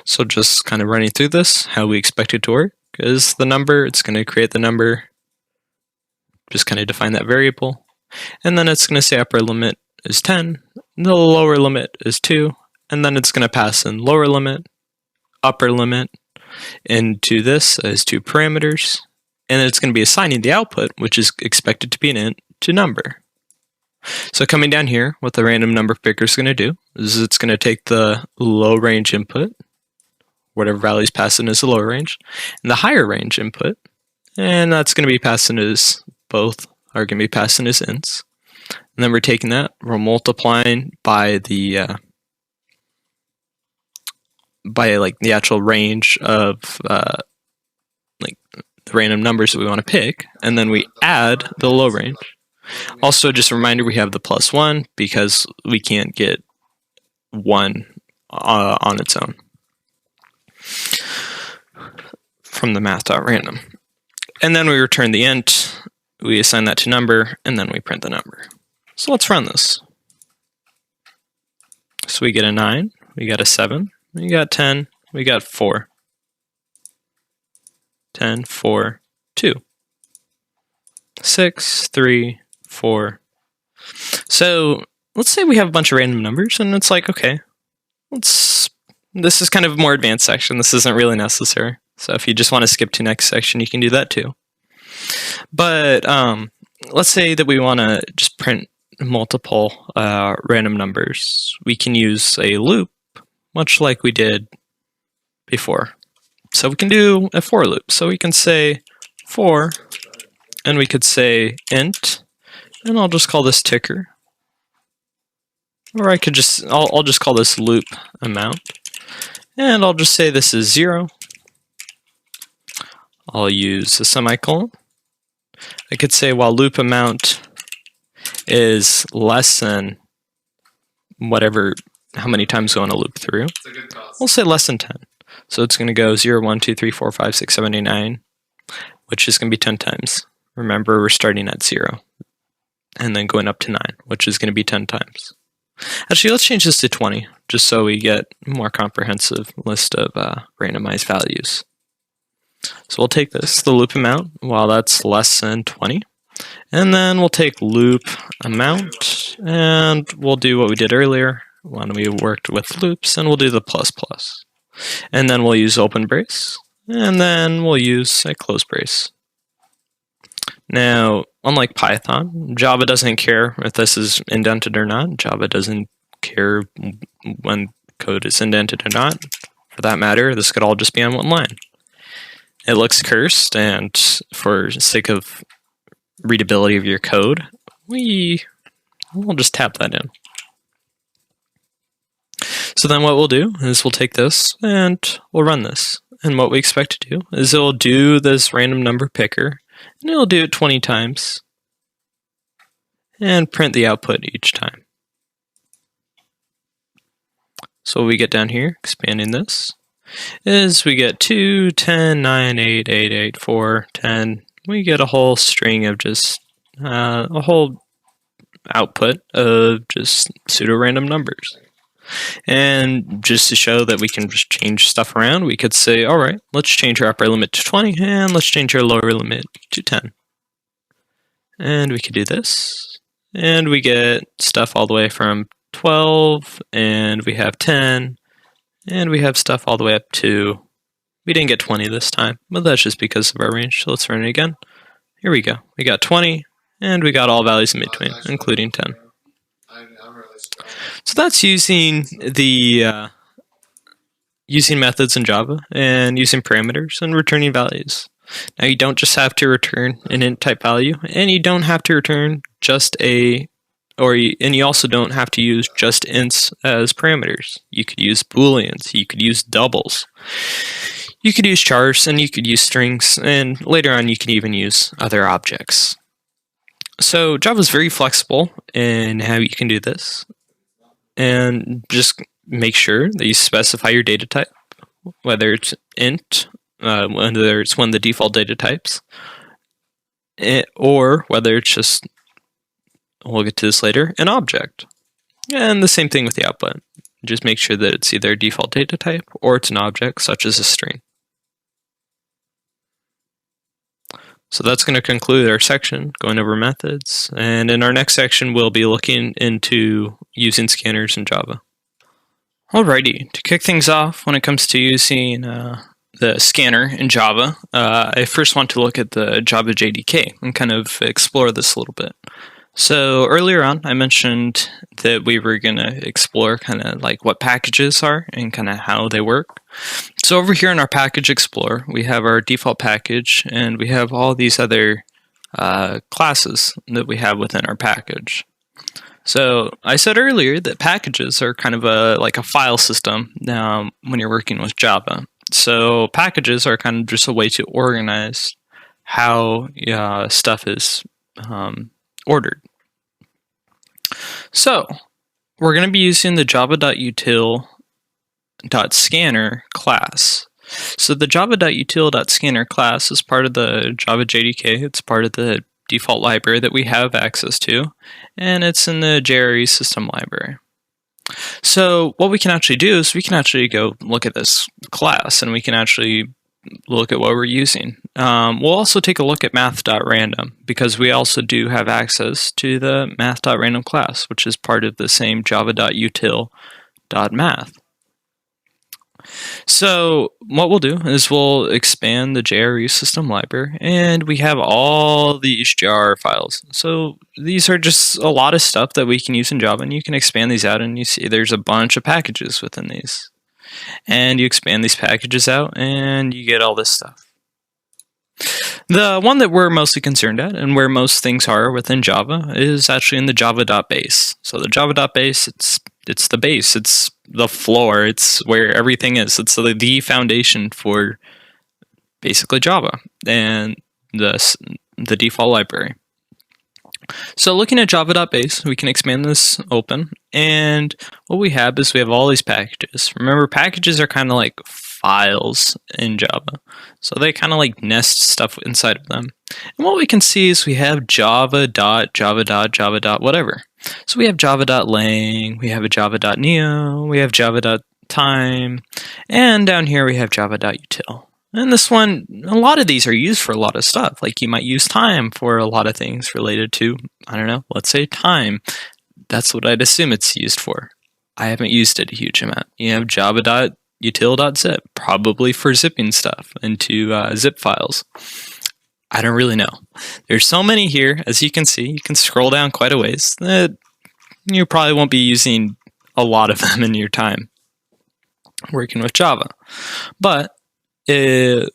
So just kind of running through this, how we expect it to work is the number, it's going to create the number, just kind of define that variable. And then it's going to say upper limit is 10, the lower limit is 2, and then it's going to pass in lower limit, upper limit into this as 2 parameters, and then it's going to be assigning the output, which is expected to be an int, to number. So coming down here, what the random number picker is going to do is it's going to take the low range input, whatever values passed in as the lower range, and the higher range input, and that's going to be passed in as both are going to be passed in as ints. And then we're taking that, we're multiplying by the actual range of like the random numbers that we want to pick, and then we add the low range. Also, just a reminder, we have the plus 1 because we can't get 1 on its own from the math.random. And then we return the int, we assign that to number, and then we print the number. So let's run this. So we get a 9, we got a 7, we got 10, we got 4. 10, 4, 2. 6, 3, 4. So let's say we have a bunch of random numbers, and it's like, okay, this is kind of a more advanced section. This isn't really necessary. So if you just want to skip to next section, you can do that too. But let's say that we want to just print multiple random numbers. We can use a loop, much like we did before. So we can do a for loop. So we can say for, and we could say int, and I'll just call this ticker. Or I could just, I'll just call this loop amount. And I'll just say this is 0. I'll use a semicolon. I could say while loop amount is less than whatever, how many times we want to loop through. We'll say less than 10. So it's going to go 0, 1, 2, 3, 4, 5, 6, 7, 8, 9, which is going to be 10 times. Remember, we're starting at 0 and then going up to 9, which is going to be 10 times. Actually, let's change this to 20, just so we get a more comprehensive list of randomized values. So we'll take this, the loop amount, while that's less than 20, and then we'll take loop amount, and we'll do what we did earlier when we worked with loops, and we'll do the plus plus. And then we'll use open brace, and then we'll use a close brace. Now, unlike Python, Java doesn't care if this is indented or not. Java doesn't care when code is indented or not. For that matter, this could all just be on one line. It looks cursed, and for sake of readability of your code, we'll just tap that in. So then what we'll do is we'll take this and we'll run this. And what we expect to do is it'll do this random number picker, and it'll do it 20 times and print the output each time. So what we get down here, expanding this, is we get 2, 10, 9, 8, 8, 8, 4, 10. We get a whole string of just a whole output of just pseudo-random numbers. And just to show that we can just change stuff around, we could say, all right, let's change our upper limit to 20, and let's change our lower limit to 10. And we could do this, and we get stuff all the way from 12, and we have 10, and we have stuff all the way up to, we didn't get 20 this time, but that's just because of our range. So let's run it again. Here we go. We got 20, and we got all values in between, including 10. So that's using the using methods in Java and using parameters and returning values. Now you don't just have to return an int type value, and you don't have to return just and you also don't have to use just ints as parameters. You could use booleans, you could use doubles, you could use chars, and you could use strings, and later on you can even use other objects. So Java is very flexible in how you can do this, and just make sure that you specify your data type, whether it's int, whether it's one of the default data types, or whether it's just, we'll get to this later, an object. And the same thing with the output. Just make sure that it's either a default data type or it's an object, such as a string. So that's going to conclude our section, going over methods. And in our next section, we'll be looking into using scanners in Java. Alrighty, to kick things off, when it comes to using the scanner in Java, I first want to look at the Java JDK and kind of explore this a little bit. So earlier on, I mentioned that we were going to explore kind of like what packages are and kind of how they work. So over here in our package explorer, we have our default package, and we have all these other classes that we have within our package. So I said earlier that packages are kind of like a file system when you're working with Java. So packages are kind of just a way to organize how stuff is ordered. So we're going to be using the java.util.scanner class. So the java.util.scanner class is part of the Java JDK. It's part of the default library that we have access to, and it's in the JRE system library. So what we can actually do is we can actually go look at this class, and we can actually look at what we're using. We'll also take a look at math.random, because we also do have access to the math.random class, which is part of the same java.util.math. So what we'll do is we'll expand the JRE system library, and we have all these jar files. So these are just a lot of stuff that we can use in Java, and you can expand these out, and you see there's a bunch of packages within these. And you expand these packages out, and you get all this stuff. The one that we're mostly concerned at, and where most things are within Java, is actually in the java.base. So the java.base, it's the base, it's the floor, it's where everything is. It's the foundation for basically Java and the default library. So looking at java.base, we can expand this open, and what we have is we have all these packages. Remember, packages are kind of like files in Java, so they kind of like nest stuff inside of them. And what we can see is we have java.java.java. Whatever. So we have java.lang, we have a java.neo, we have java.time, and down here we have java.util. And this one, a lot of these are used for a lot of stuff. Like you might use time for a lot of things related to, I don't know, let's say time. That's what I'd assume it's used for. I haven't used it a huge amount. You have java.util.zip, probably for zipping stuff into zip files. I don't really know. There's so many here, as you can see. You can scroll down quite a ways. You probably won't be using a lot of them in your time working with Java. But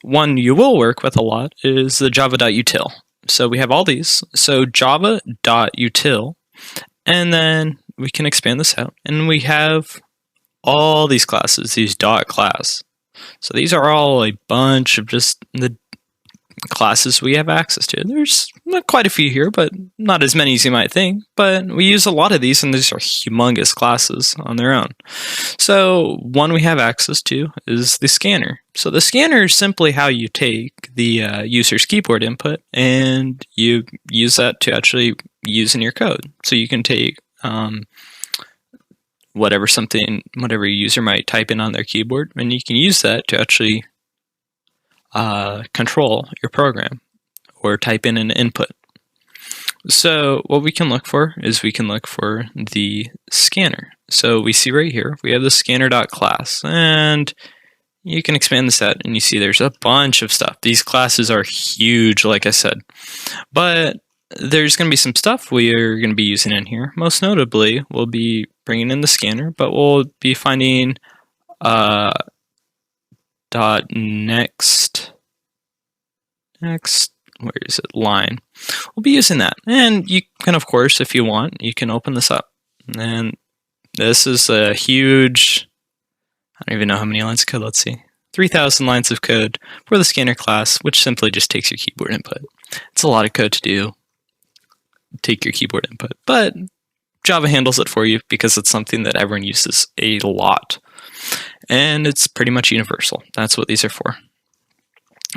one you will work with a lot is the java.util. So we have all these. So java.util, and then we can expand this out, and we have all these classes, these dot class. So these are all a bunch of just the classes we have access to. There's not quite a few here, but not as many as you might think. But we use a lot of these, and these are humongous classes on their own. So one we have access to is the scanner. So the scanner is simply how you take the user's keyboard input and you use that to actually use in your code. So you can take whatever your user might type in on their keyboard, and you can use that to actually control your program or type in an input. So what we can look for is we can look for the scanner. So we see right here, we have the scanner.class, and you can expand this out and you see there's a bunch of stuff. These classes are huge, like I said, but there's going to be some stuff we are going to be using in here. Most notably, we'll be bringing in the scanner, but we'll be finding dot next, where is it, line. We'll be using that, and you can, of course, if you want, you can open this up, and this is a huge, I don't even know how many lines of code, let's see, 3,000 lines of code for the scanner class, which simply just takes your keyboard input. It's a lot of code to do, take your keyboard input, but Java handles it for you because it's something that everyone uses a lot, and it's pretty much universal. That's what these are for.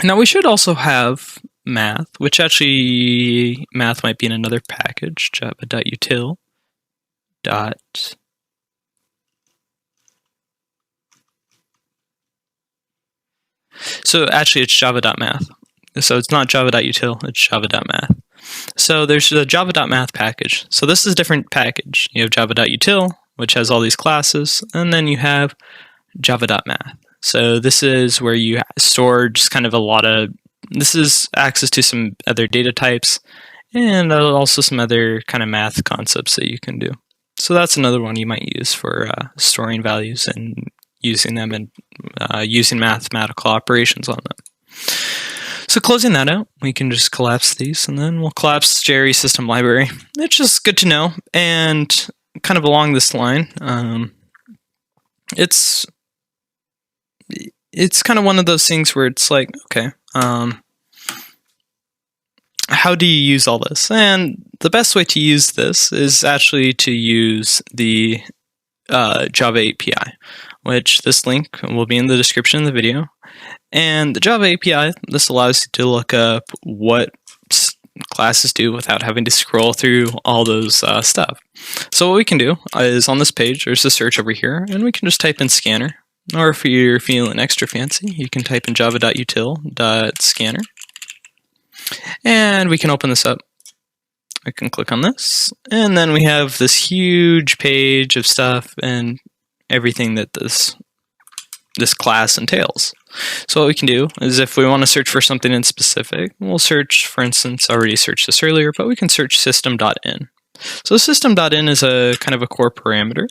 Now we should also have math, which actually math might be in another package, java.util. So actually it's java.math. So it's not java.util, it's java.math. So there's the java.math package. So this is a different package. You have java.util, which has all these classes, and then you have java.math. So this is where you store just kind of a lot of, this is access to some other data types and also some other kind of math concepts that you can do. So that's another one you might use for storing values and using them and using mathematical operations on them. So closing that out, we can just collapse these, and then we'll collapse Jerry's system library. It's just good to know, and kind of along this line, it's kind of one of those things where it's like, okay, how do you use all this? And the best way to use this is actually to use the Java API, which this link will be in the description of the video. And the Java API, this allows you to look up what classes do without having to scroll through all those stuff. So what we can do is on this page, there's a search over here, and we can just type in scanner. Or if you're feeling extra fancy, you can type in java.util.scanner. And we can open this up. I can click on this, and then we have this huge page of stuff and everything that this class entails. So what we can do is if we want to search for something in specific, we'll search, for instance, I already searched this earlier, but we can search system.in. So system.in is a kind of a core parameter.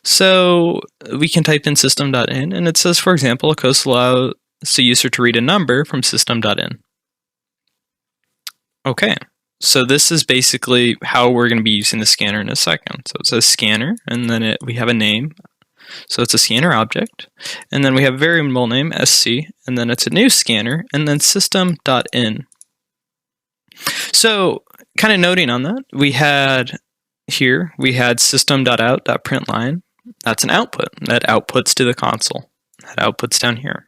So we can type in system.in, and it says, for example, a code allows the user to read a number from system.in. Okay, so this is basically how we're going to be using the scanner in a second. So it says scanner, and then we have a name. So it's a scanner object, and then we have variable name sc, and then it's a new scanner, and then system.in. So kind of noting on that, we had system.out.println. That's an output that outputs to the console. That outputs down here.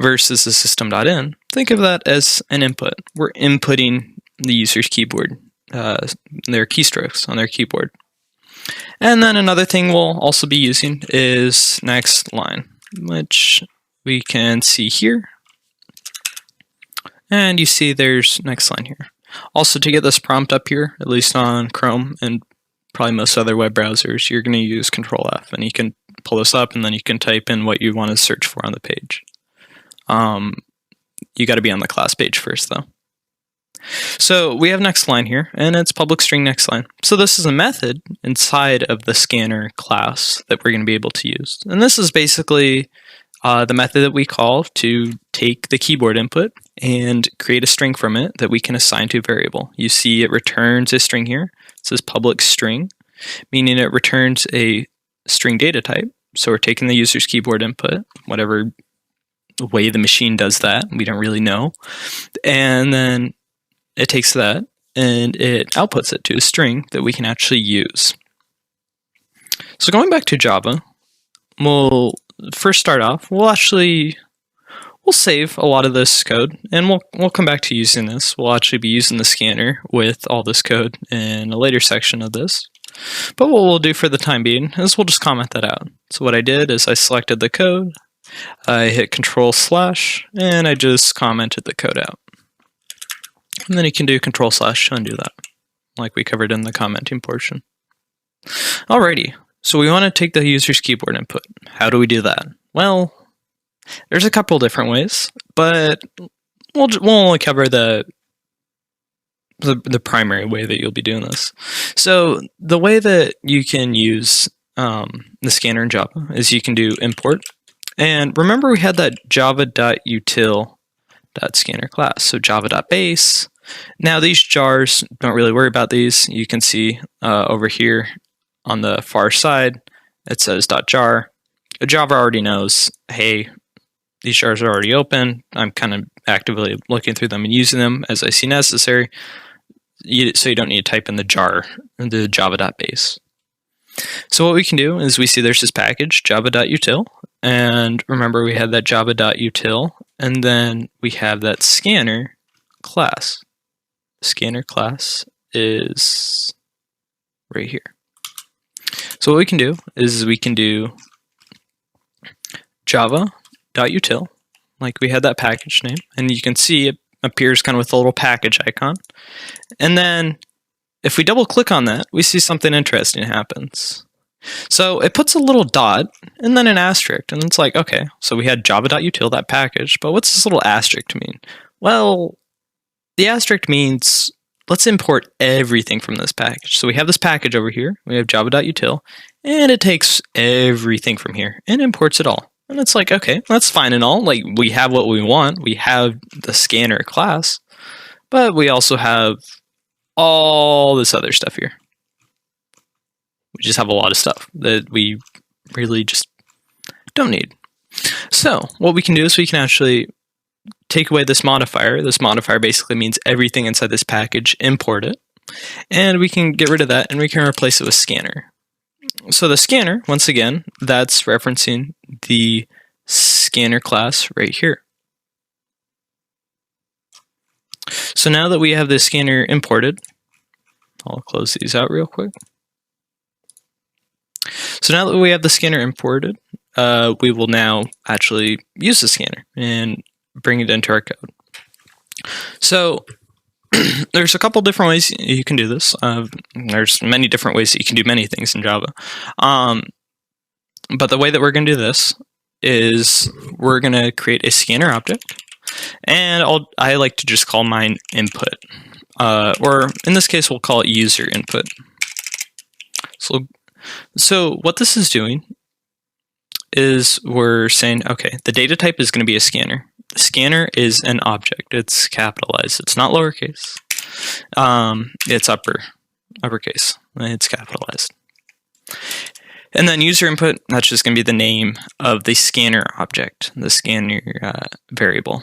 Versus the system.in, think of that as an input. We're inputting the user's keyboard, their keystrokes on their keyboard. And then another thing we'll also be using is next line, which we can see here. And you see there's next line here. Also, to get this prompt up here, at least on Chrome and probably most other web browsers, you're going to use Control F, and you can pull this up, and then you can type in what you want to search for on the page. You got to be on the class page first, though. So we have next line here, and it's public string next line. So this is a method inside of the scanner class that we're going to be able to use. And this is basically the method that we call to take the keyboard input and create a string from it that we can assign to a variable. You see it returns a string here. It says public string, meaning it returns a string data type. So we're taking the user's keyboard input, whatever way the machine does that, we don't really know. And then it takes that and it outputs it to a string that we can actually use. So going back to Java, we'll first start off, we'll save a lot of this code, and we'll come back to using this. We'll actually be using the scanner with all this code in a later section of this. But what we'll do for the time being is we'll just comment that out. So what I did is I selected the code, I hit Control/, and I just commented the code out. And then you can do Control/ to undo that. like we covered in the commenting portion. Alrighty, so we want to take the user's keyboard input. How do we do that? Well, there's a couple different ways, but we'll only cover the primary way that you'll be doing this. So the way that you can use the scanner in Java is you can do import. And remember we had that java.util.scanner class, so java.base. Now these jars, don't really worry about these. You can see over here on the far side, it says .jar. Java already knows, hey, these jars are already open. I'm kind of actively looking through them and using them as I see necessary. So you don't need to type in the jar, the java.base. So what we can do is we see there's this package, java.util. And remember we had that java.util, and then we have that scanner class. Scanner class is right here. So what we can do is we can do java.util, like we had that package name, and you can see it appears kind of with a little package icon. And then if we double click on that, we see something interesting happens. So it puts a little dot and then an asterisk, and it's like, okay, so we had java.util, that package, but what's this little asterisk mean? Well, the asterisk means let's import everything from this package. So we have this package over here, we have java.util, and it takes everything from here and imports it all. And it's like, okay, that's fine and all. Like, we have what we want. We have the scanner class, but we also have all this other stuff here. We just have a lot of stuff that we really just don't need. So what we can do is we can actually take away this modifier. This modifier basically means everything inside this package, import it. And we can get rid of that and we can replace it with scanner. So the scanner, once again, that's referencing the scanner class right here. So now that we have the scanner imported, I'll close these out real quick. So now that we have the scanner imported, we will now actually use the scanner and bring it into our code. So there's a couple different ways you can do this. There's many different ways that you can do many things in Java. But the way that we're going to do this is we're going to create a scanner object. And I like to just call mine input. Or in this case, we'll call it user input. So what this is doing is we're saying, okay, the data type is going to be a scanner. The scanner is an object. It's capitalized. It's not lowercase. It's uppercase. It's capitalized. And then user input, that's just going to be the name of the scanner object, the scanner variable,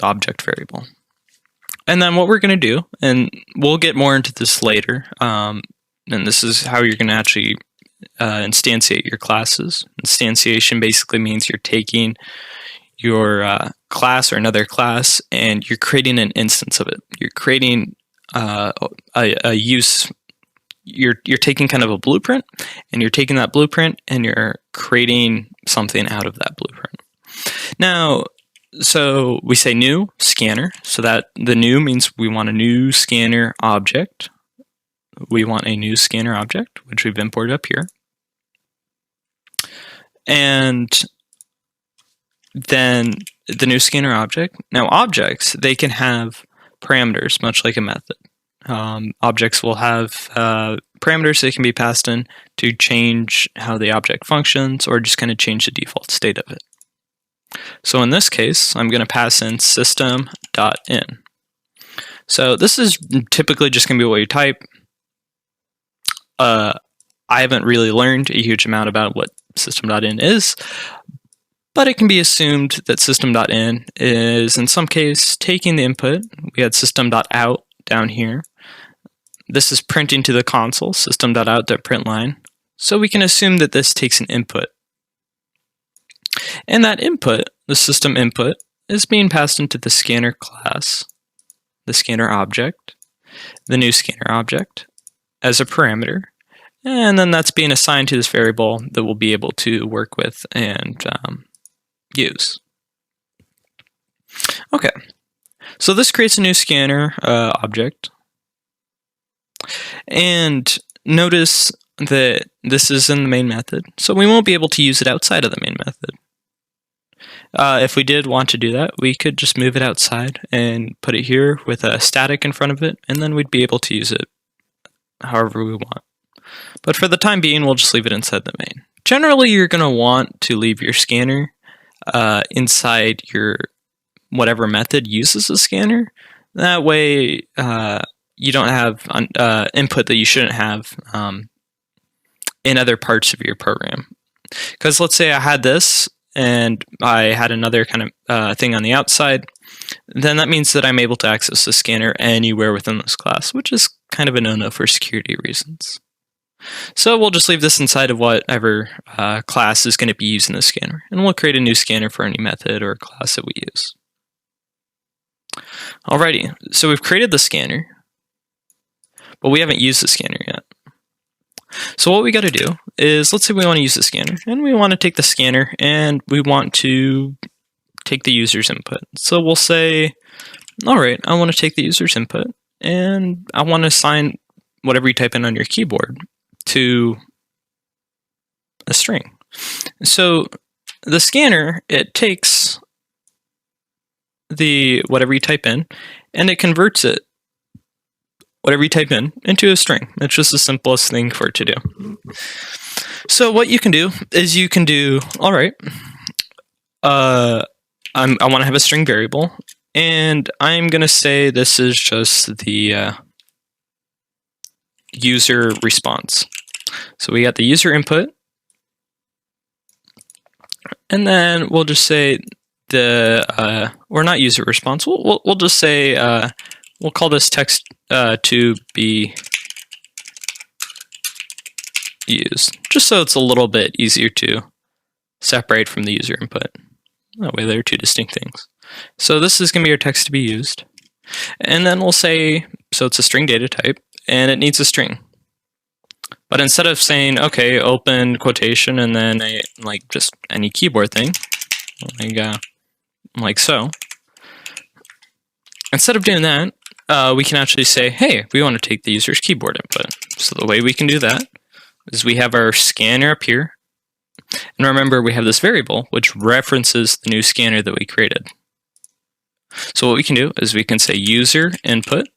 object variable. And then what we're going to do, and we'll get more into this later, and this is how you're going to actually instantiate your classes. Instantiation basically means you're taking your class or another class and you're creating an instance of it. You're creating a use. You're taking kind of a blueprint, and you're taking that blueprint and you're creating something out of that blueprint. Now, so we say new scanner, so that the new means we want a new scanner object. We want a new scanner object, which we've imported up here. And then the new scanner object. Now objects, they can have parameters, much like a method. Objects will have parameters that can be passed in to change how the object functions or just kind of change the default state of it. So in this case, I'm going to pass in system.in. So this is typically just going to be what you type. I haven't really learned a huge amount about what system.in is, but it can be assumed that system.in is in some case taking the input. We had system.out down here. This is printing to the console, system.out.println. So we can assume that this takes an input. And that input, the system input, is being passed into the scanner class, the scanner object, the new scanner object, as a parameter. And then that's being assigned to this variable that we'll be able to work with and use. Okay, so this creates a new scanner object. And notice that this is in the main method, so we won't be able to use it outside of the main method. If we did want to do that, we could just move it outside and put it here with a static in front of it, and then we'd be able to use it however we want. But for the time being, we'll just leave it inside the main. Generally, you're going to want to leave your scanner inside your whatever method uses a scanner. That way, you don't have input that you shouldn't have in other parts of your program. Because let's say I had this and I had another kind of thing on the outside, then that means that I'm able to access the scanner anywhere within this class, which is kind of a no-no for security reasons. So we'll just leave this inside of whatever class is going to be using the scanner, and we'll create a new scanner for any method or class that we use. Alrighty, so we've created the scanner, but we haven't used the scanner yet. So what we got to do is, let's say we want to use the scanner, and we want to take the scanner, and we want to take the user's input. So we'll say, alright, I want to take the user's input, and I want to assign whatever you type in on your keyboard to a string. So the scanner, it takes the whatever you type in, and it converts it, whatever you type in, into a string. It's just the simplest thing for it to do. So what you can do is you can do, all right, I want to have a string variable, and I'm going to say this is just the user response. So we got the user input, and then we'll just say or not user response, we'll just say, we'll call this text to be used, just so it's a little bit easier to separate from the user input. That way they're two distinct things. So this is going to be our text to be used. And then we'll say, so it's a string data type, and it needs a string. But instead of saying, okay, open quotation, and then like just any keyboard thing, like so, instead of doing that, we can actually say, hey, we want to take the user's keyboard input. So the way we can do that is we have our scanner up here. And remember, we have this variable which references the new scanner that we created. So what we can do is we can say user input.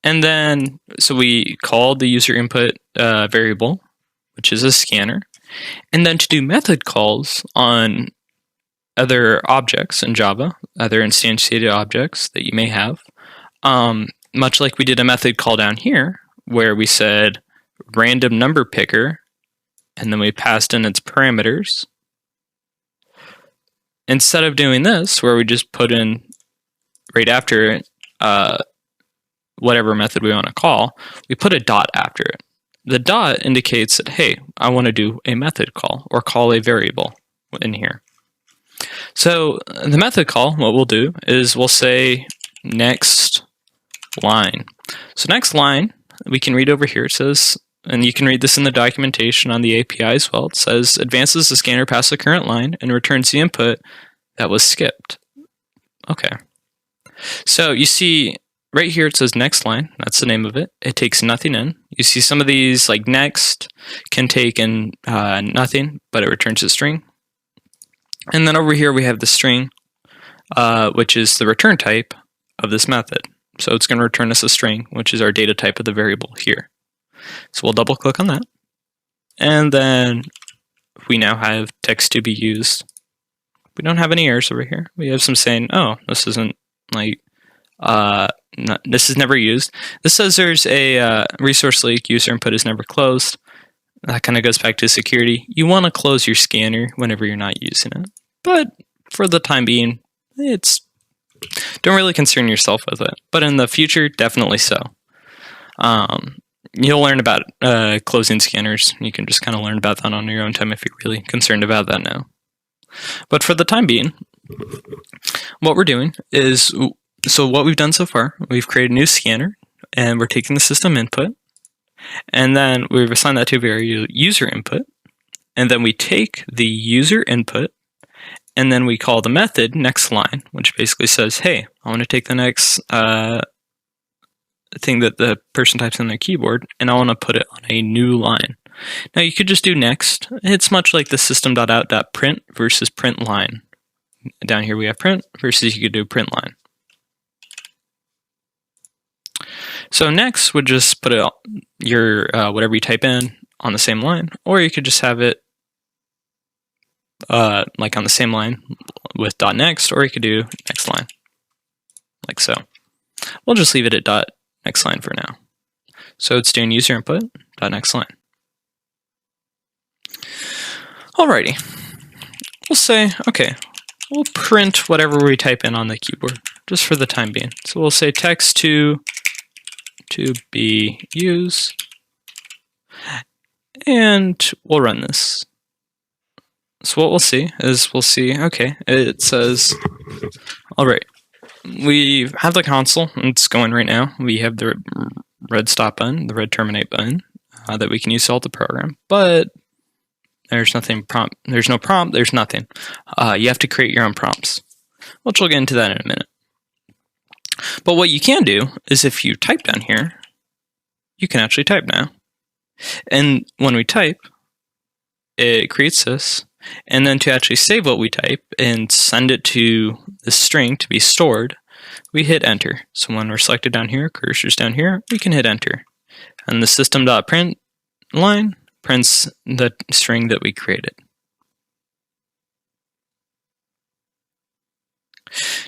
And then, so we call the user input variable, which is a scanner. And then to do method calls on other objects in Java, other instantiated objects that you may have, much like we did a method call down here, where we said random number picker, and then we passed in its parameters. Instead of doing this, where we just put in right after it, whatever method we want to call, we put a dot after it. The dot indicates that, hey, I want to do a method call or call a variable in here. So the method call, what we'll do is we'll say next line. So next line, we can read over here. It says, and you can read this in the documentation on the API as well. It says advances the scanner past the current line and returns the input that was skipped. Okay. So you see right here it says next line. That's the name of it. It takes nothing in. You see some of these like next can take in nothing, but it returns a string. And then over here we have the string, which is the return type of this method. So it's going to return us a string, which is our data type of the variable here. So we'll double click on that. And then we now have text to be used. We don't have any errors over here. We have some saying, oh, this isn't like, this is never used. This says there's a resource leak, user input is never closed. That kind of goes back to security. You want to close your scanner whenever you're not using it. But for the time being, don't really concern yourself with it. But in the future, definitely so. You'll learn about closing scanners. You can just kind of learn about that on your own time if you're really concerned about that now. But for the time being, what we're doing is, so what we've done so far, we've created a new scanner, and we're taking the system input, and then we've assigned that to a user input, and then we take the user input, and then we call the method next line, which basically says, hey, I want to take the next thing that the person types on their keyboard, and I want to put it on a new line. Now you could just do next. It's much like the system.out.print versus print line. Down here we have print versus you could do print line. So next would just put it your whatever you type in on the same line, or you could just have it like on the same line with dot next, or you could do next line, like so. We'll just leave it at dot next line for now. So it's doing user input dot next line. Alrighty, we'll say, okay, we'll print whatever we type in on the keyboard, just for the time being. So we'll say text to be used, and we'll run this. So what we'll see is, okay, it says, all right, we have the console, and it's going right now. We have the red stop button, the red terminate button that we can use to halt the program, but there's nothing prompt. There's no prompt. There's nothing. You have to create your own prompts, which we'll get into that in a minute. But what you can do is if you type down here, you can actually type now. And when we type, it creates this. And then to actually save what we type and send it to the string to be stored, we hit enter. So when we're selected down here, cursor's down here, we can hit enter. And the system.print line prints the string that we created.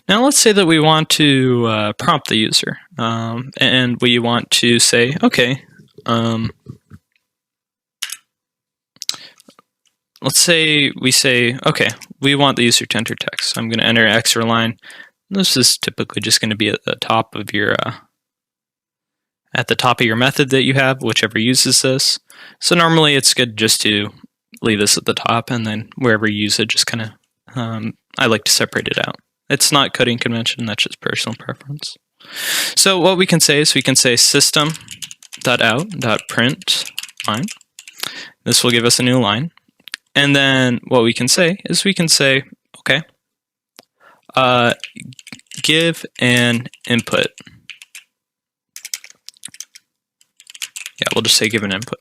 Now let's say that we want to prompt the user, and we want to say, okay, let's say we say, okay, we want the user to enter text. So I'm going to enter an extra line. This is typically just going to be at the top of your method that you have, whichever uses this. So normally it's good just to leave this at the top, and then wherever you use it, just kind of, I like to separate it out. It's not coding convention, that's just personal preference. So what we can say is we can say system.out.print line. This will give us a new line. And then what we can say is we can say, okay, give an input. Yeah, we'll just say give an input.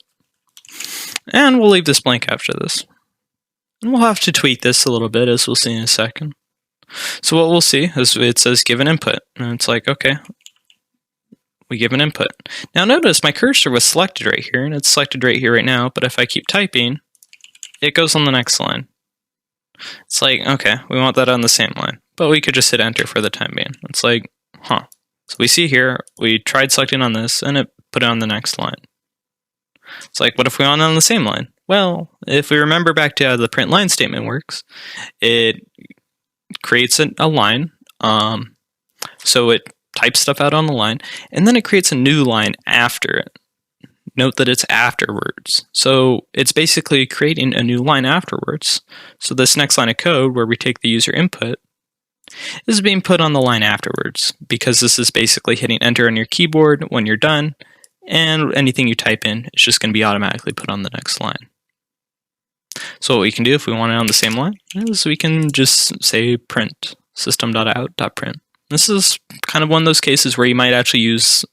And we'll leave this blank after this. And we'll have to tweak this a little bit, as we'll see in a second. So what we'll see is it says give an input. And it's like, okay, we give an input. Now notice my cursor was selected right here, and it's selected right here right now, but if I keep typing, it goes on the next line. It's like, okay, we want that on the same line, but we could just hit enter for the time being. It's like, huh. So we see here, we tried selecting on this, and it put it on the next line. It's like, what if we want it on the same line? Well, if we remember back to how the print line statement works, it creates a line, so it types stuff out on the line, and then it creates a new line after it. Note that it's afterwards. So it's basically creating a new line afterwards. So this next line of code where we take the user input is being put on the line afterwards, because this is basically hitting enter on your keyboard when you're done, and anything you type in is just going to be automatically put on the next line. So what we can do if we want it on the same line is we can just say print system.out.print. This is kind of one of those cases where you might actually use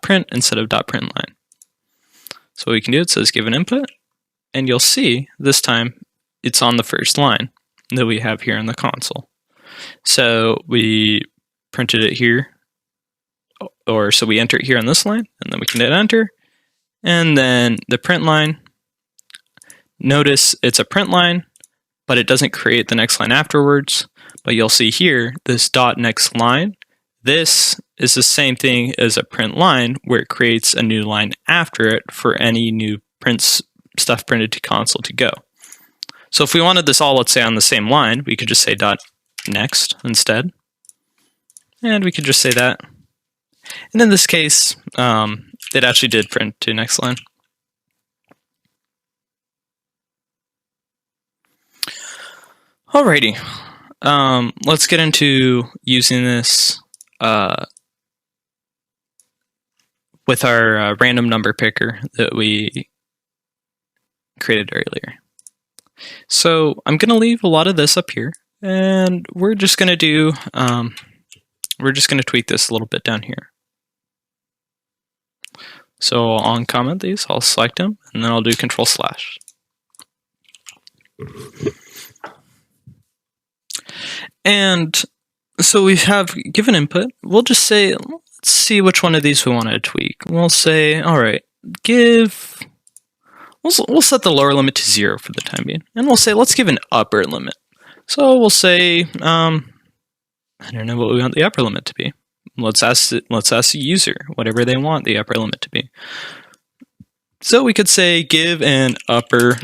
.print instead of .print line. So what we can do, it says give an input, and you'll see this time it's on the first line that we have here in the console. So we printed it here, or so we enter it here on this line, and then we can hit enter, and then the print line. Notice it's a print line, but it doesn't create the next line afterwards. But you'll see here, this dot next line, this is the same thing as a print line, where it creates a new line after it for any new stuff printed to console to go. So if we wanted this all, let's say, on the same line, we could just say dot next instead. And we could just say that. And in this case, it actually did print to next line. Alrighty, let's get into using this with our random number picker that we created earlier. So I'm going to leave a lot of this up here, and we're just going to do, we're just going to tweak this a little bit down here. So I'll uncomment these, I'll select them, and then I'll do Control/. And so we have given input. We'll just say, let's see which one of these we want to tweak. We'll say, all right, we'll set the lower limit to 0 for the time being. And we'll say, let's give an upper limit. So we'll say, I don't know what we want the upper limit to be. Let's ask the user whatever they want the upper limit to be. So we could say give an upper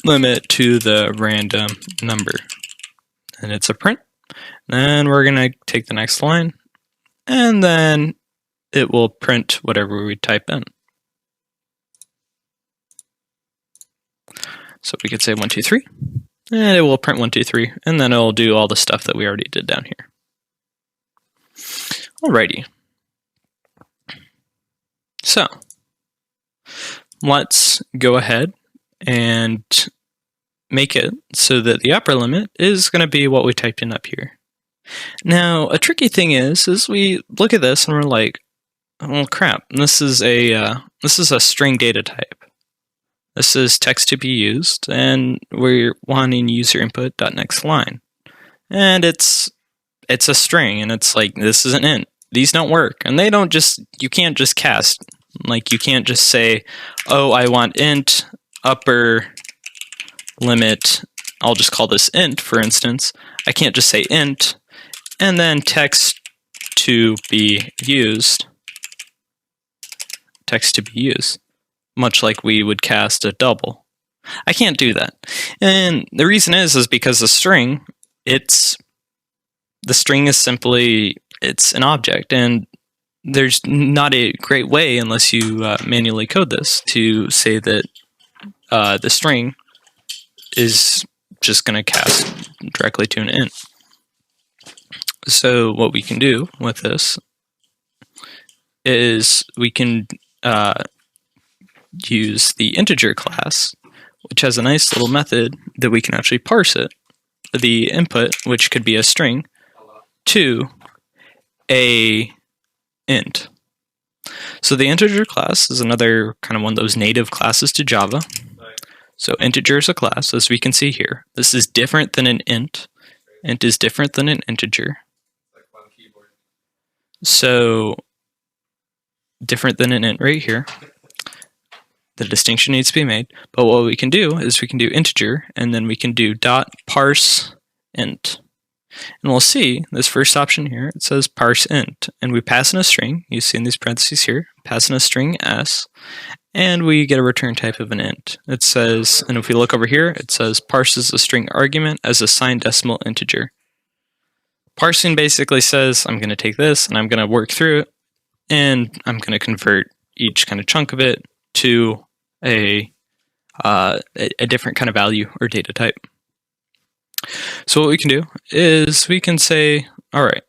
limit to the random number, and it's a print. Then we're gonna take the next line, and then it will print whatever we type in. So we could say 1, 2, 3, and it will print 1, 2, 3, and then it'll do all the stuff that we already did down here. Alrighty. So let's go ahead and make it so that the upper limit is going to be what we typed in up here. Now, a tricky thing is we look at this and we're like, oh crap, this is a string data type. This is text to be used, and we're wanting user input dot next line, and it's a string, and it's like, this is an int. These don't work, and they don't just, you can't just cast, like you can't just say, oh, I want int upper limit, I'll just call this int, for instance. I can't just say int, and then text to be used, much like we would cast a double. I can't do that. And the reason is because the string is simply, it's an object, and there's not a great way, unless you manually code this, to say that the string is just going to cast directly to an int. So what we can do with this is we can use the integer class, which has a nice little method that we can actually parse it, the input, which could be a string, to a int. So the integer class is another kind of one of those native classes to Java. So integer is a class, as we can see here. This is different than an int. Int is different than an integer. So different than an int right here. The distinction needs to be made. But what we can do is we can do integer, and then we can do dot parse int. And we'll see this first option here, it says parse int, and we pass in a string. You see in these parentheses here, pass in a string s, and we get a return type of an int. It says, and if we look over here, it says parses a string argument as a signed decimal integer. Parsing basically says, I'm going to take this and I'm going to work through it, and I'm going to convert each kind of chunk of it to a different kind of value or data type. So what we can do is we can say, all right,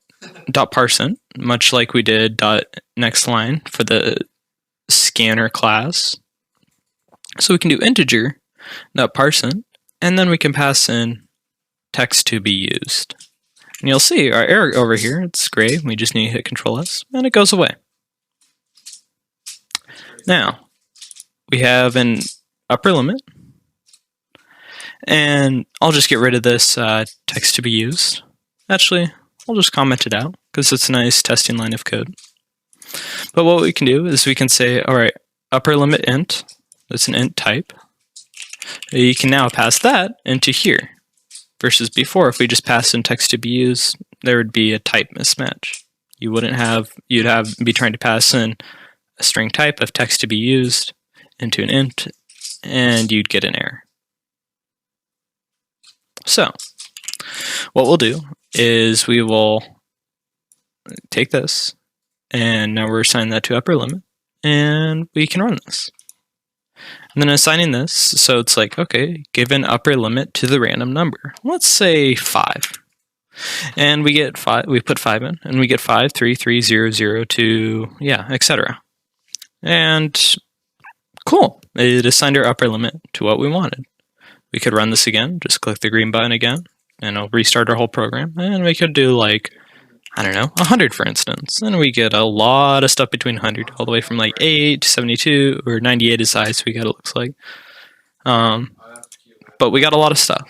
dot parseInt, much like we did dot next line for the scanner class. So we can do integer dot parseInt, and then we can pass in text to be used. And you'll see our error over here, it's gray. We just need to hit Control S, and it goes away. Now, we have an upper limit. And I'll just get rid of this text to be used. Actually, I'll just comment it out because it's a nice testing line of code. But what we can do is we can say, all right, upper limit int, that's an int type. You can now pass that into here. Versus before, if we just passed in text to be used, there would be a type mismatch. You'd be trying to pass in a string type of text to be used into an int, and you'd get an error. So what we'll do is we will take this, and now we're assigning that to upper limit, and we can run this. And then assigning this, so it's like, okay, give an upper limit to the random number. Let's say 5. And we get 5, we put 5 in, and we get 5, 3, 3, 0, 0, 2, yeah, etc. And cool, it assigned our upper limit to what we wanted. We could run this again, just click the green button again, and it'll restart our whole program. And we could do like I don't know, 100 for instance. And we get a lot of stuff between 100, all the way from like 8 to 72, or 98 is the highest we got, it looks like. But we got a lot of stuff.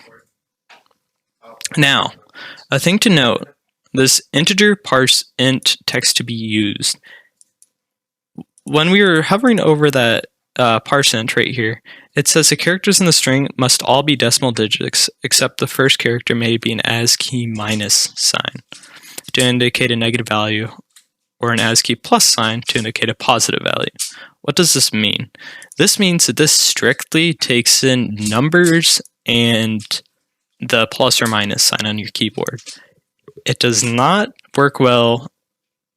Now, a thing to note, this integer parse int text to be used. When we were hovering over that parse int right here, it says the characters in the string must all be decimal digits, except the first character may be an ASCII minus sign to indicate a negative value, or an ASCII plus sign to indicate a positive value. What does this mean? This means that this strictly takes in numbers and the plus or minus sign on your keyboard. It does not work well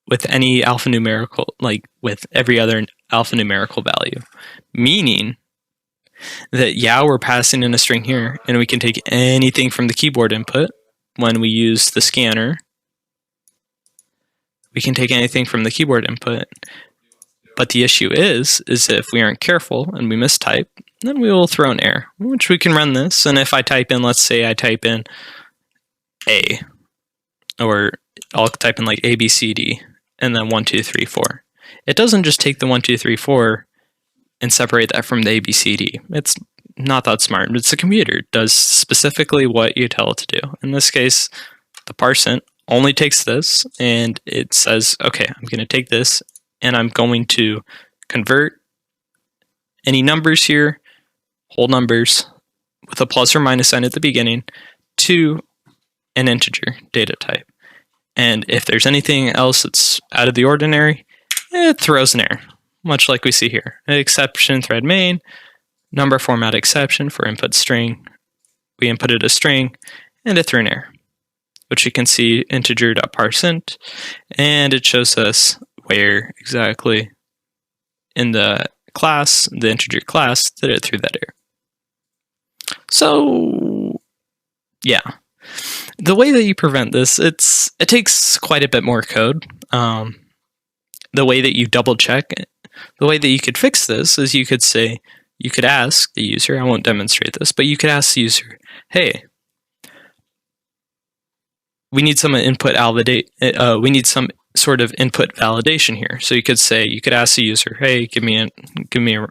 with any alphanumerical, like with every other alphanumerical value. Meaning that, yeah, we're passing in a string here, and we can take anything from the keyboard input when we use the scanner. We can take anything from the keyboard input. But the issue is if we aren't careful and we mistype, then we will throw an error, which we can run this. And if I type in, let's say I type in A, or I'll type in like A, B, C, D, and then 1, 2, 3, 4. It doesn't just take the 1, 2, 3, 4 and separate that from the A, B, C, D. It's not that smart. It's a computer. It does specifically what you tell it to do. In this case, the parse int only takes this, and it says, okay, I'm going to take this, and I'm going to convert any numbers here, whole numbers, with a plus or minus sign at the beginning, to an integer data type. And if there's anything else that's out of the ordinary, it throws an error, much like we see here. Exception thread main, number format exception for input string. We inputted a string, and it threw an error, which you can see integer.parseInt, and it shows us where exactly in the class, the integer class, that it threw that error. So, yeah. The way that you prevent this, it takes quite a bit more code. The way that you double check it, the way that you could fix this is you could say, you could ask the user, I won't demonstrate this, but you could ask the user, hey, we need some we need some sort of input validation here. So you could say, you could ask the user, hey, give me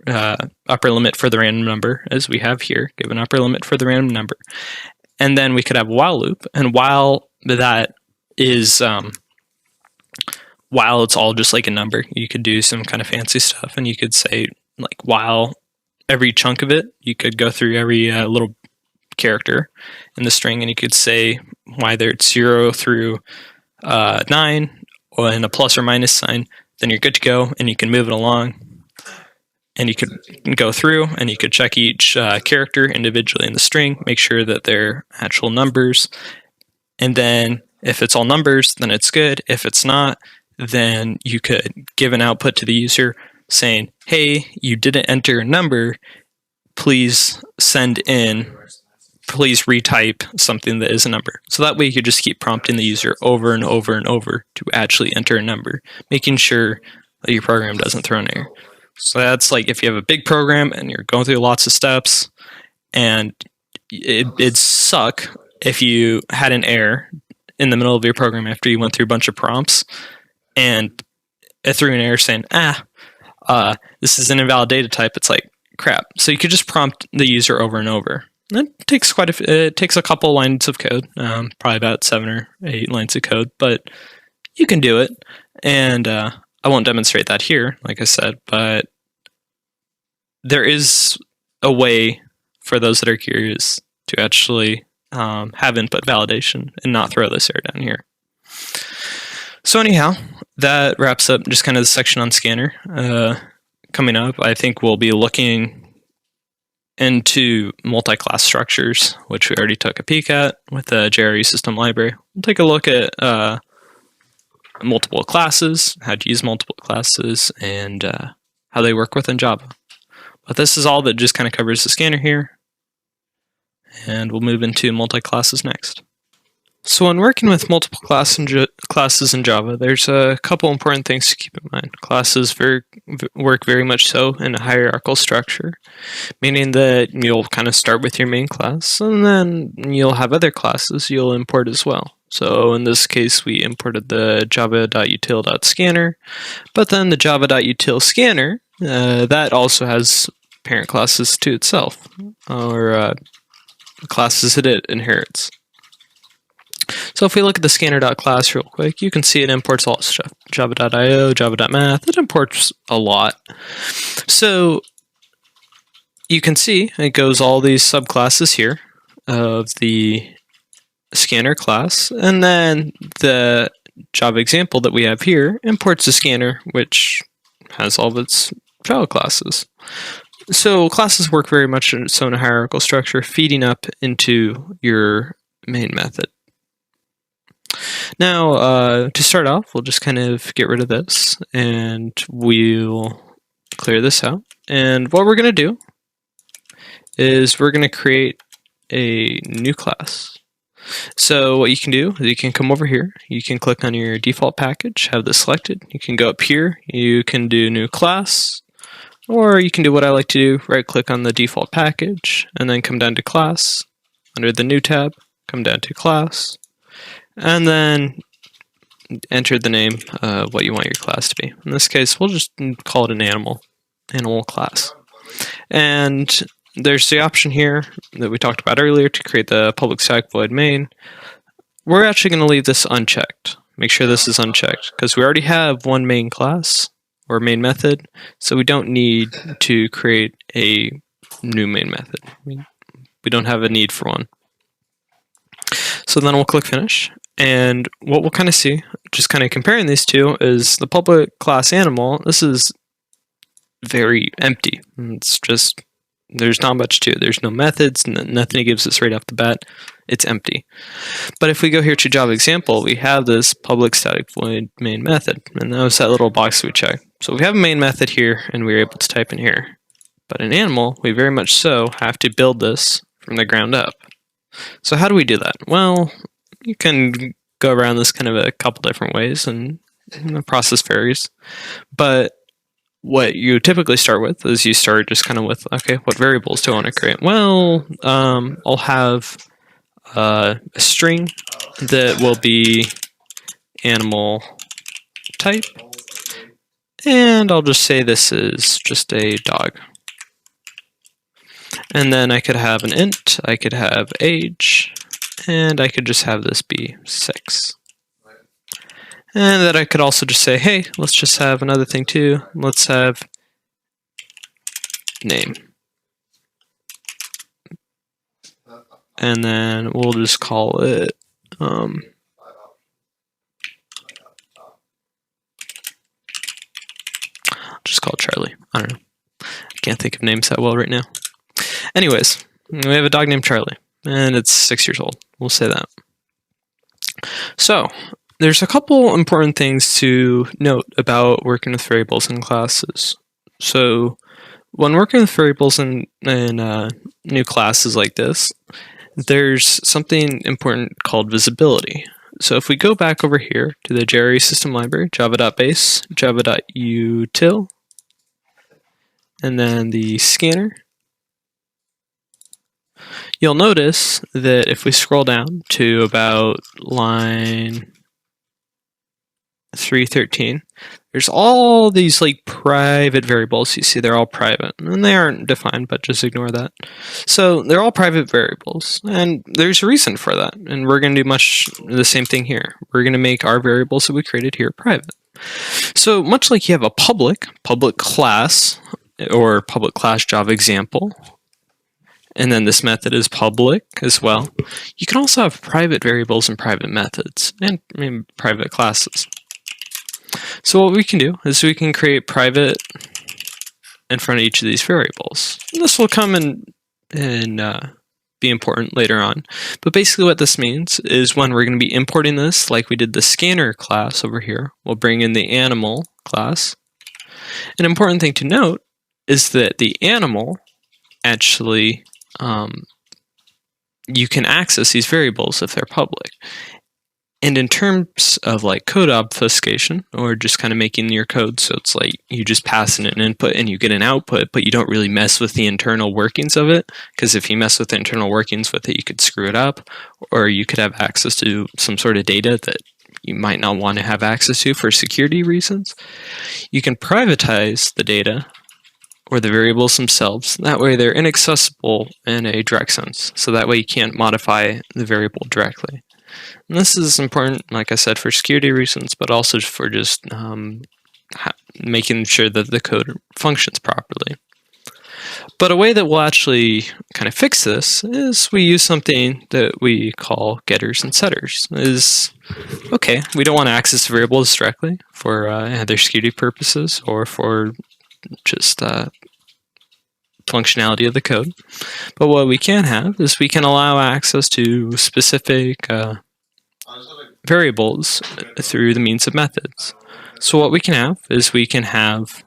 a upper limit for the random number, as we have here, give an upper limit for the random number. And then we could have a while loop, and while that is, while it's all just like a number, you could do some kind of fancy stuff, and you could say, like, while every chunk of it, you could go through every little character in the string, and you could say whether it's 0 through 9, or in a plus or minus sign, then you're good to go, and you can move it along. And you could go through and you could check each character individually in the string, make sure that they're actual numbers. And then if it's all numbers, then it's good. If it's not, then you could give an output to the user saying, hey, you didn't enter a number. Please retype something that is a number. So that way you could just keep prompting the user over and over and over to actually enter a number, making sure that your program doesn't throw an error. So that's like if you have a big program and you're going through lots of steps, and it'd suck if you had an error in the middle of your program after you went through a bunch of prompts and it threw an error saying, this is an invalid data type. It's like, crap. So you could just prompt the user over and over. It takes it takes a couple lines of code, probably about 7 or 8 lines of code, but you can do it. And I won't demonstrate that here, like I said, but there is a way for those that are curious to actually have input validation and not throw this error down here. So anyhow, that wraps up just kind of the section on scanner. Coming up, I think we'll be looking into multi-class structures, which we already took a peek at with the JRE system library. We'll take a look at multiple classes, how to use multiple classes, and how they work within Java. But this is all that just kind of covers the scanner here, and we'll move into multi-classes next. So when working with multiple classes in Java, there's a couple important things to keep in mind. Classes work very much so in a hierarchical structure, meaning that you'll kind of start with your main class, and then you'll have other classes you'll import as well. So in this case, we imported the java.util.scanner, but then the java.util scanner, that also has parent classes to itself, or classes that it inherits. So if we look at the scanner.class real quick, you can see it imports all stuff. Java.io, Java.math, it imports a lot. So you can see it goes all these subclasses here of the scanner class, and then the Java example that we have here imports the scanner, which has all of its Java classes. So classes work very much so in a hierarchical structure, feeding up into your main method. Now, to start off, we'll just kind of get rid of this, and we'll clear this out. And what we're going to do is we're going to create a new class. So what you can do is you can come over here, you can click on your default package, have this selected, you can go up here, you can do new class, or you can do what I like to do, right click on the default package, and then come down to class, under the new tab, come down to class, and then enter the name of what you want your class to be. In this case, we'll just call it an animal class. And there's the option here that we talked about earlier to create the public static void main. We're actually going to leave this unchecked. Make sure this is unchecked because we already have one main class or main method, so we don't need to create a new main method. We don't have a need for one. So then we'll click finish. And what we'll kind of see, just kind of comparing these two, is the public class animal. This is very empty. It's just, there's not much to it. There's no methods, nothing it gives us right off the bat. It's empty. But if we go here to Java example, we have this public static void main method. And that was that little box we checked. So we have a main method here, and we're able to type in here. But in animal, we very much so have to build this from the ground up. So how do we do that? Well, you can go around this kind of a couple different ways, and the process varies. But what you typically start with is you start just kind of with, okay, what variables do I want to create? Well, I'll have a string that will be animal type, and I'll just say this is just a dog. And then I could have an int, I could have age, and I could just have this be 6. And then I could also just say, hey, let's just have another thing too. Let's have name. And then we'll just call it just call it Charlie. I don't know. I can't think of names that well right now. Anyways, we have a dog named Charlie, and it's 6 years old. We'll say that. So there's a couple important things to note about working with variables and classes. So when working with variables in new classes like this, there's something important called visibility. So if we go back over here to the JRE system library, java.base, java.util, and then the scanner, you'll notice that if we scroll down to about line 313, there's all these like private variables. You see they're all private, and they aren't defined, but just ignore that. So they're all private variables, and there's a reason for that, and we're going to do much the same thing here. We're going to make our variables that we created here private. So much like you have a public class or public class Java example, and then this method is public as well, you can also have private variables and private methods, and private classes. So what we can do is we can create private in front of each of these variables. This will come and be important later on. But basically what this means is when we're going to be importing this, like we did the scanner class over here, we'll bring in the animal class. An important thing to note is that the animal actually, you can access these variables if they're public. And in terms of like code obfuscation, or just kind of making your code so it's like you just pass in an input and you get an output, but you don't really mess with the internal workings of it, because if you mess with the internal workings with it, you could screw it up, or you could have access to some sort of data that you might not want to have access to for security reasons. You can privatize the data or the variables themselves. That way they're inaccessible in a direct sense. So that way you can't modify the variable directly. And this is important, like I said, for security reasons, but also for just making sure that the code functions properly. But a way that we'll actually kind of fix this is we use something that we call getters and setters. Okay, we don't want to access variables directly for either security purposes or for just functionality of the code. But what we can have is we can allow access to specific variables through the means of methods. So what we can have is we can have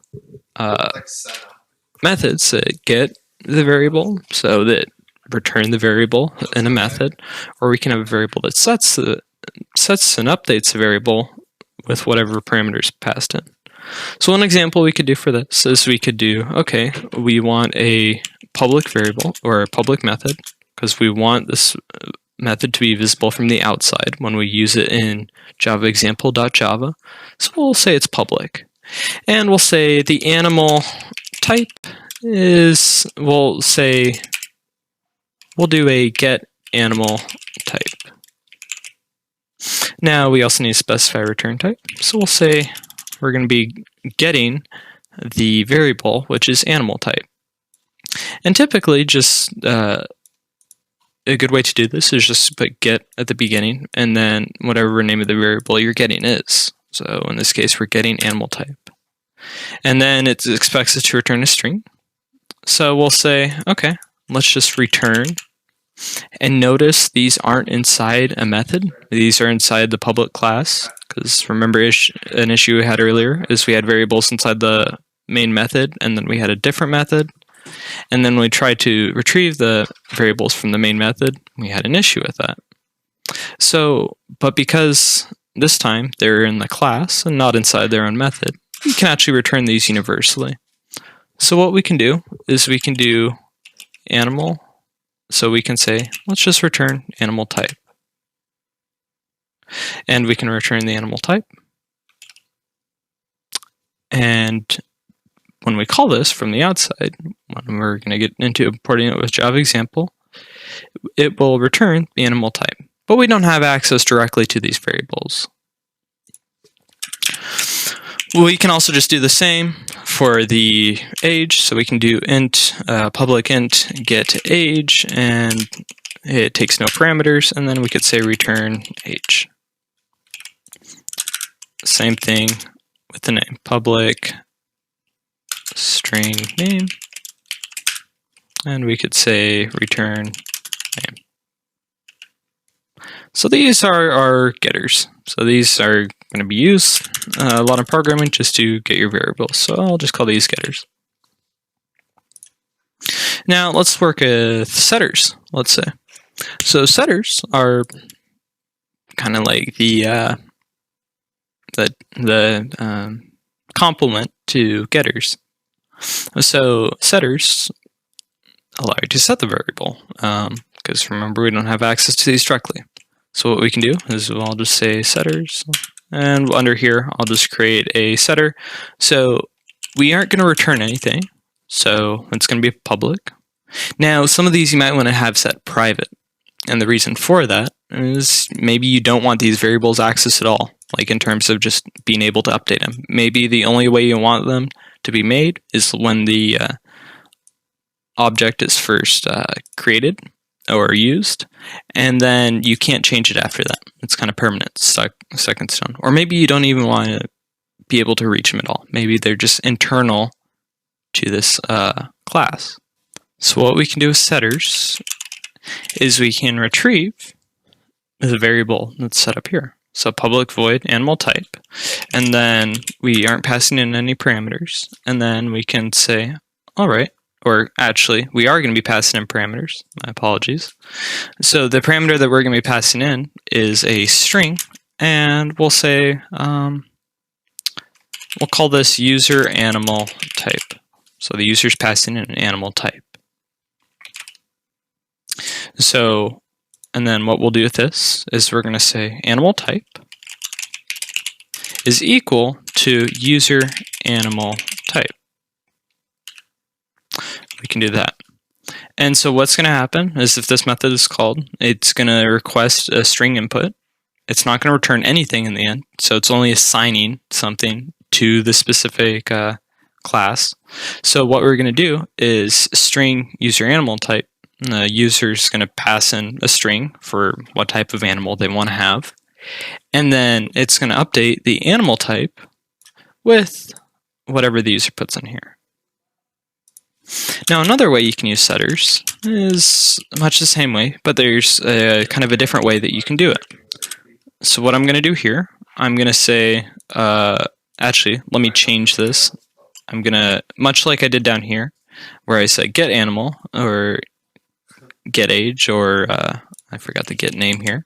methods that get the variable, so that return the variable in a method, or we can have a variable that sets and updates the variable with whatever parameters passed in. So one example we could do for this is we could do, okay, we want a public variable or a public method because we want this method to be visible from the outside when we use it in Java example.java. So we'll say it's public. And we'll say the animal type is, we'll do a get animal type. Now we also need to specify return type. So we'll say we're going to be getting the variable, which is animal type. And typically just a good way to do this is just put get at the beginning and then whatever name of the variable you're getting is. So in this case, we're getting animal type. And then it expects us to return a string. So we'll say, okay, let's just return. And notice these aren't inside a method. These are inside the public class. Because remember, an issue we had earlier is we had variables inside the main method, and then we had a different method. And then when we tried to retrieve the variables from the main method, we had an issue with that. So, but because this time they're in the class and not inside their own method, we can actually return these universally. So what we can do is we can do animal. So we can say, let's just return animal type. And we can return the animal type. And when we call this from the outside, when we're going to get into importing it with Java example, it will return the animal type. But we don't have access directly to these variables. We can also just do the same for the age. So we can do int, public int get age, and it takes no parameters. And then we could say return age. Same thing with the name, public string name, and we could say return name. So these are our getters. So these are going to be used a lot in programming just to get your variables. So I'll just call these getters. Now let's work with setters, let's say. So setters are kind of like the complement to getters. So setters allow you to set the variable, because remember we don't have access to these directly. So what we can do is I'll just say setters, and under here I'll just create a setter. So we aren't going to return anything, so it's going to be public. Now some of these you might want to have set private, and the reason for that is maybe you don't want these variables accessed at all, like in terms of just being able to update them. Maybe the only way you want them to be made is when the object is first created or used, and then you can't change it after that. It's kind of permanent, stuck in stone. Or maybe you don't even want to be able to reach them at all. Maybe they're just internal to this class. So what we can do with setters is we can retrieve the variable that's set up here. So public void animal type, and then we aren't passing in any parameters, and then we can say, all right, or actually we are going to be passing in parameters, my apologies. So the parameter that we're going to be passing in is a string, and we'll say, we'll call this user animal type. So the user's passing in an animal type. So, and then what we'll do with this is we're going to say animal type is equal to user animal type. We can do that. And so what's going to happen is if this method is called, it's going to request a string input. It's not going to return anything in the end. So it's only assigning something to the specific class. So what we're going to do is string user animal type. The user is going to pass in a string for what type of animal they want to have. And then it's going to update the animal type with whatever the user puts in here. Now, another way you can use setters is much the same way, but there's kind of a different way that you can do it. So what I'm going to do here, I'm going to say, actually, let me change this. I'm going to, much like I did down here, where I said get animal, or get age, or I forgot the get name here.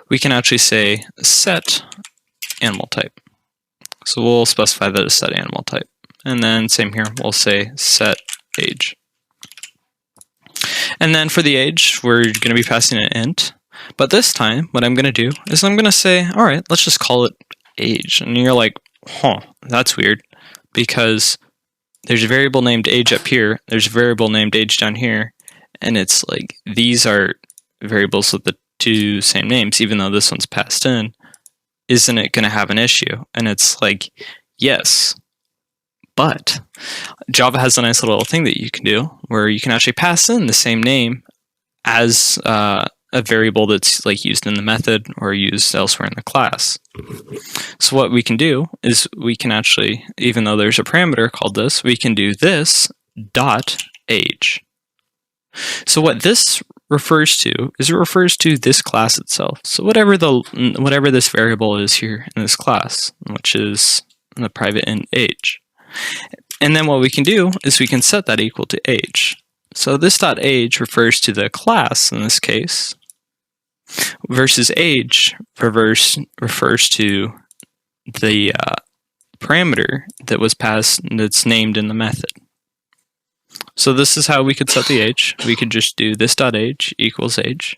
We can actually say set animal type. So we'll specify that as set animal type. And then same here, we'll say set age. And then for the age, we're going to be passing an int. But this time, what I'm going to do is I'm going to say, all right, let's just call it age. And you're like, huh, that's weird, because there's a variable named age up here, there's a variable named age down here, and it's like, these are variables with the two same names, even though this one's passed in. Isn't it going to have an issue? And it's like, yes, but Java has a nice little thing that you can do where you can actually pass in the same name as a variable that's like used in the method or used elsewhere in the class. So what we can do is we can actually, even though there's a parameter called this, we can do this dot age. So what this refers to is it refers to this class itself. So whatever this variable is here in this class, which is the private int age. And then what we can do is we can set that equal to age. So this dot age refers to the class in this case, versus age refers to the parameter that was passed that's named in the method. So this is how we could set the age. We could just do this dot age equals age.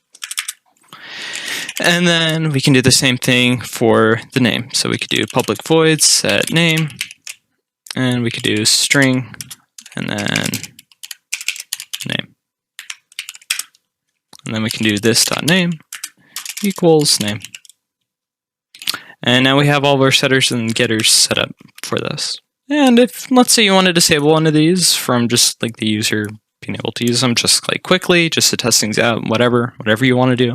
And then we can do the same thing for the name. So we could do public void set name, and we could do string and then name. And then we can do this dot name equals name. And now we have all of our setters and getters set up for this. And if, let's say you want to disable one of these from just like the user being able to use them just like quickly, just to test things out, whatever you want to do,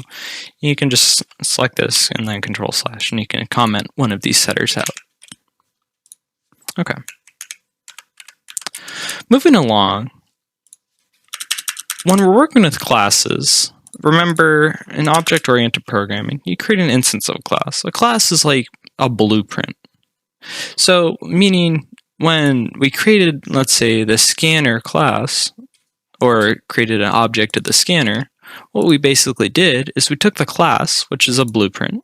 you can just select this and then control / and you can comment one of these setters out. Okay. Moving along, when we're working with classes, remember in object-oriented programming, you create an instance of a class. A class is like a blueprint. So, meaning when we created, let's say, the scanner class, or created an object of the scanner, what we basically did is we took the class, which is a blueprint,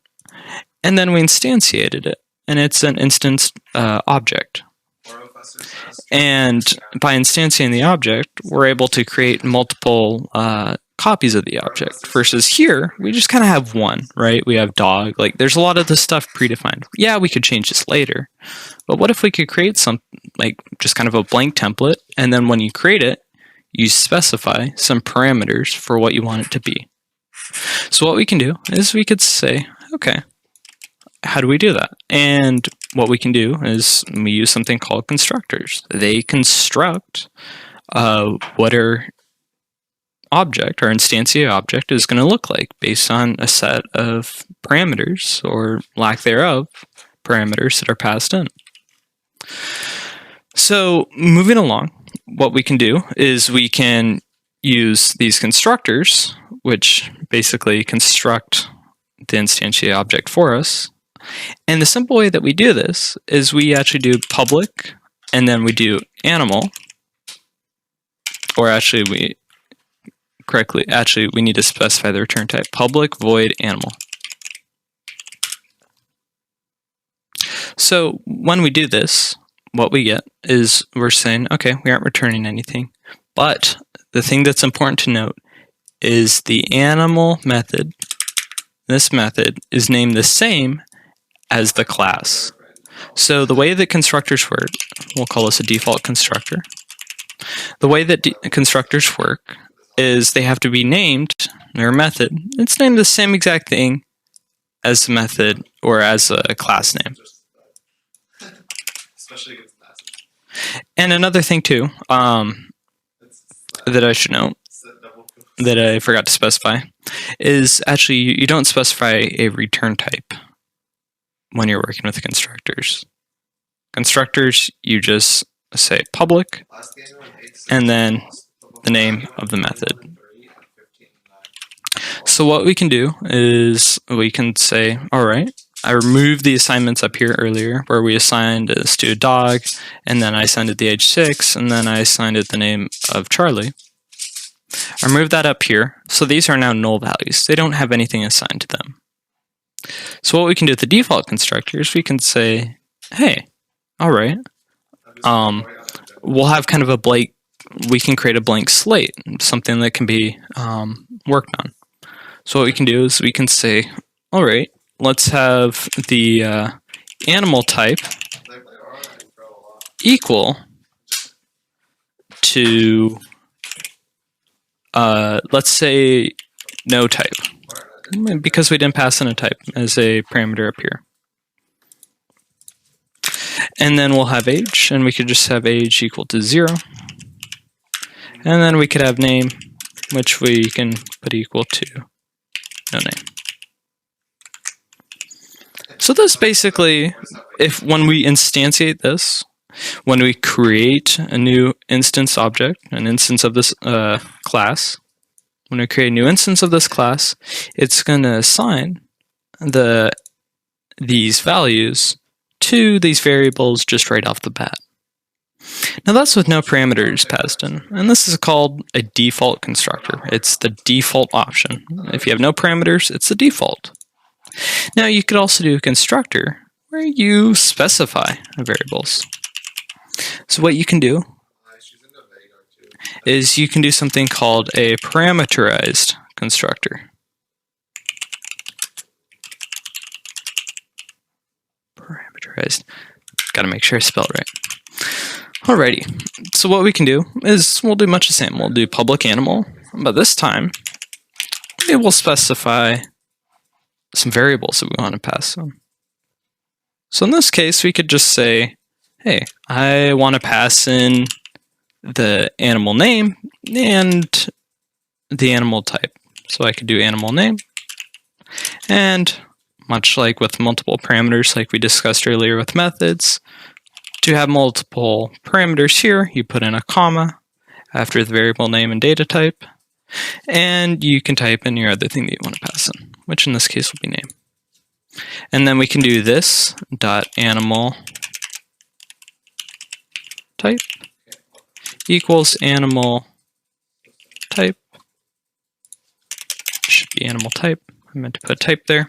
and then we instantiated it, and it's an instance object. And by instantiating the object, we're able to create multiple copies of the object. Versus here, we just kind of have one, right? We have dog. Like, there's a lot of this stuff predefined. Yeah, we could change this later. But what if we could create some, like, just kind of a blank template, and then when you create it, you specify some parameters for what you want it to be. So what we can do is we could say, okay, how do we do that? And what we can do is we use something called constructors. They construct what our object, our instantiate object, is going to look like based on a set of parameters, or lack thereof, parameters that are passed in. So moving along, what we can do is we can use these constructors, which basically construct the instantiate object for us. And the simple way that we do this is we actually do public, and then we do animal, or actually we need to specify the return type, public void animal. So when we do this, what we get is we're saying, okay, we aren't returning anything. But the thing that's important to note is the animal method, this method, is named the same as the class. So the way that constructors work, we'll call this a default constructor. The way that constructors work is they have to be named, their method, it's named the same exact thing as the method or as a class name. And another thing too, that I should note, that I forgot to specify, is actually you don't specify a return type when you're working with constructors. Constructors, you just say public, and then the name of the method. So what we can do is we can say, all right, I removed the assignments up here earlier where we assigned this to a dog, and then I assigned it the age 6, and then I assigned it the name of Charlie. I removed that up here, so these are now null values. They don't have anything assigned to them. So what we can do with the default constructor is we can say, hey, all right, we'll have kind of a blank, we can create a blank slate, something that can be worked on. So what we can do is we can say, all right, let's have the animal type equal to, let's say, no type, because we didn't pass in a type as a parameter up here. And then we'll have age, and we could just have age equal to 0. And then we could have name, which we can put equal to no name. So this basically, when we instantiate this, when we create a new instance object, an instance of this class, when we create a new instance of this class, it's going to assign these values to these variables just right off the bat. Now that's with no parameters passed in, and this is called a default constructor. It's the default option. If you have no parameters, it's the default. Now you could also do a constructor where you specify variables. So what you can do is you can do something called a parameterized constructor. Parameterized. Gotta make sure I spell it right. Alrighty, so what we can do is we'll do much the same. We'll do public animal, but this time it will specify some variables that we want to pass them. So in this case, we could just say, hey, I want to pass in the animal name and the animal type. So I could do animal name, and much like with multiple parameters like we discussed earlier with methods, to have multiple parameters here, you put in a comma after the variable name and data type, and you can type in your other thing that you want to pass in, which in this case will be name. And then we can do this dot animal type equals animal type. Should be animal type. I meant to put type there.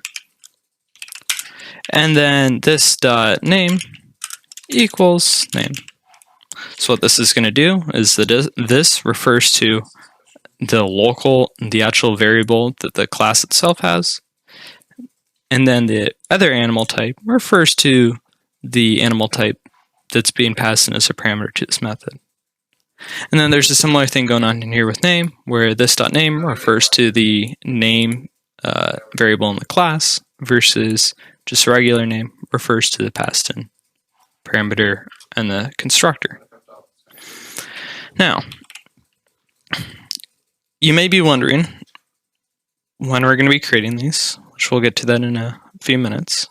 And then this dot name equals name. So what this is going to do is that this refers to the actual variable that the class itself has, and then the other animal type refers to the animal type that's being passed in as a parameter to this method. And then there's a similar thing going on in here with name, where this dot name refers to the name variable in the class versus just a regular name refers to the passed in parameter and the constructor. Now, you may be wondering when we're going to be creating these, which we'll get to that in a few minutes.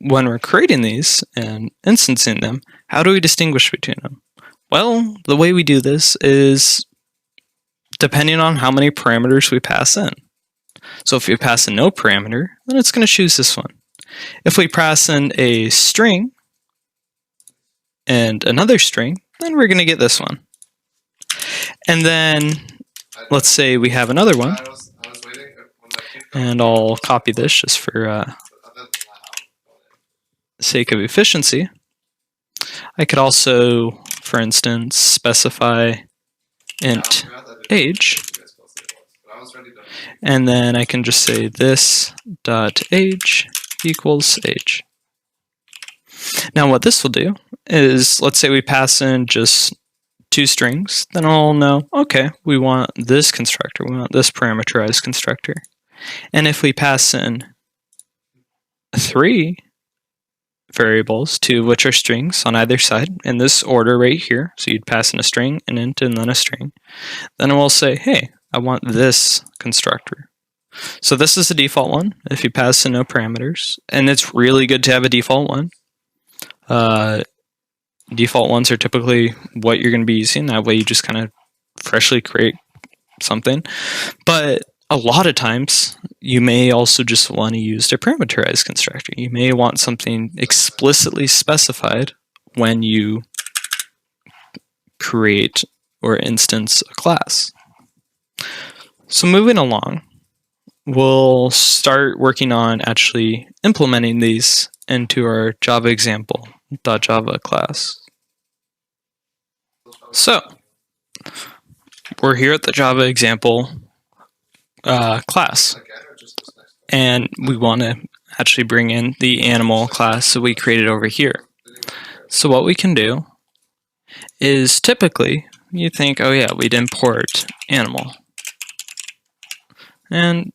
When we're creating these and instancing them, how do we distinguish between them? Well, the way we do this is depending on how many parameters we pass in. So if we pass in no parameter, then it's going to choose this one. If we pass in a string and another string, then we're going to get this one. And then let's say we have another one, and I'll copy this just for sake of efficiency, I could also, for instance, specify int age, and then I can just say this dot age equals age. Now what this will do is, let's say we pass in just 2 strings, then I'll know, okay, we want this constructor, we want this parameterized constructor. And if we pass in 3 variables, 2 of which are strings on either side, in this order right here, so you'd pass in a string, an int, and then a string, then we'll say, hey, I want this constructor. So this is the default one, if you pass in no parameters, and it's really good to have a default one. Default ones are typically what you're going to be using. That way you just kind of freshly create something. But a lot of times you may also just want to use a parameterized constructor. You may want something explicitly specified when you create or instance a class. So moving along, we'll start working on actually implementing these into our Java example.java class. So we're here at the Java example class, and we want to actually bring in the animal class that we created over here. So what we can do is, typically you think, oh yeah, we'd import animal, and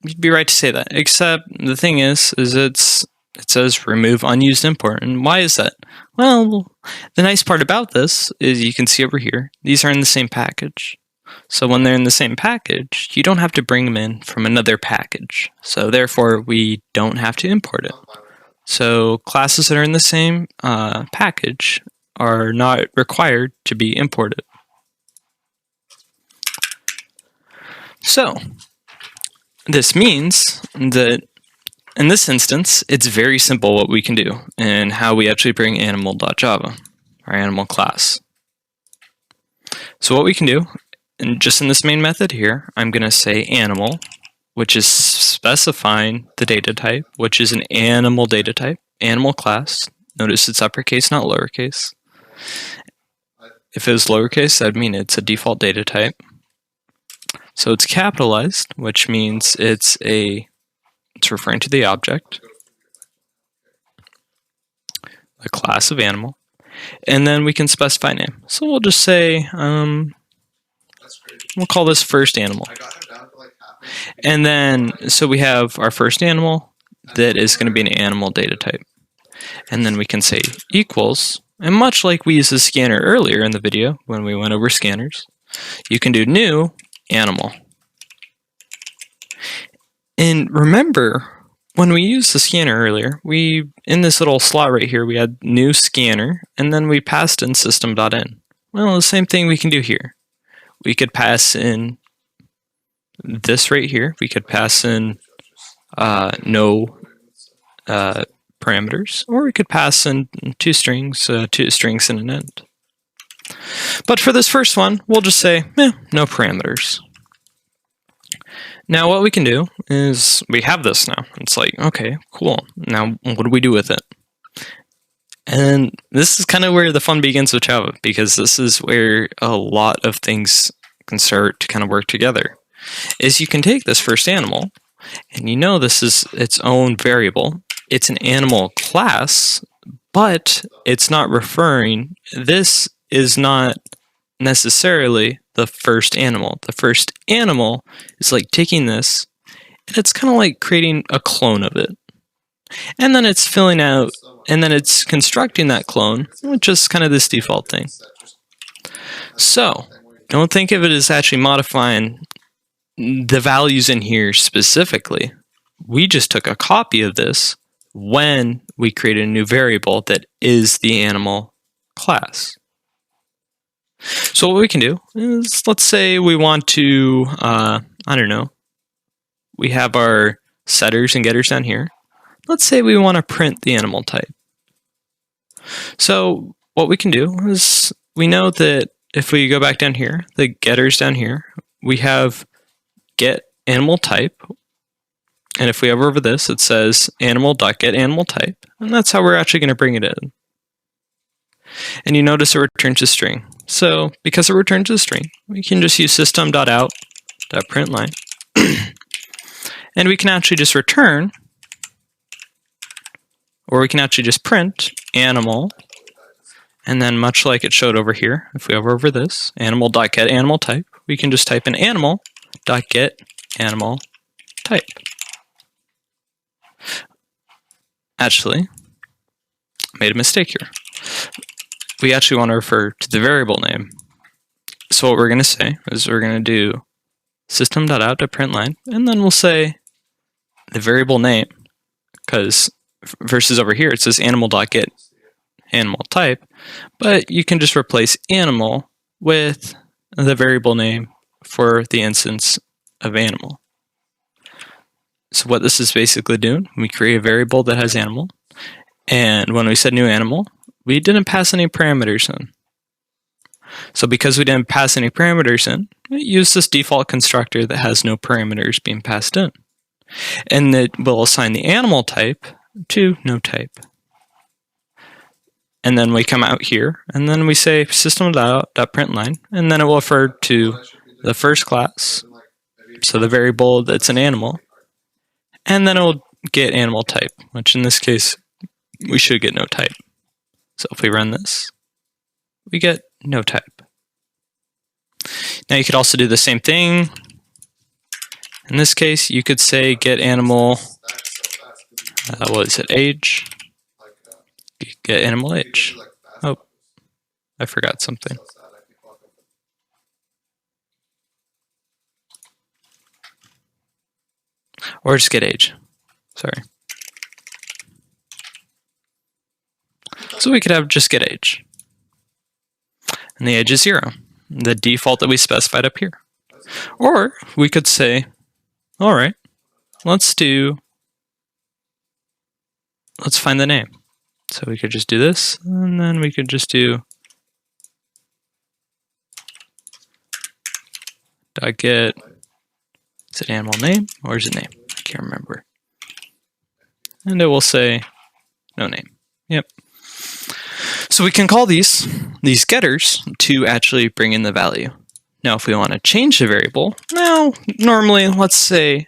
you'd be right to say that, except the thing is it says remove unused import. And why is that? Well, the nice part about this is you can see over here, these are in the same package. So when they're in the same package, you don't have to bring them in from another package. So therefore, we don't have to import it. So classes that are in the same package are not required to be imported. So this means that in this instance, it's very simple what we can do and how we actually bring animal.java, our animal class. So what we can do, and just in this main method here, I'm going to say animal, which is specifying the data type, which is an animal data type, animal class. Notice it's uppercase, not lowercase. If it was lowercase, that'd mean it's a default data type. So it's capitalized, which means it's referring to the object, the class of animal, and then we can specify name. So we'll just say, we'll call this first animal. And then, so we have our first animal that is going to be an animal data type. And then we can say equals, and much like we used the scanner earlier in the video when we went over scanners, you can do new animal. And remember, when we used the scanner earlier, in this little slot right here, we had new scanner, and then we passed in system.in. Well, the same thing we can do here. We could pass in this right here. We could pass in no parameters, or we could pass in 2 strings and an int. But for this first one, we'll just say, no parameters. Now what we can do is, we have this now. It's like, okay, cool. Now what do we do with it? And this is kind of where the fun begins with Java, because this is where a lot of things can start to kind of work together. Is you can take this first animal, and you know this is its own variable. It's an animal class, but it's not referring, this is not necessarily the first animal. The first animal is like taking this, and it's kind of like creating a clone of it. And then it's filling out, and then it's constructing that clone, which is kind of this default thing. So, don't think of it as actually modifying the values in here specifically. We just took a copy of this when we created a new variable that is the animal class. So what we can do is, let's say we want to, I don't know, we have our setters and getters down here. Let's say we want to print the animal type. So what we can do is, we know that if we go back down here, the getters down here, we have get animal type, And if we hover over this, it says animal.getAnimalType, and that's how we're actually going to bring it in. And you notice it returns a string. So because it returns a string, we can just use system.out.println, and we can actually just return, or we can actually just print animal, and then much like it showed over here, if we hover over this, animal.getAnimalType, we can just type in animal.getAnimalType. Actually, made a mistake here. We actually want to refer to the variable name. So what we're going to say is we're going to do system.out.println, and then we'll say the variable name, because versus over here it says animal.getAnimalType, but you can just replace animal with the variable name for the instance of animal. So what this is basically doing, we create a variable that has animal, and when we said new animal, we didn't pass any parameters in. So because we didn't pass any parameters in, it used this default constructor that has no parameters being passed in. And it will assign the animal type to no type. And then we come out here, and then we say system.out.println, and then it will refer to the first class, so the variable that's an animal, and then it will get animal type, which in this case, we should get no type. So if we run this, we get no type. Now you could also do the same thing. In this case, you could say get animal, what is it, age? Get animal age. Oh, I forgot something. Or just get age. Sorry. So we could have just get age. And the age is 0, the default that we specified up here. Or we could say, all right, let's find the name. So we could just do this, and then we could just do .get, is it animal name or is it name? I can't remember. And it will say no name. Yep. So we can call these getters to actually bring in the value. Now, if we want to change the variable, now normally, let's say,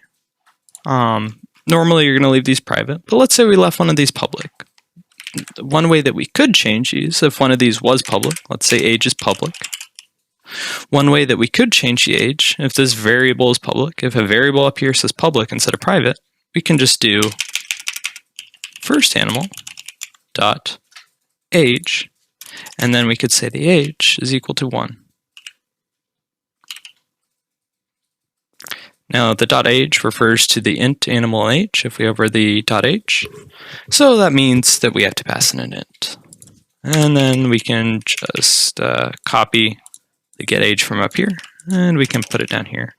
normally you're going to leave these private, but let's say we left one of these public. One way that we could change these, if one of these was public, let's say age is public. One way that we could change the age, if this variable is public, if a variable up here says public instead of private, we can just do first animal dot age, and then we could say the age is equal to 1. Now the dot age refers to the int animal age if we hover the dot age. So that means that we have to pass in an int. And then we can just copy the get age from up here, and we can put it down here.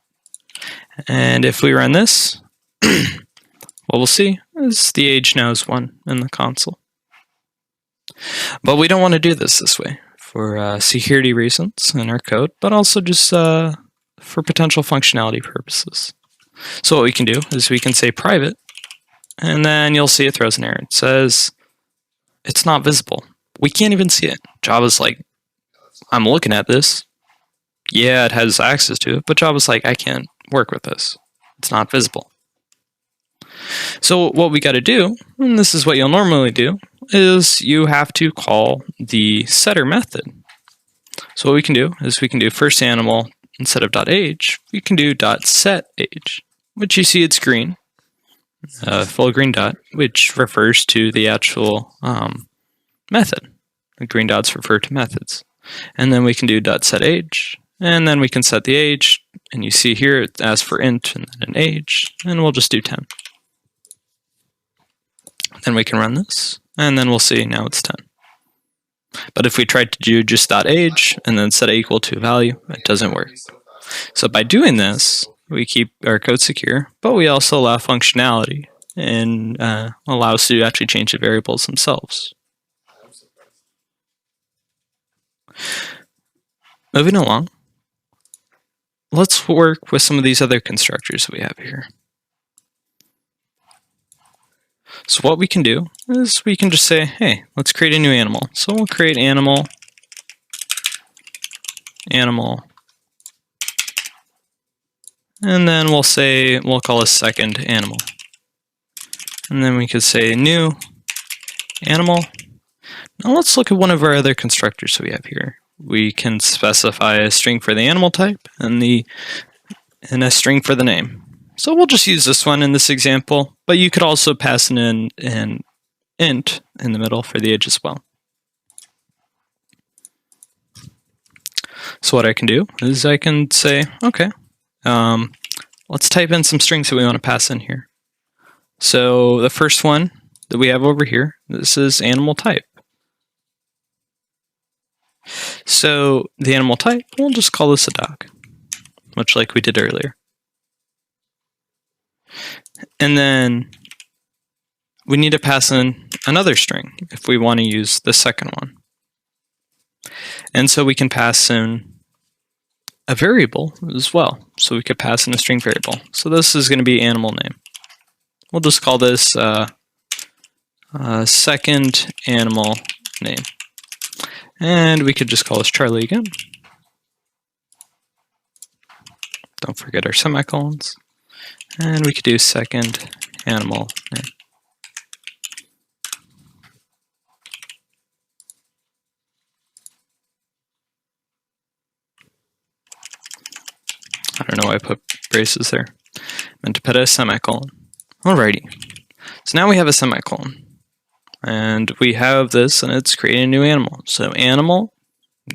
And if we run this, what we'll see is the age now is 1 in the console. But we don't want to do this way for security reasons in our code, but also just for potential functionality purposes. So what we can do is we can say private, and then you'll see it throws an error. It says it's not visible. We can't even see it. Java's like, I'm looking at this. Yeah, it has access to it, but Java's like, I can't work with this. It's not visible. So what we got to do, and this is what you'll normally do, is you have to call the setter method. So what we can do is we can do first animal instead of .age, we can do .setAge, which you see it's green, full green dot, which refers to the actual method. The green dots refer to methods. And then we can do .setAge, and then we can set the age, and you see here it asks for int and then an age, and we'll just do 10. Then we can run this, and then we'll see now it's 10. But if we tried to do just .age and then set it equal to a value, it doesn't work. So by doing this, we keep our code secure, but we also allow functionality and allow us to actually change the variables themselves. Moving along, let's work with some of these other constructors we have here. So what we can do is we can just say, hey, let's create a new animal. So we'll create animal, and then we'll call a second animal. And then we could say new animal. Now let's look at one of our other constructors we have here. We can specify a string for the animal type and a string for the name. So we'll just use this one in this example, but you could also pass in an int in the middle for the age as well. So what I can do is I can say, okay, let's type in some strings that we want to pass in here. So the first one that we have over here, this is animal type. So the animal type, we'll just call this a dog, much like we did earlier. And then we need to pass in another string if we want to use the second one. And so we can pass in a variable as well. So we could pass in a string variable. So this is going to be animal name. We'll just call this second animal name. And we could just call this Charlie again. Don't forget our semicolons. And we could do second animal name. I don't know why I put braces there. I meant to put a semicolon. Alrighty. So now we have a semicolon. And we have this, and it's creating a new animal. So animal,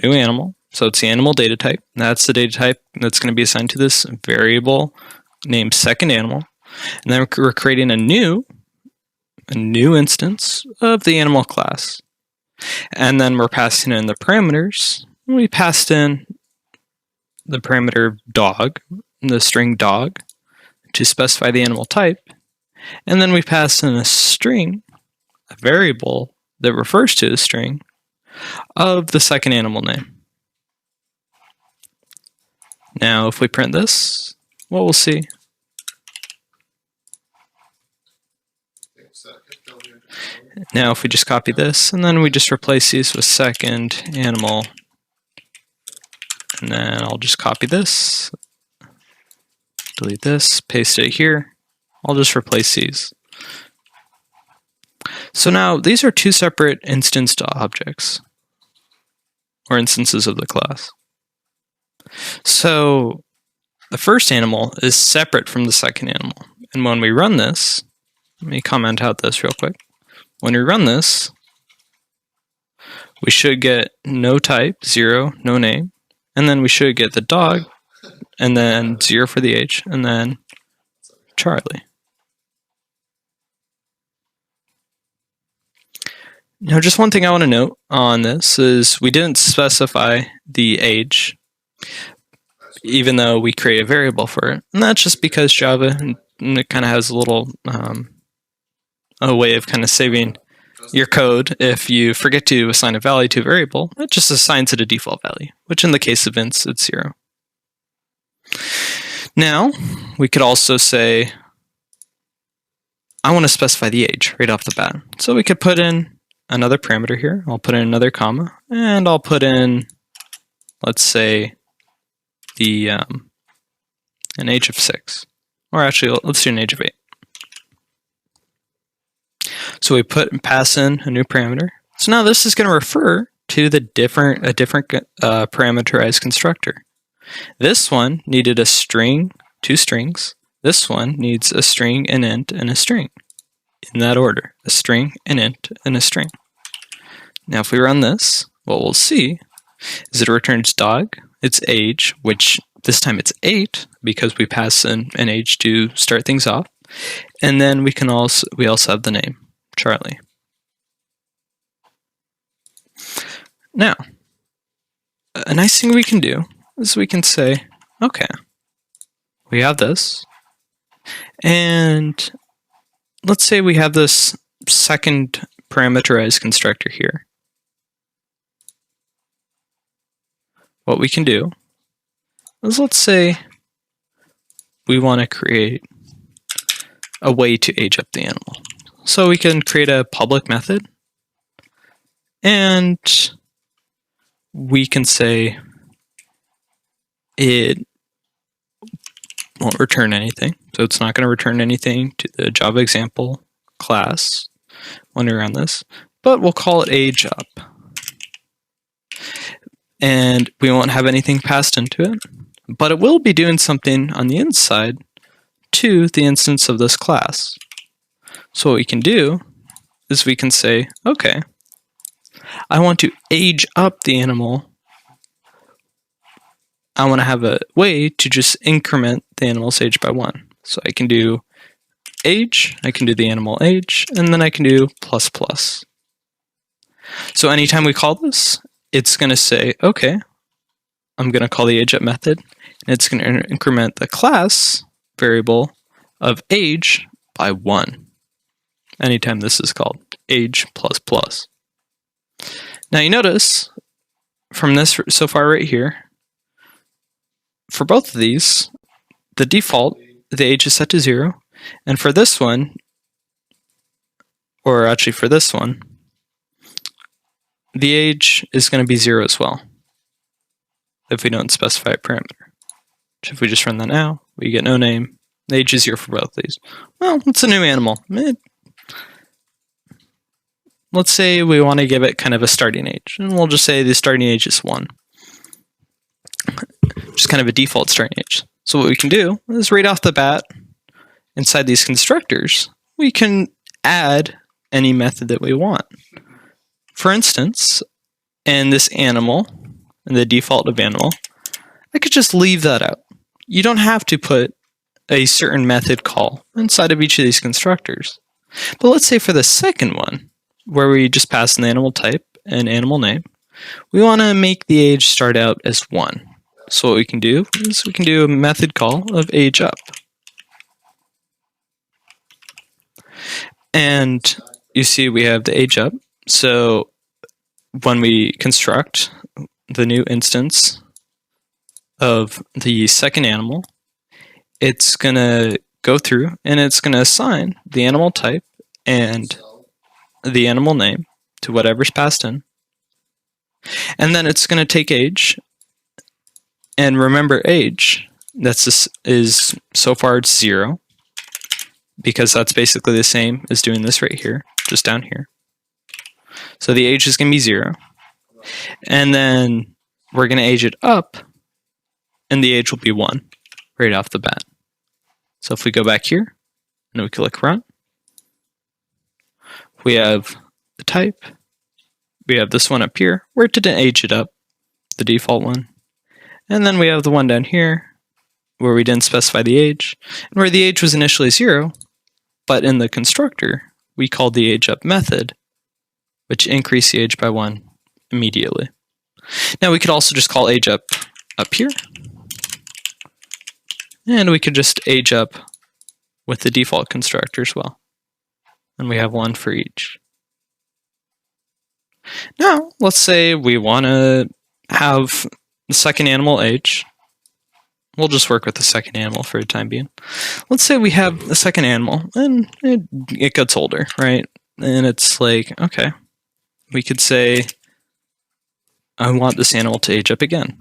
new animal. So it's the animal data type. That's the data type that's going to be assigned to this variable named second animal. And then we're creating a new instance of the animal class. And then we're passing in the parameters. We passed in the parameter dog, the string dog, to specify the animal type. And then we passed in a string, a variable that refers to the string of the second animal name. Now, if we print this, what we'll see now, if we just copy this, and then we just replace these with second animal, and then I'll just copy this, delete this, paste it here. I'll just replace these. So now these are two separate instanced objects, or instances of the class. So the first animal is separate from the second animal. And when we run this, let me comment out this real quick. When we run this, we should get no type, 0, no name, and then we should get the dog, and then 0 for the age, and then Charlie. Now, just one thing I want to note on this is we didn't specify the age, even though we create a variable for it. And that's just because Java, it kind of has a little a way of kind of saving your code. If you forget to assign a value to a variable, it just assigns it a default value, which in the case of ints, it's 0. Now, we could also say, I want to specify the age right off the bat. So we could put in another parameter here. I'll put in another comma, and I'll put in, let's say, the an age of 6. Or actually, let's do an age of 8. So we pass in a new parameter. So now this is going to refer to a different parameterized constructor. This one needed a string, 2 strings. This one needs a string, an int, and a string. In that order, a string, an int, and a string. Now if we run this, what we'll see is it returns dog, its age, which this time it's 8 because we pass in an age to start things off. And then we also have the name, Charlie. Now, a nice thing we can do is we can say, okay, we have this, and let's say we have this second parameterized constructor here. What we can do is, let's say we want to create a way to age up the animal. So we can create a public method, and we can say it won't return anything. So it's not going to return anything to the Java example class when we run this, but we'll call it age up. And we won't have anything passed into it, but it will be doing something on the inside to the instance of this class. So what we can do is we can say, okay, I want to age up the animal. I want to have a way to just increment the animal's age by 1. So I can do age, I can do the animal age, and then I can do plus plus. So anytime we call this, it's going to say, okay, I'm going to call the ageUp method, and it's going to increment the class variable of age by 1. Anytime this is called age plus plus. Now you notice from this so far right here, for both of these, the default, the age is set to 0, and for this one, or actually for this one, the age is going to be 0 as well, if we don't specify a parameter. So if we just run that now, we get no name. The age is 0 for both of these. Well, it's a new animal. Let's say we want to give it kind of a starting age, and we'll just say the starting age is 1. Just kind of a default starting age. So what we can do is right off the bat, inside these constructors, we can add any method that we want. For instance, in this animal, in the default of animal, I could just leave that out. You don't have to put a certain method call inside of each of these constructors. But let's say for the second one, where we just pass an animal type and animal name, we want to make the age start out as 1. So what we can do is we can do a method call of age up. And you see we have the age up. So when we construct the new instance of the second animal, it's going to go through and it's going to assign the animal type and the animal name to whatever's passed in. And then it's going to take age. And remember age, is so far it's 0, because that's basically the same as doing this right here, just down here. So the age is going to be 0. And then we're going to age it up, and the age will be 1 right off the bat. So if we go back here, and we click run, we have the type, we have this one up here, where it didn't age it up, the default one. And then we have the one down here, where we didn't specify the age, and where the age was initially 0, but in the constructor, we called the ageUp method, which increased the age by 1 immediately. Now we could also just call ageUp up here, and we could just age up with the default constructor as well. And we have 1 for each. Now, let's say we want to have the second animal age. We'll just work with the second animal for the time being. Let's say we have the second animal, and it gets older, right? And it's like, okay, we could say, I want this animal to age up again.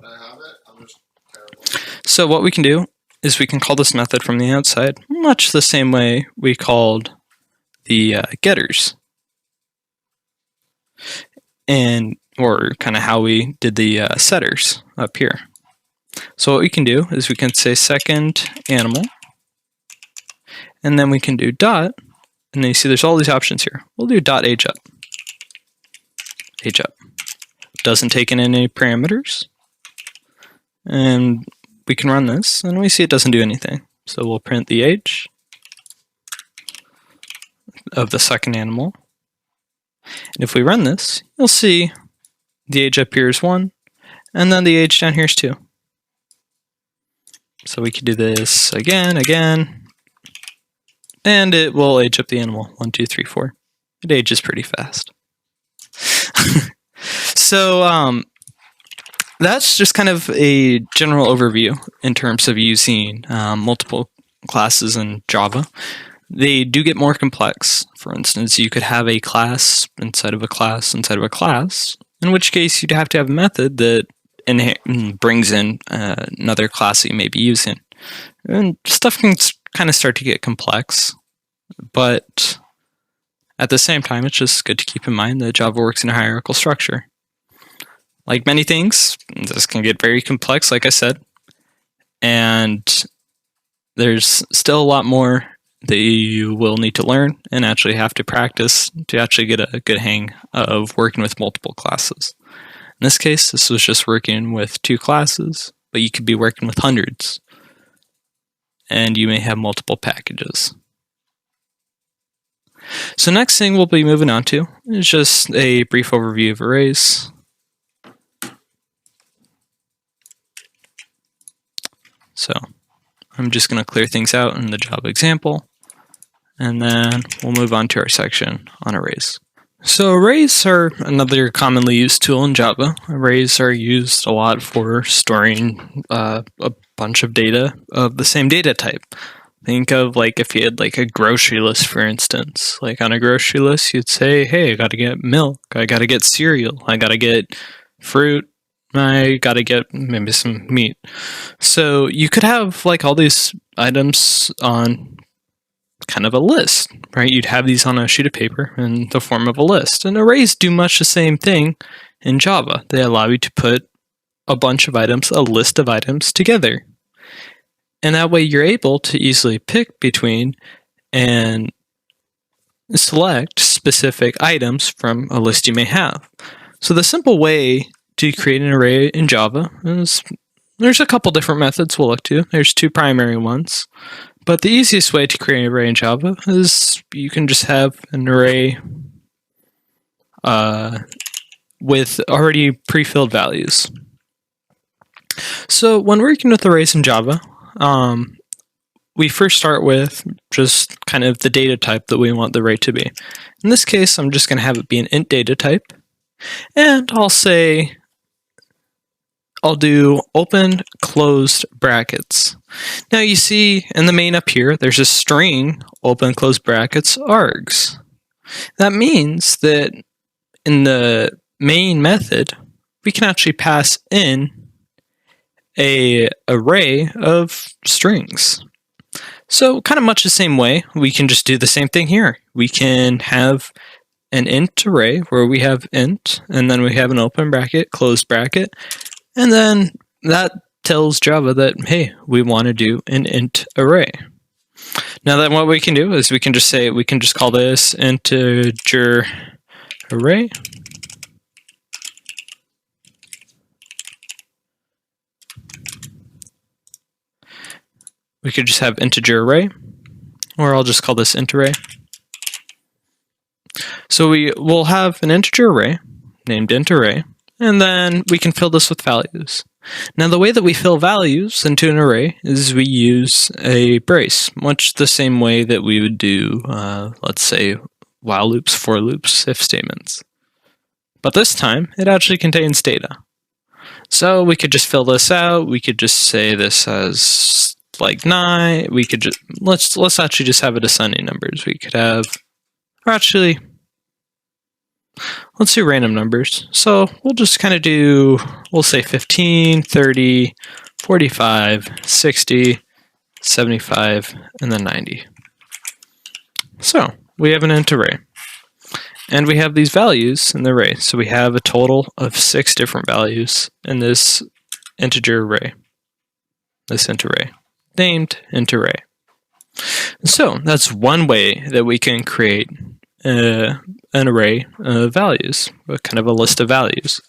So what we can do is we can call this method from the outside, much the same way we called the getters, or kind of how we did the setters up here. So what we can do is we can say second animal, and then we can do dot, and then you see there's all these options here. We'll do dot age up. Age up. Doesn't take in any parameters. And we can run this, and we see it doesn't do anything. So we'll print the age of the second animal. And if we run this, you'll see the age up here is 1, and then the age down here is 2. So we could do this again, and it will age up the animal. 1, 2, 3, 4. It ages pretty fast. So that's just kind of a general overview in terms of using multiple classes in Java. they do get more complex. For instance, you could have a class inside of a class inside of a class, in which case you'd have to have a method that brings in another class that you may be using. And stuff can kind of start to get complex, but at the same time, it's just good to keep in mind that Java works in a hierarchical structure. Like many things, this can get very complex, like I said, and there's still a lot more that you will need to learn and actually have to practice to actually get a good hang of working with multiple classes. In this case, this was just working with 2 classes, but you could be working with hundreds, and you may have multiple packages. So next thing we'll be moving on to is just a brief overview of arrays. So I'm just going to clear things out in the Java example, and then we'll move on to our section on arrays. So arrays are another commonly used tool in Java. Arrays are used a lot for storing a bunch of data of the same data type. Think of like if you had like a grocery list, for instance. Like on a grocery list, you'd say, hey, I got to get milk, I got to get cereal, I got to get fruit, I got to get maybe some meat. So you could have like all these items on kind of a list, right? You'd have these on a sheet of paper in the form of a list. And arrays do much the same thing in Java. They allow you to put a bunch of items, a list of items together. And that way you're able to easily pick between and select specific items from a list you may have. So the simple way to create an array in Java is, there's a couple different methods we'll look to. There's 2 primary ones. But the easiest way to create an array in Java is you can just have an array with already pre-filled values. So when working with arrays in Java, we first start with just kind of the data type that we want the array to be. In this case, I'm just going to have it be an int data type, and I'll do open closed brackets. Now you see in the main up here, there's a string open closed brackets args. That means that in the main method, we can actually pass in an array of strings. So kind of much the same way, we can just do the same thing here. We can have an int array where we have int, and then we have an open bracket, closed bracket, and then that tells Java that, hey, we want to do an int array. Now then what we can do is we can just call this integer array. We could just have integer array, or I'll just call this int array. So we will have an integer array named int array, and then we can fill this with values. Now the way that we fill values into an array is we use a brace, much the same way that we would do, let's say, while loops, for loops, if statements. But this time, it actually contains data. So we could just fill this out. We could just say this as like 9. We could just let's actually just have it ascending numbers. We could have, or actually, let's do random numbers. So we'll just kind of do, we'll say 15, 30, 45, 60, 75, and then 90. So we have an int array. And we have these values in the array. So we have a total of 6 different values in this integer array. This int array, named int array. So that's one way that we can create an array of values, kind of a list of values.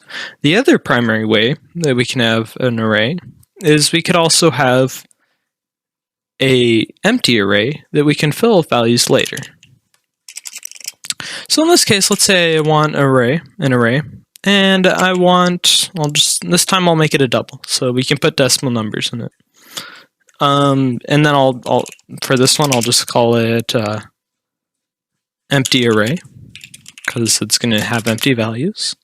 The other primary way that we can have an array is we could also have an empty array that we can fill with values later. So in this case, let's say I want an array, and this time I'll make it a double, so we can put decimal numbers in it. And then for this one, I'll just call it empty array, because it's going to have empty values.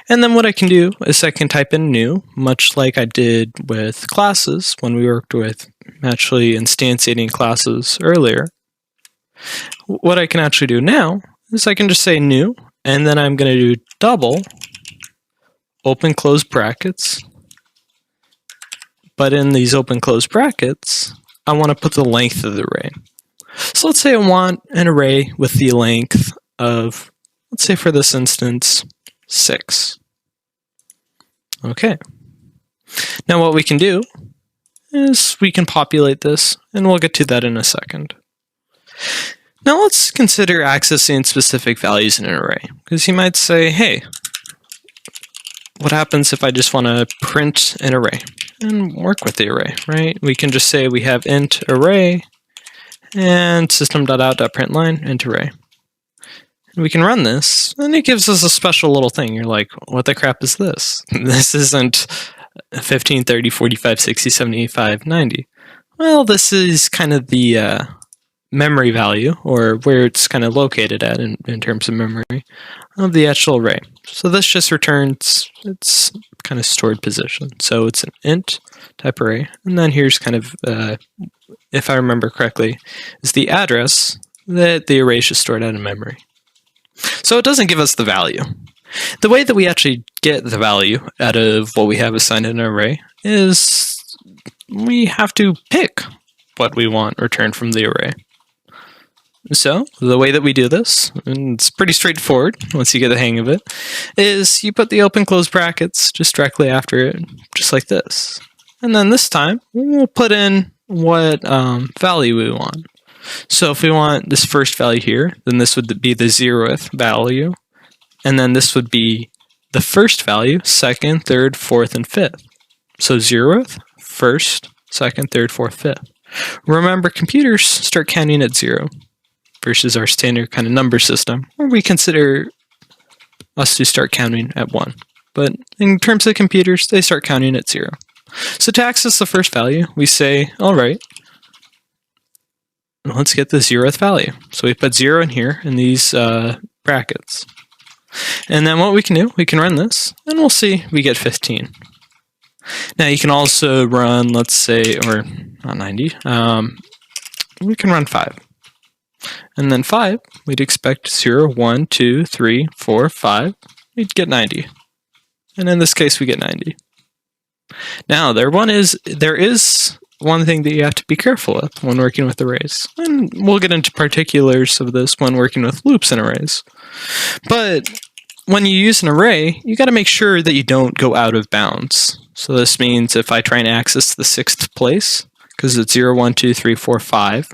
And then what I can do is I can type in new, much like I did with classes when we worked with actually instantiating classes earlier. What I can actually do now is I can just say new, and then I'm going to do double open close brackets. But in these open close brackets, I want to put the length of the array. So let's say I want an array with the length of, let's say for this instance, 6. Okay. Now what we can do is we can populate this, and we'll get to that in a second. Now let's consider accessing specific values in an array, because you might say, hey, what happens if I just want to print an array and work with the array, right? We can just say we have int array and system.out.println int array. And we can run this, and it gives us a special little thing. You're like, what the crap is this? This isn't 15, 30, 45, 60, 70, 85, 90. Well, this is kind of the memory value, or where it's kind of located at in terms of memory of the actual array. So this just returns its kind of stored position. So it's an int type array, and then here's kind of, if I remember correctly, is the address that the array is stored out in memory. So it doesn't give us the value. The way that we actually get the value out of what we have assigned in an array is we have to pick what we want returned from the array. So the way that we do this, and it's pretty straightforward once you get the hang of it, is you put the open close brackets just directly after it, just like this. And then this time, we'll put in what value we want. So if we want this first value here, then this would be the 0th value. And then this would be the first value, second, third, fourth, and fifth. So 0th, first, second, third, fourth, fifth. Remember, computers start counting at 0 versus our standard kind of number system, where we consider us to start counting at 1. But in terms of computers, they start counting at 0. So to access the first value, we say, all right, let's get the 0th value. So we put 0 in here in these brackets. And then what we can do, we can run this, and we'll see we get 15. Now you can also run, let's say, or not 90, we can run 5. And then 5, we'd expect 0, 1, 2, 3, 4, 5. We'd get 90. And in this case, we get 90. Now, there is one thing that you have to be careful with when working with arrays. And we'll get into particulars of this when working with loops and arrays. But when you use an array, you got to make sure that you don't go out of bounds. So this means if I try and access the 6th place, because it's 0, 1, 2, 3, 4, 5,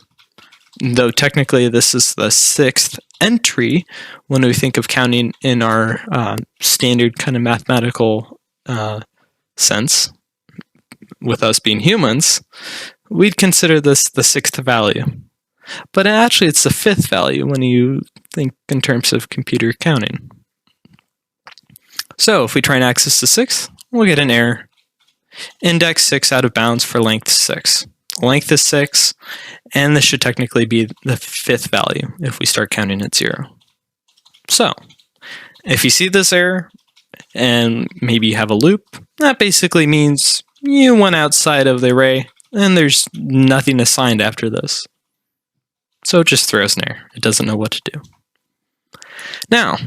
though technically this is the 6th entry when we think of counting in our standard kind of mathematical sense, with us being humans, we'd consider this the 6th value. But actually it's the 5th value when you think in terms of computer counting. So if we try and access the 6th, we'll get an error. Index 6 out of bounds for length 6. Length is 6, and this should technically be the 5th value if we start counting at 0. So, if you see this error, and maybe you have a loop, that basically means you went outside of the array, and there's nothing assigned after this. So it just throws an error. It doesn't know what to do. Now,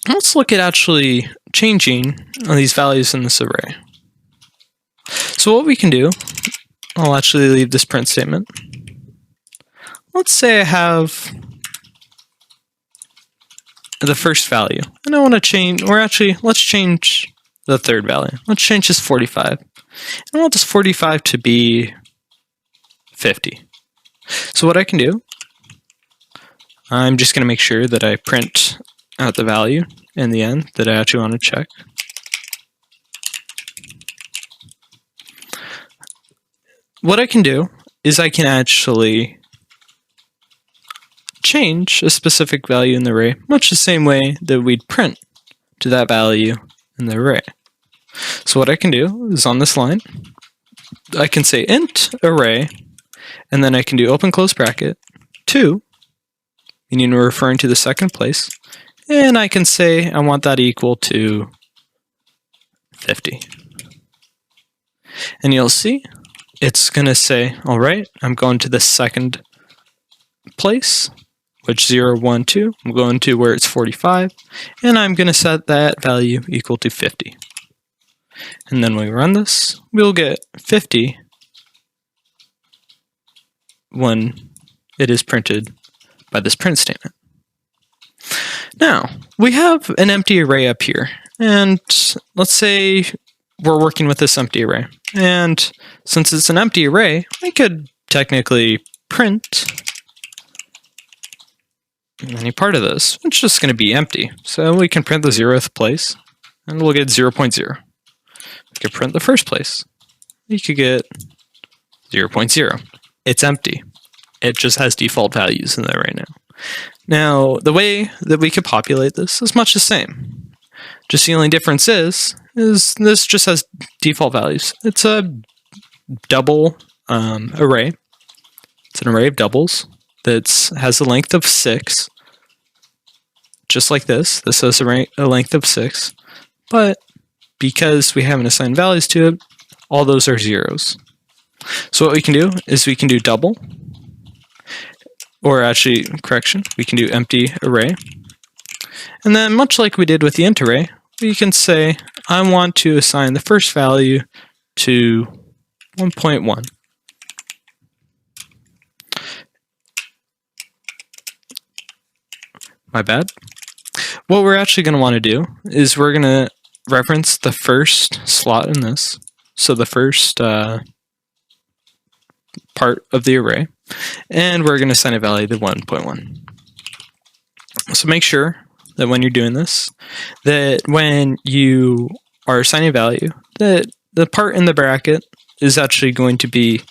let's look at actually changing these values in this array. So what we can do, I'll actually leave this print statement. Let's say I have the first value, and I want to change, or actually, let's change the third value. Let's change this 45. And I want this 45 to be 50. So what I can do, I'm just going to make sure that I print out the value in the end that I actually want to check. What I can do is I can actually change a specific value in the array, much the same way that we'd print to that value in the array. So what I can do is on this line, I can say int array, and then I can do open close bracket 2, meaning we're referring to the second place, and I can say I want that equal to 50. And you'll see it's going to say, all right, I'm going to the second place, which 0, 1, 2, I'm going to where it's 45, and I'm going to set that value equal to 50. And then when we run this, we'll get 50 when it is printed by this print statement. Now, we have an empty array up here, and let's say we're working with this empty array. And since it's an empty array, we could technically print any part of this. It's just going to be empty. So we can print the 0th place, and we'll get 0.0. We could print the first place. You could get 0.0. It's empty. It just has default values in there right now. Now, the way that we could populate this is much the same. Just the only difference is this just has default values. It's a double array. It's an array of doubles that has a length of 6. Just like this. This has a length of 6. But because we haven't assigned values to it, all those are zeros. So what we can do is we can do double, or actually, correction, we can do empty array. And then much like we did with the int array, we can say, I want to assign the first value to 1.1. My bad. What we're actually going to want to do is we're going to reference the first slot in this, so the first part of the array, and we're going to assign a value to 1.1. So make sure that when you're doing this, that when you are assigning a value, that the part in the bracket is actually going to be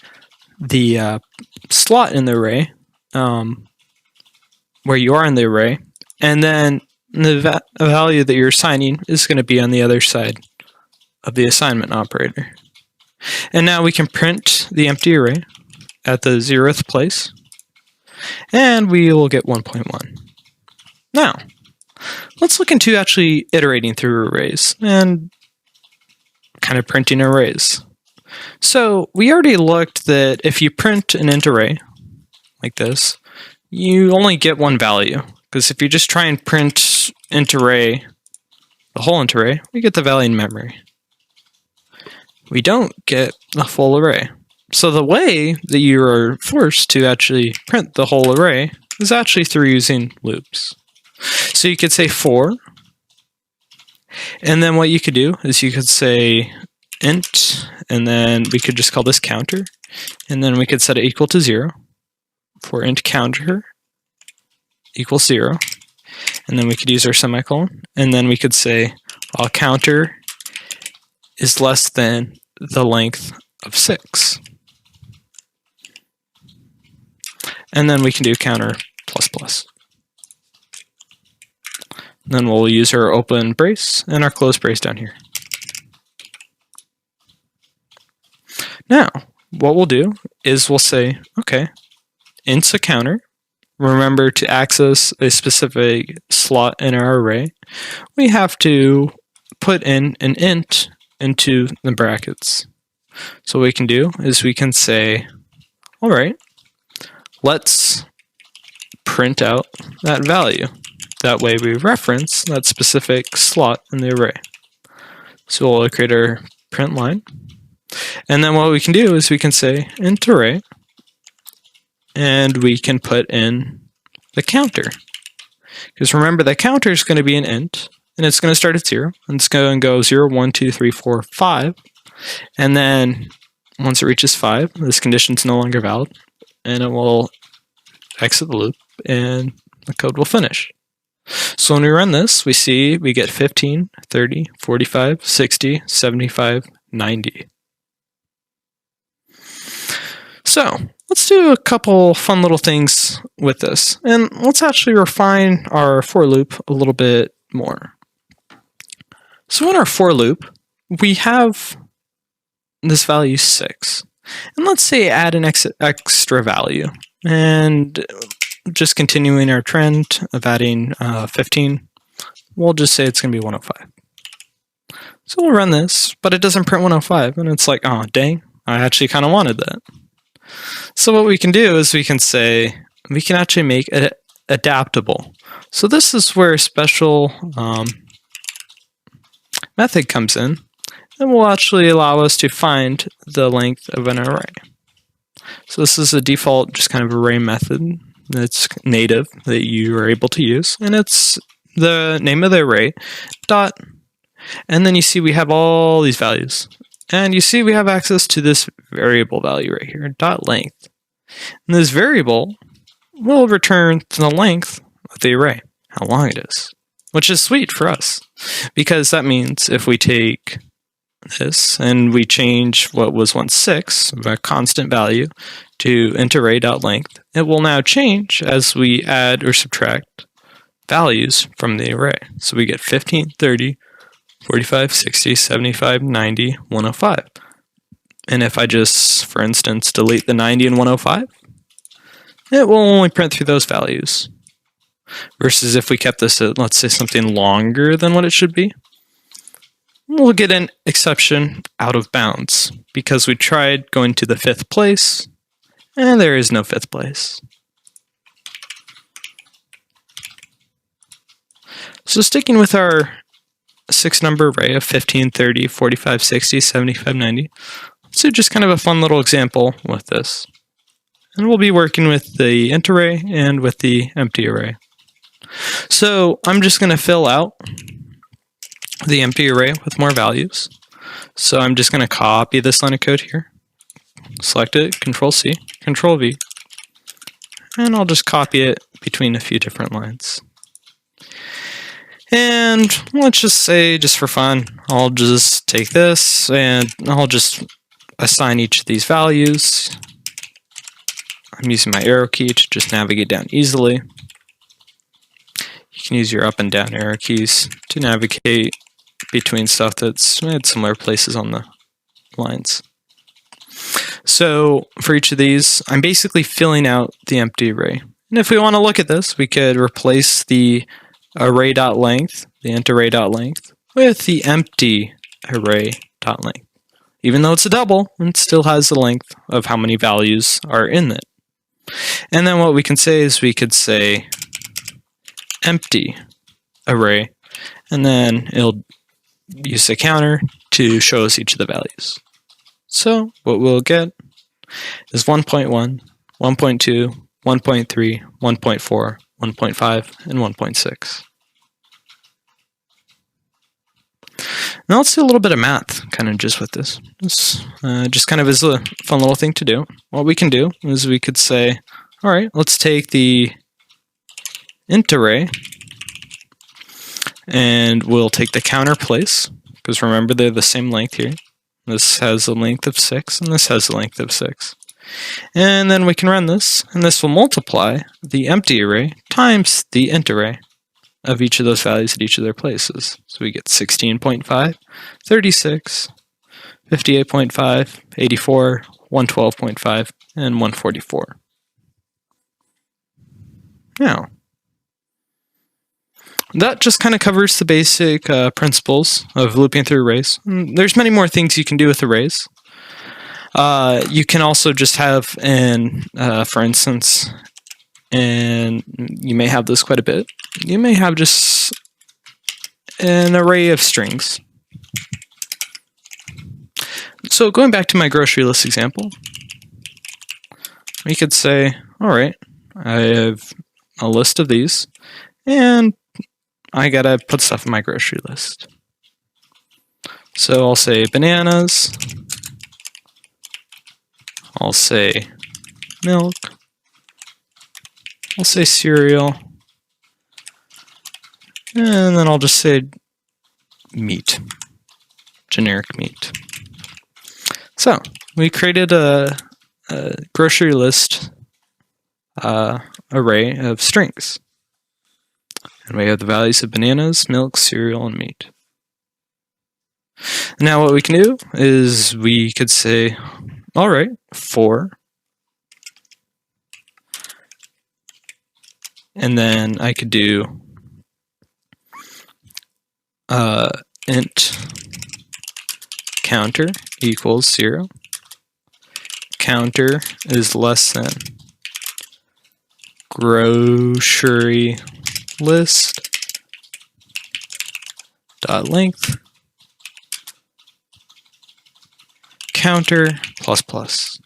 the slot in the array, where you are in the array, and then the value that you're assigning is going to be on the other side of the assignment operator. And now we can print the empty array at the 0th place, and we will get 1.1. Now, let's look into actually iterating through arrays and kind of printing arrays. So we already looked that if you print an int array like this, you only get one value. Because if you just try and print int array, the whole int array, we get the value in memory. We don't get the full array. So the way that you are forced to actually print the whole array is actually through using loops. So you could say for, and then what you could do is you could say int, and then we could just call this counter, and then we could set it equal to 0 for int counter equals 0, and then we could use our semicolon, and then we could say while counter is less than the length of 6. And then we can do counter plus plus. Then we'll use our open brace and our close brace down here. Now, what we'll do is we'll say, okay, int's a counter. Remember, to access a specific slot in our array, we have to put in an int into the brackets. So what we can do is we can say, all right, let's print out that value. That way we reference that specific slot in the array. So we'll create our print line. And then what we can do is we can say int array, and we can put in the counter. Because remember, the counter is going to be an int, and it's going to start at 0, and it's going to go 0, 1, 2, 3, 4, 5. And then once it reaches 5, this condition is no longer valid, and it will exit the loop, and the code will finish. So when we run this, we see we get 15, 30, 45, 60, 75, 90. So let's do a couple fun little things with this, and let's actually refine our for loop a little bit more. So in our for loop, we have this value 6, and let's say add an extra value, and just continuing our trend of adding 15, we'll just say it's going to be 105. So we'll run this, but it doesn't print 105, and it's like, oh dang, I actually kind of wanted that. So what we can do is we can say, we can actually make it adaptable. So this is where a special method comes in, and will actually allow us to find the length of an array. So this is a default just kind of array method that's native that you are able to use, and it's the name of the array dot, and then you see we have all these values, and you see we have access to this variable value right here, dot length, and this variable will return the length of the array, how long it is, which is sweet for us because that means if we take this and we change what was once 6, a constant value, to int array.length, it will now change as we add or subtract values from the array. So we get 15, 30, 45, 60, 75, 90, 105. And if I just, for instance, delete the 90 and 105, it will only print through those values. Versus if we kept this at, let's say, something longer than what it should be, we'll get an exception out of bounds because we tried going to the 5th place and there is no 5th place. So sticking with our 6-number array of 15, 30, 45, 60, 75, 90, let's do just kind of a fun little example with this. And we'll be working with the int array and with the empty array. So I'm just going to fill out the empty array with more values. So I'm just going to copy this line of code here, select it, Control-C, Control-V, and I'll just copy it between a few different lines. And let's just say, just for fun, I'll just take this and I'll just assign each of these values. I'm using my arrow key to just navigate down easily. You can use your up and down arrow keys to navigate between stuff that's at similar places on the lines. So for each of these, I'm basically filling out the empty array. And if we want to look at this, we could replace the array.length, the int array.length, with the empty array.length. Even though it's a double, it still has the length of how many values are in it. And then what we can say is we could say empty array, and then it'll use the counter to show us each of the values. So what we'll get is 1.1, 1.2, 1.3, 1.4, 1.5, and 1.6. Now let's do a little bit of math, kind of just with this. This just kind of is a fun little thing to do. What we can do is we could say, all right, let's take the int array, and we'll take the counter place, because remember they're the same length here. This has a length of 6, and this has a length of 6. And then we can run this, and this will multiply the empty array times the int array of each of those values at each of their places. So we get 16.5, 36, 58.5, 84, 112.5, and 144. Now, that just kind of covers the basic principles of looping through arrays. There's many more things you can do with arrays. You can also just have for instance, and you may have this quite a bit, you may have just an array of strings. So going back to my grocery list example, we could say, all right, I have a list of these, and I gotta put stuff in my grocery list. So I'll say bananas, I'll say milk, I'll say cereal, and then I'll just say meat, generic meat. So we created a grocery list array of strings. And we have the values of bananas, milk, cereal, and meat. Now what we can do is we could say, all right, for, and then I could do int counter equals 0. Counter is less than grocery list dot length counter plus plus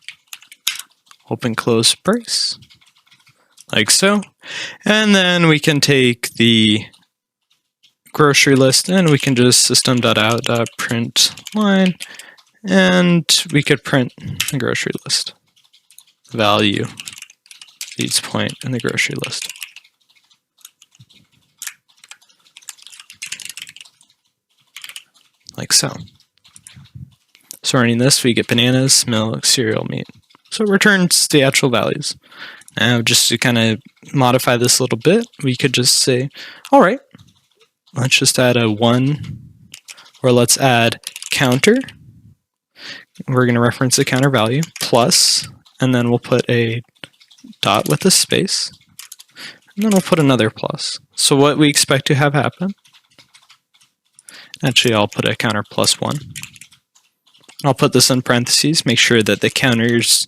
open close brace, like so. And then we can take the grocery list and we can just system.out.print line, and we could print the grocery list value each point in the grocery list. Like so. So running this, we get bananas, milk, cereal, meat. So it returns the actual values. Now, just to kind of modify this a little bit, we could just say, all right, let's just add a 1, or let's add counter. We're going to reference the counter value, plus, and then we'll put a dot with a space, and then we'll put another plus. So what we expect to have happen, actually I'll put a counter plus 1. I'll put this in parentheses, make sure that the counter's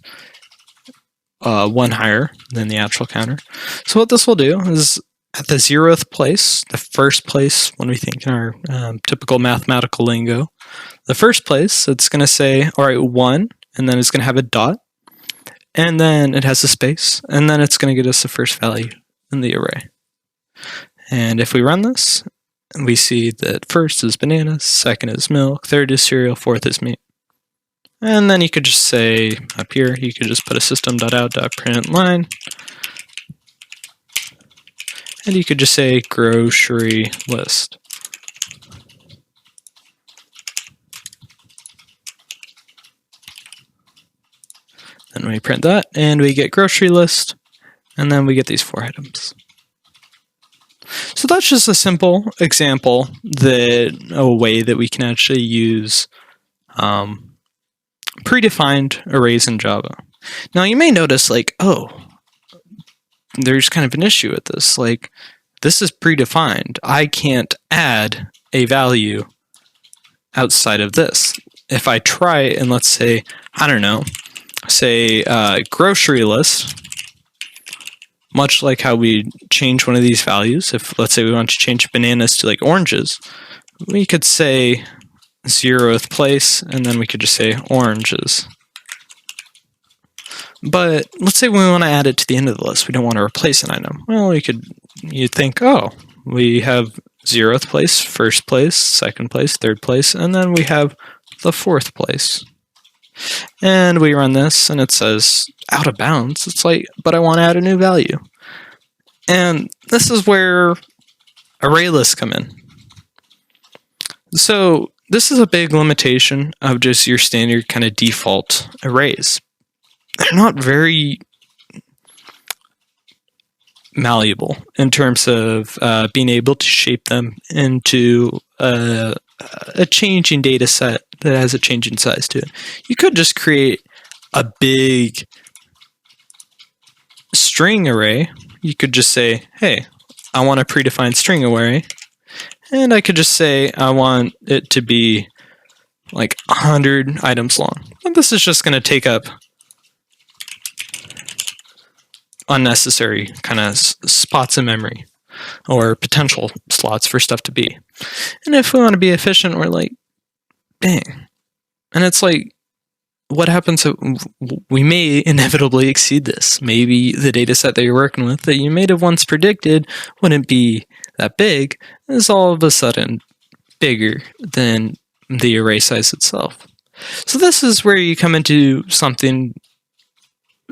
1 higher than the actual counter. So what this will do is at the 0th place, the first place when we think in our typical mathematical lingo, the first place, it's going to say, all right, 1, and then it's going to have a dot, and then it has a space, and then it's going to get us the first value in the array. And if we run this, we see that first is bananas, second is milk, third is cereal, fourth is meat. And then you could just say up here, you could just put a system.out.print line, and you could just say grocery list. Then we print that, and we get grocery list, and then we get these 4 items. So that's just a simple example, a way that we can actually use predefined arrays in Java. Now you may notice, like, oh, there's kind of an issue with this. Like, this is predefined. I can't add a value outside of this. If I try and let's say, I don't know, say grocery list, much like how we change one of these values, if let's say we want to change bananas to like oranges, we could say 0th place, and then we could just say oranges. But let's say we want to add it to the end of the list. We don't want to replace an item. Well, you'd think, oh, we have 0th place, first place, second place, third place, and then we have the 4th place. And we run this, and it says out of bounds. It's like, but I want to add a new value. And this is where array lists come in. So this is a big limitation of just your standard kind of default arrays. They're not very malleable in terms of being able to shape them into a changing data set that has a changing size to it. You could just create a big string array. You could just say, hey, I want a predefined string array. And I could just say I want it to be like 100 items long. And this is just going to take up unnecessary kind of spots in memory or potential slots for stuff to be. And if we want to be efficient, we're like, dang. And it's like, what happens if we may inevitably exceed this? Maybe the data set that you're working with that you may have once predicted wouldn't be that big is all of a sudden bigger than the array size itself. So this is where you come into something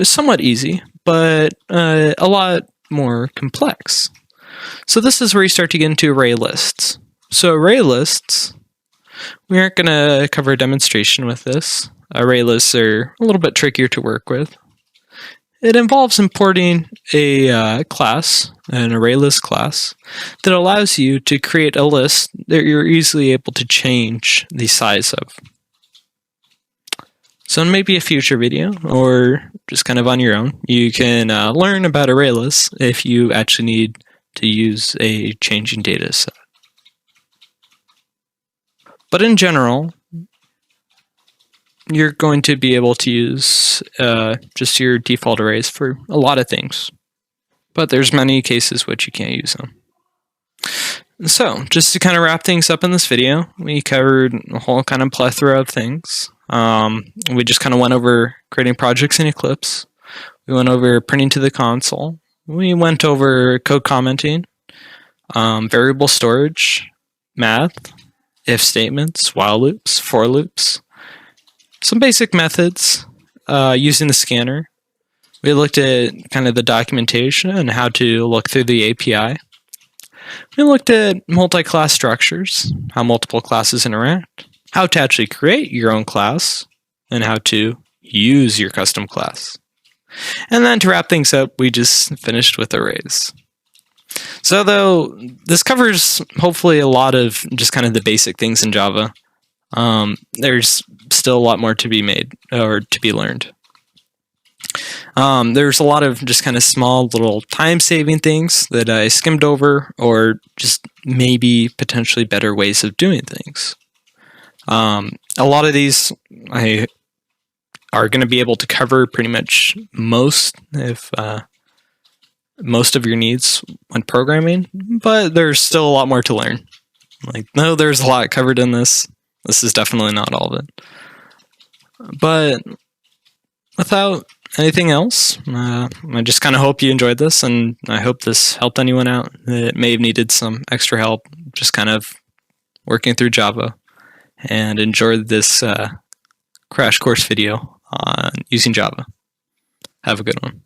somewhat easy, but a lot more complex. So this is where you start to get into array lists. So array lists, we aren't going to cover a demonstration with this. Array lists are a little bit trickier to work with. It involves importing a class, an array list class, that allows you to create a list that you're easily able to change the size of. So in maybe a future video, or just kind of on your own, you can learn about array lists if you actually need to use a changing data set. But in general, you're going to be able to use just your default arrays for a lot of things. but there's many cases which you can't use them. So, just to kind of wrap things up in this video, we covered a whole kind of plethora of things. We just kind of went over creating projects in Eclipse. We went over printing to the console. We went over code commenting, variable storage, math, if statements, while loops, for loops, some basic methods using the scanner. We looked at kind of the documentation and how to look through the API. We looked at multi-class structures, how multiple classes interact, how to actually create your own class, and how to use your custom class. And then to wrap things up, we just finished with arrays. So though this covers hopefully a lot of just kind of the basic things in Java, there's still a lot more to be made or to be learned. There's a lot of just kind of small little time-saving things that I skimmed over, or just maybe potentially better ways of doing things. A lot of these I are going to be able to cover pretty much most of your needs when programming, but there's still a lot more to learn. No, there's a lot covered in this. This is definitely not all of it. But without anything else, I just kind of hope you enjoyed this, and I hope this helped anyone out that may have needed some extra help just kind of working through Java, and enjoyed this crash course video on using Java. Have a good one.